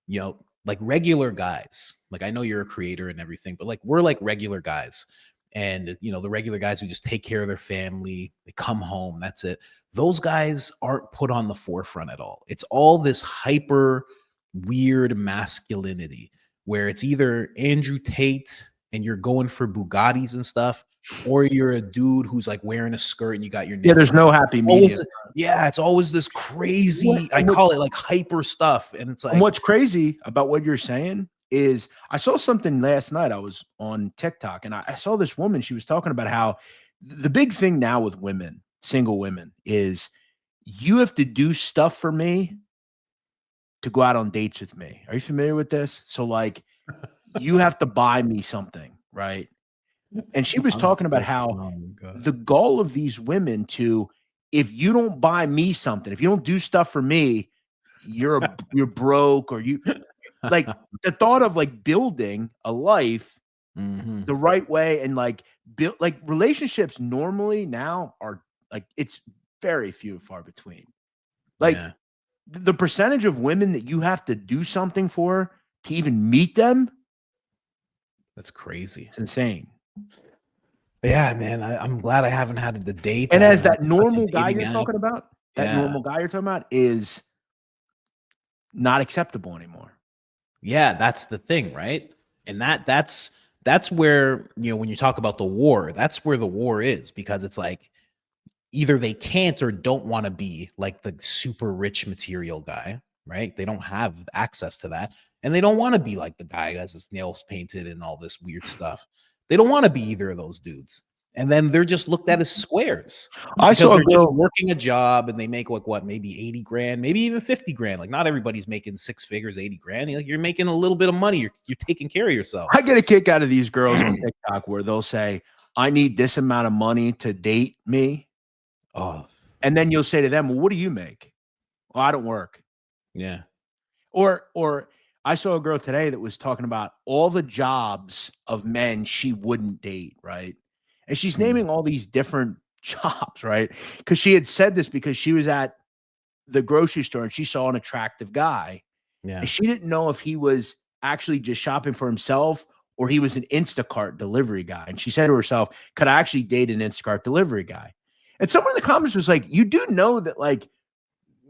like regular guys. Like I know you're a creator and everything, but like we're like regular guys. And the regular guys who just take care of their family, they come home, that's it. Those guys aren't put on the forefront at all. It's all this hyper weird masculinity where it's either Andrew Tate and you're going for Bugattis and stuff, or you're a dude who's like wearing a skirt and you got your yeah, nails there's done. no happy medium. It's always this crazy, I call it like hyper stuff. And it's And like, what's crazy about what you're saying is I saw something last night. I was on TikTok and I saw this woman. She was talking about how the big thing now with women, single women, is you have to do stuff for me to go out on dates with me. Are you familiar with this? So like you have to buy me something, right? And she was I'm talking about so, how oh my God. the goal of these women to, if you don't buy me something, if you don't do stuff for me, you're broke, or you like the thought of like building a life Mhm. the right way, and like build like relationships normally now are like it's very few and far between. Like Yeah, the percentage of women that you have to do something for to even meet them, that's crazy. it's insane. Yeah, man. I'm glad I haven't had the dates. I And as haven't had that such a normal guy dating you're app. talking about, Yeah. is not acceptable anymore. Yeah, that's the thing, right? And that's where, when you talk about the war, that's where the war is, because it's like either they can't or don't want to be like the super rich material guy, right? They don't have access to that. And they don't want to be like the guy who has his nails painted and all this weird stuff. They don't want to be either of those dudes. And then they're just looked at as squares I because saw a they're just girl. working a job and they make like what, maybe 80 grand, maybe even 50 grand. Like not everybody's making 6 figures, 80 grand. You're making a little bit of money. You're taking care of yourself. I get a kick out of these girls on TikTok where they'll say, I need this amount of money to date me. Oh, And then you'll say to them, well, what do you make? Well, I don't work. yeah. Or I saw a girl today that was talking about all the jobs of men she wouldn't date, right? And she's naming all these different jobs, right? Because she had said this because she was at the grocery store and she saw an attractive guy. Yeah. And she didn't know if he was actually just shopping for himself or he was an Instacart delivery guy. And she said to herself, could I actually date an Instacart delivery guy? And someone in the comments was like, you do know that like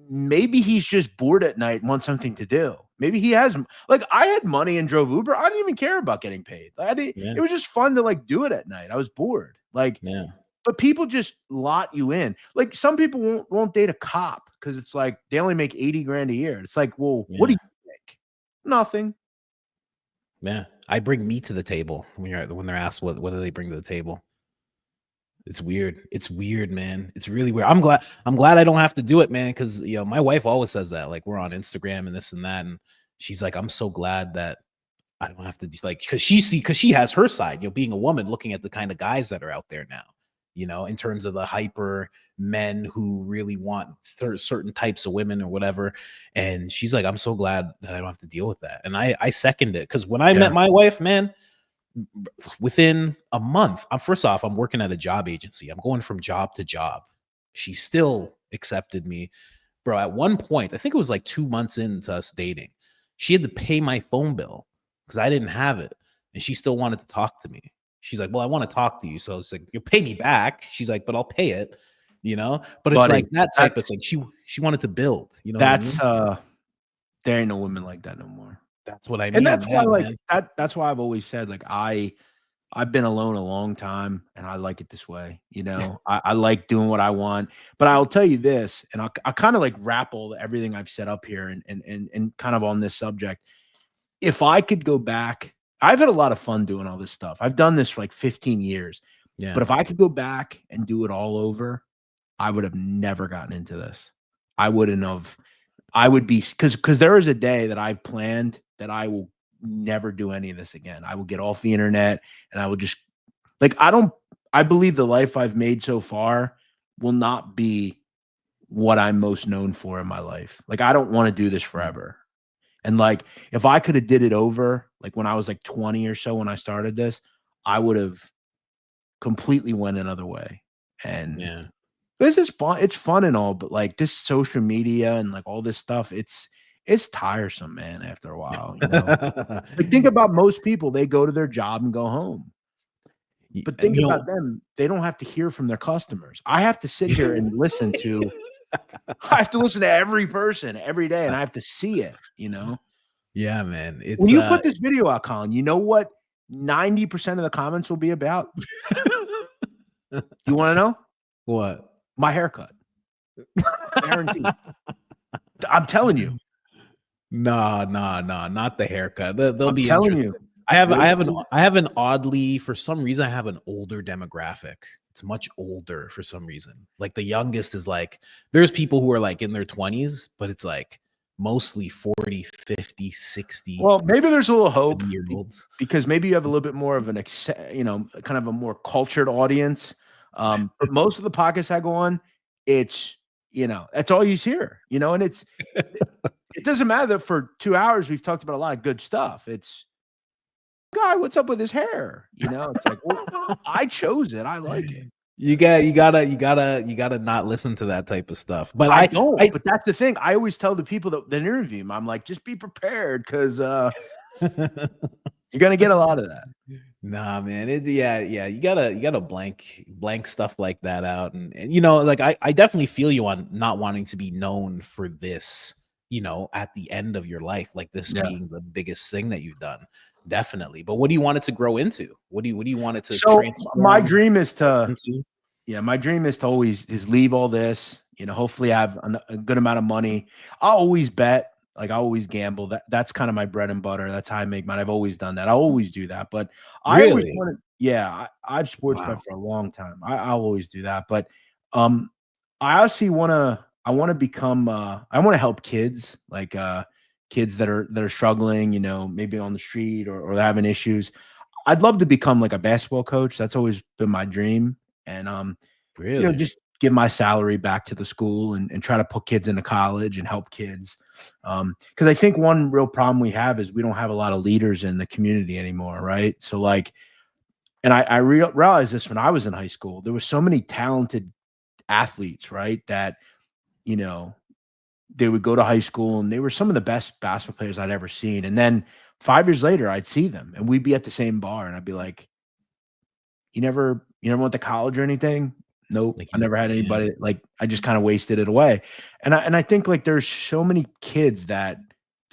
maybe he's just bored at night and wants something to do. Maybe he has, like, I had money and drove Uber. I didn't even care about getting paid. Yeah. It was just fun to like do it at night. I was bored. Like, Yeah. but people just lot you in. Like some people won't date a cop because it's like they only make 80 grand a year. It's like, well, what do Yeah. you make? Nothing. Yeah. I bring meat to the table when they're asked what do they bring to the table. It's weird. It's weird, man. It's really weird. I'm glad I don't have to do it, man, because my wife always says that. Like we're on Instagram and this and that, and she's like, I'm so glad that I don't have to just like, because she has her side, being a woman, looking at the kind of guys that are out there now, in terms of the hyper men who really want certain types of women or whatever. And she's like, I'm so glad that I don't have to deal with that. And I second it, because when I met my wife, man, within a month, I'm working at a job agency. I'm going from job to job. She still accepted me, bro. At one point, I think it was like 2 months into us dating, she had to pay my phone bill because I didn't have it, and she still wanted to talk to me. She's like, well, I want to talk to you. So it's like, you'll pay me back. She's like, but I'll pay it, but it's Buddy, like that type of thing. She wanted to build, what I that's mean? there ain't no women like that no more. That's what I mean. And that's why, Yeah, like man. that's why I've always said, like, I've been alone a long time and I like it this way. I like doing what I want. But I'll tell you this, and I'll kind of like wrap everything I've set up here and kind of on this subject. If I could go back, I've had a lot of fun doing all this stuff. I've done this for like 15 years. Yeah. But if I could go back and do it all over, I would have never gotten into this. I wouldn't have. I would be because there is a day that I've planned that I will never do any of this again. I will get off the internet and I will just like I believe the life I've made so far will not be what I'm most known for in my life. Like I don't want to do this forever. And like if I could have did it over, like when I was like 20 or so when I started this, I would have completely went another way. And Yeah. this is fun. It's fun and all, but like this social media and like all this stuff, it's tiresome, man, after a while. Like think about most people, they go to their job and go home. But think about them, they don't have to hear from their customers. I have to sit here and listen to I have to listen to every person every day and I have to see it, Yeah, man. It's When you put this video out, Colin, you know what 90% of the comments will be about? You want to know? What? My haircut. Guaranteed. I'm telling you. Nah, not the haircut. They'll be telling interested. you. I have an oddly, for some reason, I have an older demographic. It's much older for some reason. Like the youngest is like, there's people who are like in their 20s, but it's like mostly 40, 50, 60 Well, maybe there's a little hope year olds. because maybe you have a little bit more of an, kind of a more cultured audience. But most of the podcasts I go on, it's, that's all you hear, and it doesn't matter that for 2 hours we've talked about a lot of good stuff. It's, guy, what's up with his hair? It's like, well, I chose it. I like it. You gotta not listen to that type of stuff. But I don't. But that's the thing. I always tell the people that interview me, I'm like, just be prepared because you're gonna get a lot of that. Nah, man. You gotta blank stuff like that out. And like I definitely feel you on not wanting to be known for this, at the end of your life, like this being the biggest thing that you've done. Definitely. But what do you want it to grow into? What do you want it to transform? My dream is to into? my dream is to always leave all this, hopefully have a good amount of money. I'll always bet, like I always gamble. That's kind of my bread and butter. That's how I make money. I've always done that. I always do that. But I always wanted, I've sports bet for a long time. I'll always do that. But I actually I want to become I want to help kids, like kids that are struggling, maybe on the street or they're having issues. I'd love to become like a basketball coach. That's always been my dream. And really, just give my salary back to the school and try to put kids into college and help kids. Because I think one real problem we have is we don't have a lot of leaders in the community anymore, right? So like, and I realized this when I was in high school. There were so many talented athletes, right? That they would go to high school and they were some of the best basketball players I'd ever seen. And then 5 years later, I'd see them and we'd be at the same bar and I'd be like, you never went to college or anything? Nope. like I never had anybody. Like I just kind of wasted it away. And I think like there's so many kids that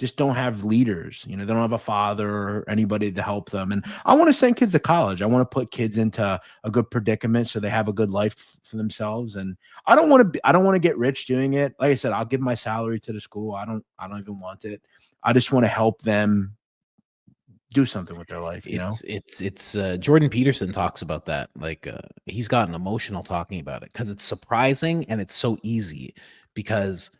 just don't have leaders, they don't have a father or anybody to help them. And I want to send kids to college. I want to put kids into a good predicament so they have a good life for themselves. And I don't want to get rich doing it. Like I said, I'll give my salary to the school. I don't even want it. I just want to help them do something with their life. It's Jordan Peterson talks about that. Like he's gotten emotional talking about it because it's surprising and it's so easy because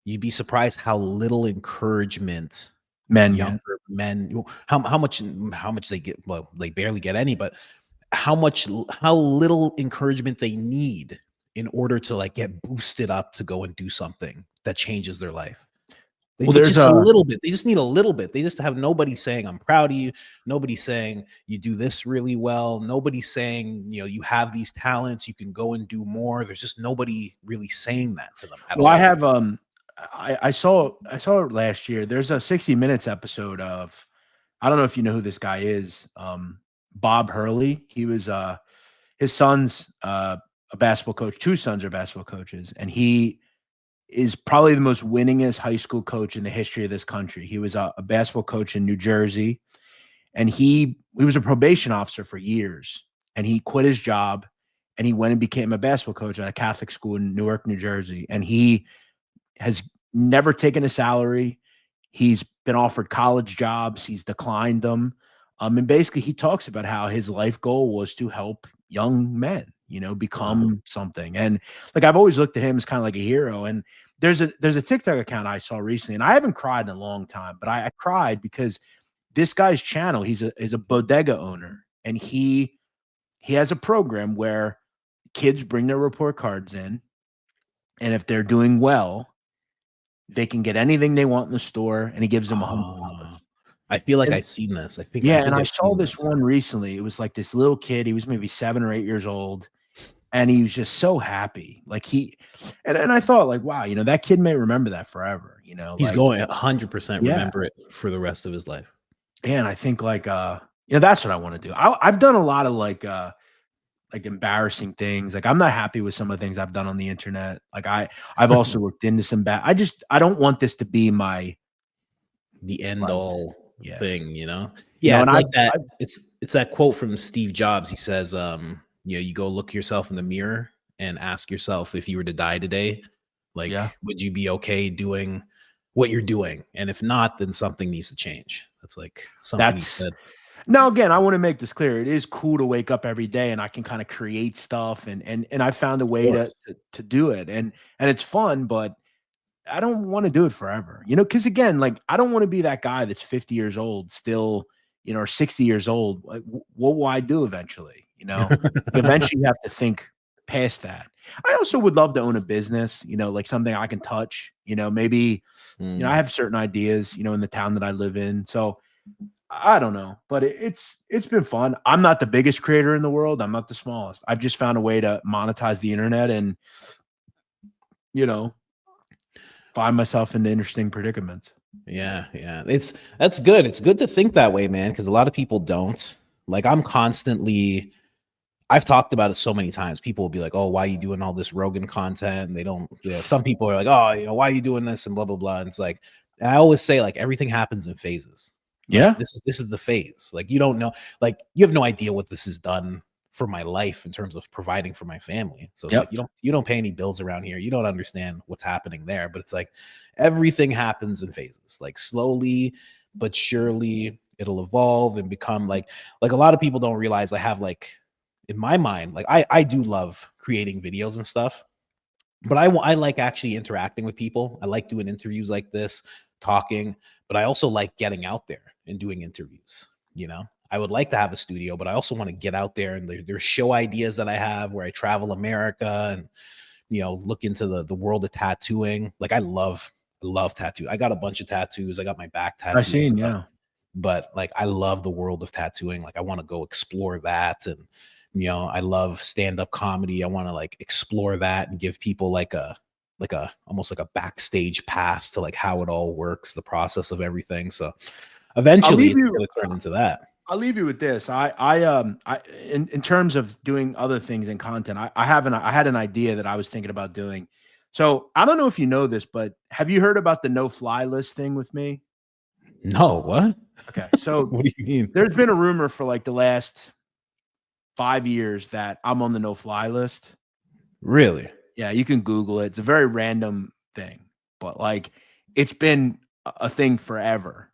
you'd be surprised how little encouragement younger men how much they get. Well, they barely get any, but how little encouragement they need in order to like get boosted up to go and do something that changes their life. They just a little bit. They just need a little bit. They just have nobody saying, I'm proud of you. Nobody saying you do this really well. Nobody saying, you have these talents, you can go and do more. There's just nobody really saying that to them at all. I have I saw it last year. There's a 60 Minutes episode of, I don't know if you know who this guy is. Bob Hurley. He was his son's a basketball coach. 2 sons are basketball coaches, and he is probably the most winningest high school coach in the history of this country. He was a basketball coach in New Jersey, and he was a probation officer for years, and he quit his job and he went and became a basketball coach at a Catholic school in Newark, New Jersey. And he has never taken a salary. He's been offered college jobs. He's declined them. And basically he talks about how his life goal was to help young men, become something. And like, I've always looked at him as kind of like a hero. And there's a TikTok account I saw recently, and I haven't cried in a long time, but I cried because this guy's channel, he's a bodega owner, and he has a program where kids bring their report cards in, and if they're doing well, they can get anything they want in the store, and he gives them $100. I feel like I've seen this. I saw this one recently. It was like this little kid. He was maybe 7 or 8 years old, and he was just so happy. Like and I thought, like, wow, that kid may remember that forever. He's going 100% remember it for the rest of his life. And I think like that's what I want to do. I've done a lot of like embarrassing things. Like I'm not happy with some of the things I've done on the internet. Like I've also looked into some bad. I don't want this to be the end all thing, Yeah, and like that. It's that quote from Steve Jobs. He says, you go look yourself in the mirror and ask yourself, if you were to die today, like, would you be okay doing what you're doing? And if not, then something needs to change. That's like something he said. Now, again, I want to make this clear. It is cool to wake up every day and I can kind of create stuff and I found a way to do it. And it's fun, but I don't want to do it forever, because again, like I don't want to be that guy that's 50 years old still, or 60 years old. Like, what will I do eventually? Eventually you have to think past that. I also would love to own a business, like something I can touch, maybe, I have certain ideas, in the town that I live in. So I don't know, but it's been fun. I'm not the biggest creator in the world. I'm not the smallest. I've just found a way to monetize the internet and, you know, find myself into interesting predicaments. Yeah, yeah. That's good. It's good to think that way, man, because a lot of people don't. Like I've talked about it so many times. People will be like, "Oh, why are you doing all this Rogan content?" And they don't, some people are like, "Oh, why are you doing this?" and blah blah blah. And it's like, and I always say, like, everything happens in phases. Like, Yeah. this is the phase. Like, you don't know, like, you have no idea what this has done for my life in terms of providing for my family. So it's like, Yep. you don't pay any bills around here. You don't understand what's happening there. But it's like everything happens in phases. Like, slowly but surely it'll evolve and become like a lot of people don't realize I have, like, in my mind, like, I do love creating videos and stuff, but I like actually interacting with people. I like doing interviews like this, talking, but I also like getting out there and doing interviews. I would like to have a studio, but I also want to get out there, and there's show ideas that I have where I travel America and look into the world of tattooing. Like, I love tattoo. I got a bunch of tattoos. I got my back I tattooed and seen, stuff. yeah. But like, I love the world of tattooing. Like, I want to go explore that. And I love stand-up comedy. I want to, like, explore that and give people like a almost like a backstage pass to, like, how it all works, the process of everything. So eventually it's going to turn into that. I'll leave you with this. In terms of doing other things in content, I had an idea that I was thinking about doing. So I don't know if you know this, but have you heard about the no fly list thing with me? No, what? Okay. So What do you mean? there's been a rumor for like the last 5 years that I'm on the no fly list. Really? Yeah, you can Google it. It's a very random thing, but like it's been a thing forever.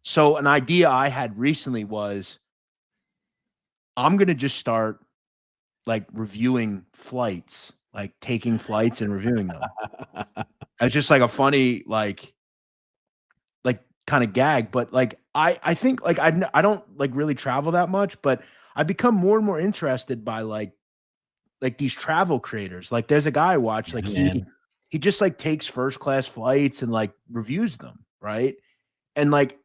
So an idea I had recently was I'm going to just start like reviewing flights, like taking flights and reviewing them. It's just like a funny, like kind of gag, but like, I think like, I don't like really travel that much, but I become more and more interested by like these travel creators. Like there's a guy I watch, like he just like takes first class flights and like reviews them. Right. And like,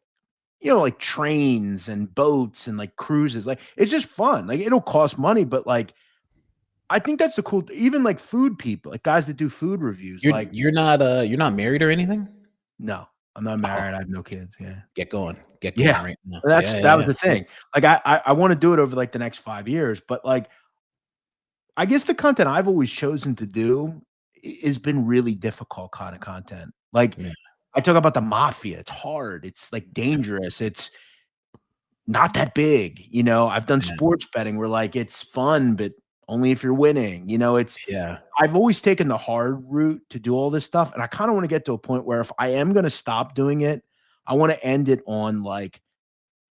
like trains and boats and like cruises, like it's just fun. Like it'll cost money, but like I think that's the cool. Even like food people, like guys that do food reviews. You're not married or anything? No, I'm not married. I have no kids. Yeah, Get going yeah. right now. That was the thing. Like I want to do it over like the next 5 years, but like I guess the content I've always chosen to do has been really difficult kind of content. Like I talk about the mafia. It's hard. It's like dangerous. It's not that big. I've done sports betting where like it's fun, but only if you're winning. I've always taken the hard route to do all this stuff. And I kind of want to get to a point where if I am going to stop doing it, I want to end it on like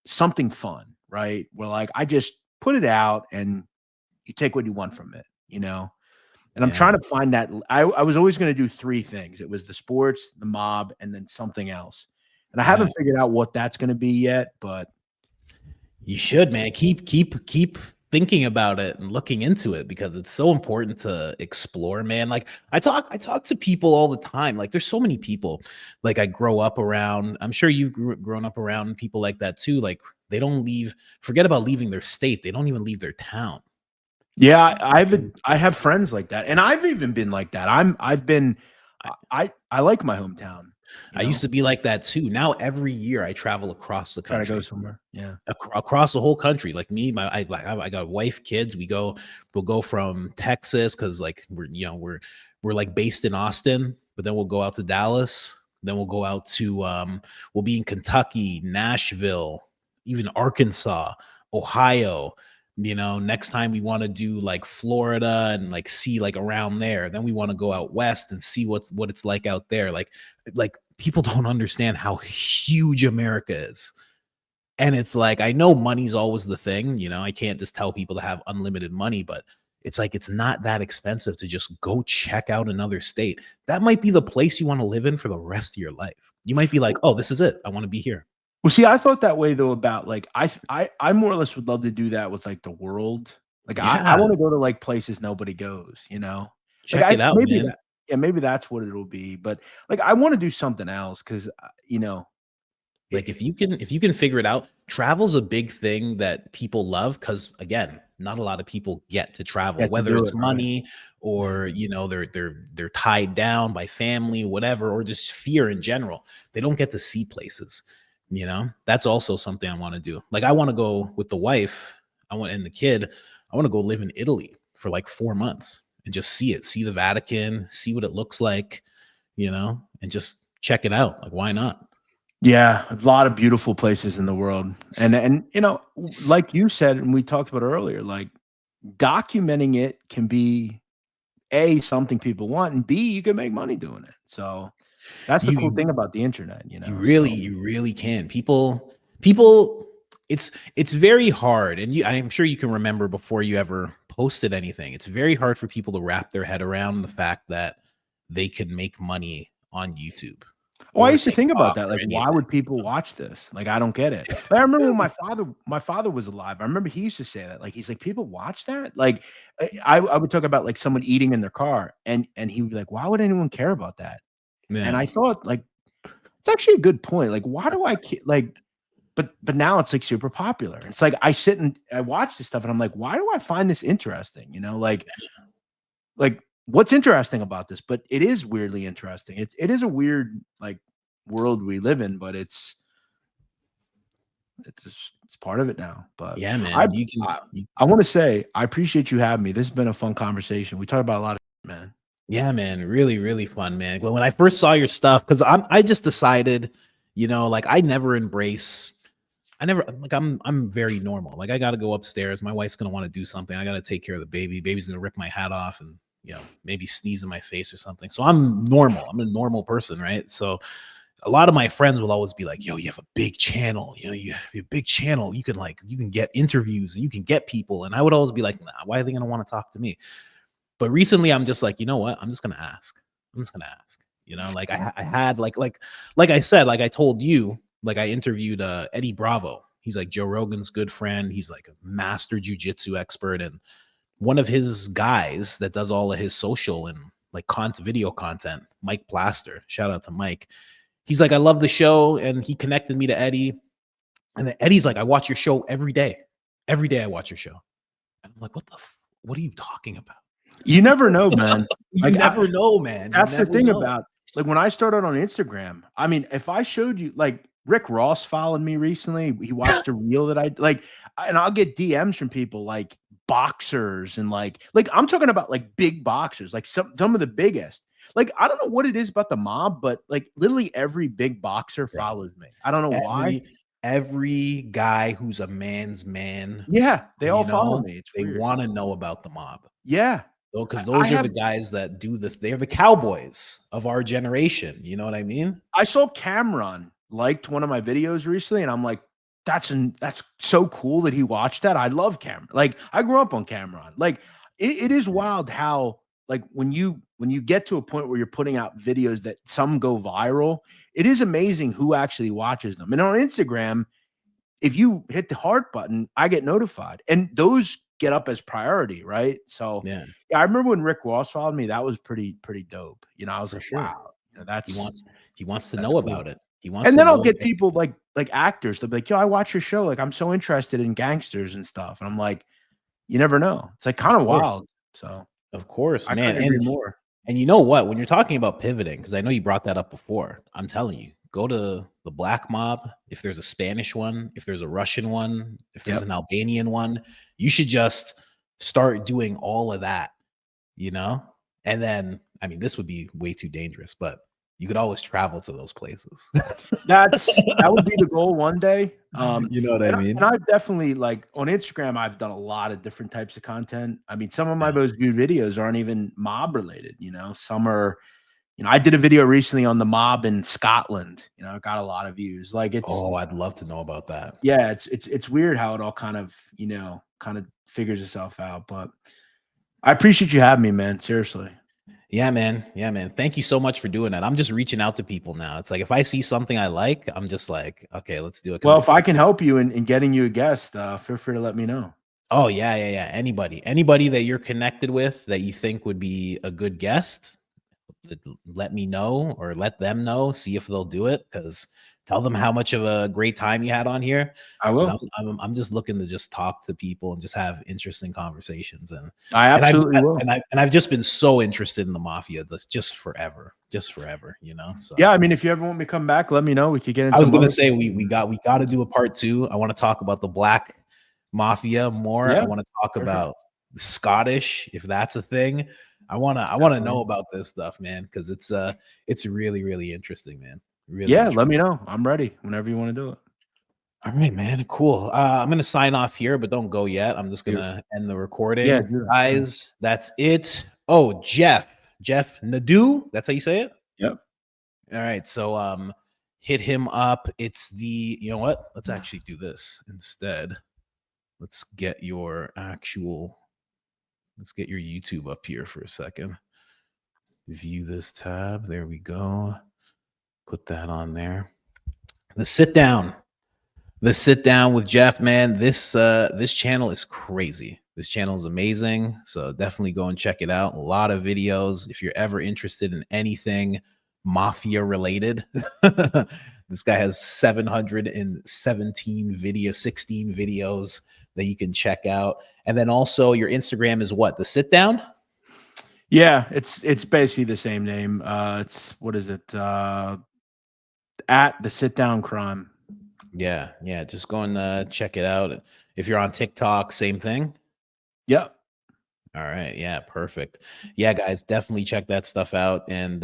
something fun, right? Where like I just put it out and you take what you want from it, And I'm trying to find that. I was always going to do 3 things. It was the sports, the mob, and then something else. And I haven't figured out what that's going to be yet, but you should, man. Keep thinking about it and looking into it because it's so important to explore, man. Like I talk to people all the time. Like there's so many people like I grow up around. I'm sure you've grown up around people like that too. Like they don't forget about leaving their state. They don't even leave their town. Yeah, I have friends like that. And I've even been like that. I like my hometown. I used to be like that too. Now every year I travel across the country. Try to go somewhere. Yeah. Across the whole country. Like me, I got a wife, kids. We'll go from Texas because like we're like based in Austin, but then we'll go out to Dallas. Then we'll go out to we'll be in Kentucky, Nashville, even Arkansas, Ohio. Next time we want to do like Florida and like see like around there. Then we want to go out west and see what it's like out there. Like people don't understand how huge America is. And it's like, I know money's always the thing, I can't just tell people to have unlimited money, but it's like it's not that expensive to just go check out another state. That might be the place you want to live in for the rest of your life. You might be like, oh, this is it. I want to be here. Well, see, I thought that way though about like I more or less would love to do that with like the world. Like I Yeah. want to go to like places nobody goes, you know. Like Check it out, maybe man. that, yeah, maybe that's what it'll be. But like I want to do something else because you know, Like if you can figure it out, travel's a big thing that people love because again, not a lot of people get to travel, get to whether do it's it, right? money or you know they're tied down by family, whatever, or just fear in general. They don't get to see places. You know, that's also something I want to do. Like I want to go with the wife, I want and the kid. I want to go live in Italy for like 4 months and just see it, see the Vatican, see what it looks like, you know, and just check it out. Like why not? Yeah, a lot of beautiful places in the world. And you know, like you said, and we talked about earlier, like documenting it can be A, something people want, and B, you can make money doing it. So that's the cool You thing about the internet, you You know. really, So you really can. People, it's very hard, and I'm sure you can remember before you ever posted anything. It's very hard for people to wrap their head around the fact that they can make money on YouTube I or used to think about TikTok that. or Like, why anything. would people watch this? Like, I don't get it. Like, I remember when my father was alive. I remember he used to say that. Like, he's like, people watch that. Like, I would talk about like someone eating in their car, and he would be like, why would anyone care about that? And Yeah, I thought, like, it's actually a good point. Like, why do like? But now it's like super popular. It's like I sit and I watch this stuff, and I'm like, why do I find this interesting? You know, like what's interesting about this? But it is weirdly interesting. It is a weird like world we live in, but it's part of it now. But yeah, I man. You can. I, I want to say I appreciate you having me. This has been a fun conversation. We talked about a lot of shit, man. Yeah, man, really, really fun, man. When I first saw your stuff, because I just decided, you know, like I never like I'm very normal. Like I gotta go upstairs. My wife's gonna want to do something. I gotta take care of the baby. Baby's gonna rip my hat off and you know, maybe sneeze in my face or something. So I'm normal. I'm a normal person, right? So a lot of my friends will always be like, yo, you have a big channel, you know, you have a big channel. You can get interviews and you can get people. And I would always be like, nah, why are they gonna want to talk to me? But recently, I'm just like, you know what? I'm just gonna ask. I'm just gonna ask. You know, like I had like I said, like I told you, like I interviewed Eddie Bravo. He's like Joe Rogan's good friend. He's like a master jujitsu expert, and one of his guys that does all of his social and like video content, Mike Plaster. Shout out to Mike. He's like, I love the show, and he connected me to Eddie. And then Eddie's like, I watch your show every day. Every day I watch your show. And I'm like, what are you talking about? You never know, man. You Like never know, man. You that's the never thing know. about like when I started on Instagram. I mean, if I showed you like Rick Ross followed me recently, he watched a reel that I like, and I'll get DMs from people like boxers and like I'm talking about like big boxers, like some of the biggest. Like I don't know what it is about the mob, but like literally every big boxer Bro. follows me. I don't know why. Every guy who's a man's man, Yeah, they all you follow know, me. It's they weird. want to know about the mob. Yeah, Though, because I those are the have. guys that they're the cowboys of our generation. You know what I mean? I saw Cameron liked one of my videos recently, and I'm like, that's so cool that he watched that. I love Cameron. Like I grew up on Cameron. Like it is wild how like when you get to a point where you're putting out videos that some go viral, it is amazing who actually watches them. And on Instagram, if you hit the heart button, I get notified, and those get up as priority, right? So Yeah, yeah, I remember when Rick Ross followed me, that was pretty dope. You know, I was for like, sure. wow, you know, He wants he wants to that's know cool. about it. He wants And to then I'll know. get people like actors. They'll be like, "Yo, I watch your show. Like, I'm so interested in gangsters and stuff." And I'm like, you never know. It's like kind of wild. So Of course, I man. couldn't agree more. And you know what? When you're talking about pivoting, because I know you brought that up before, I'm telling you, go to the black mob. If there's a Spanish one, if there's a Russian one, if there's Yep. an Albanian one, you should just start doing all of that, you know? And then, I mean, this would be way too dangerous, but you could always travel to those places. That would be the goal one day. You know what I And mean? I've definitely like on Instagram, I've done a lot of different types of content. I mean, some of my Yeah. most viewed videos aren't even mob related, you know. Some are, you know, I did a video recently on the mob in Scotland. You know, it got a lot of views. Like it's Oh, I'd love to know about that. yeah, it's weird how it all kind of, you know, kind of figures itself out. But I appreciate you having me, man. Seriously. Yeah, man. Yeah, man. Thank you so much for doing that. I'm just reaching out to people now. It's like if I see something I like, I'm just like, okay, let's do it. Well, if I can help you in getting you a guest, feel free to let me know. Oh yeah, yeah, yeah. Anybody that you're connected with that you think would be a good guest, let me know or let them know. See if they'll do it. Because tell them how much of a great time you had on here. I 'Cause will. I'm just looking to just talk to people and just have interesting conversations. I absolutely will. I've just been so interested in the mafia just forever, you know. So Yeah, I mean, if you ever want me to come back, let me know. We could get into. I was gonna say we got to do a part 2. I want to talk about the black mafia more. Yeah, I want to talk perfect. about Scottish, if that's a thing. I want to know about this stuff, man, because it's really, really interesting, man. Really Yeah, interesting. let me know. I'm ready whenever you want to do it. All right, man. Cool. I'm gonna sign off here, but don't go yet. I'm just gonna end the recording. Yeah, do that. Guys, that's it. Oh, Jeff Nadu. That's how you say it? Yep. All right. So hit him up. It's the, you know what? Let's actually do this instead. Let's get your YouTube up here for a second. View this tab. There we go. Put that on there. The sit down with Jeff, man. This channel is crazy. This channel is amazing. So definitely go and check it out. A lot of videos. If you're ever interested in anything mafia related, this guy has 717 videos, 16 videos that you can check out. And then also your Instagram is what? The sit down? Yeah, it's basically the same name. It's what is it? At the sit down crime. Yeah, yeah. Just go and check it out. If you're on TikTok, same thing. Yep. All right. Yeah, perfect. Yeah, guys, definitely check that stuff out. And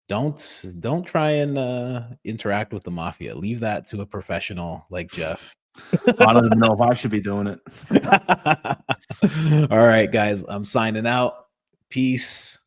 don't try and interact with the mafia. Leave that to a professional like Jeff. I don't even know if I should be doing it. All right, guys. I'm signing out. Peace.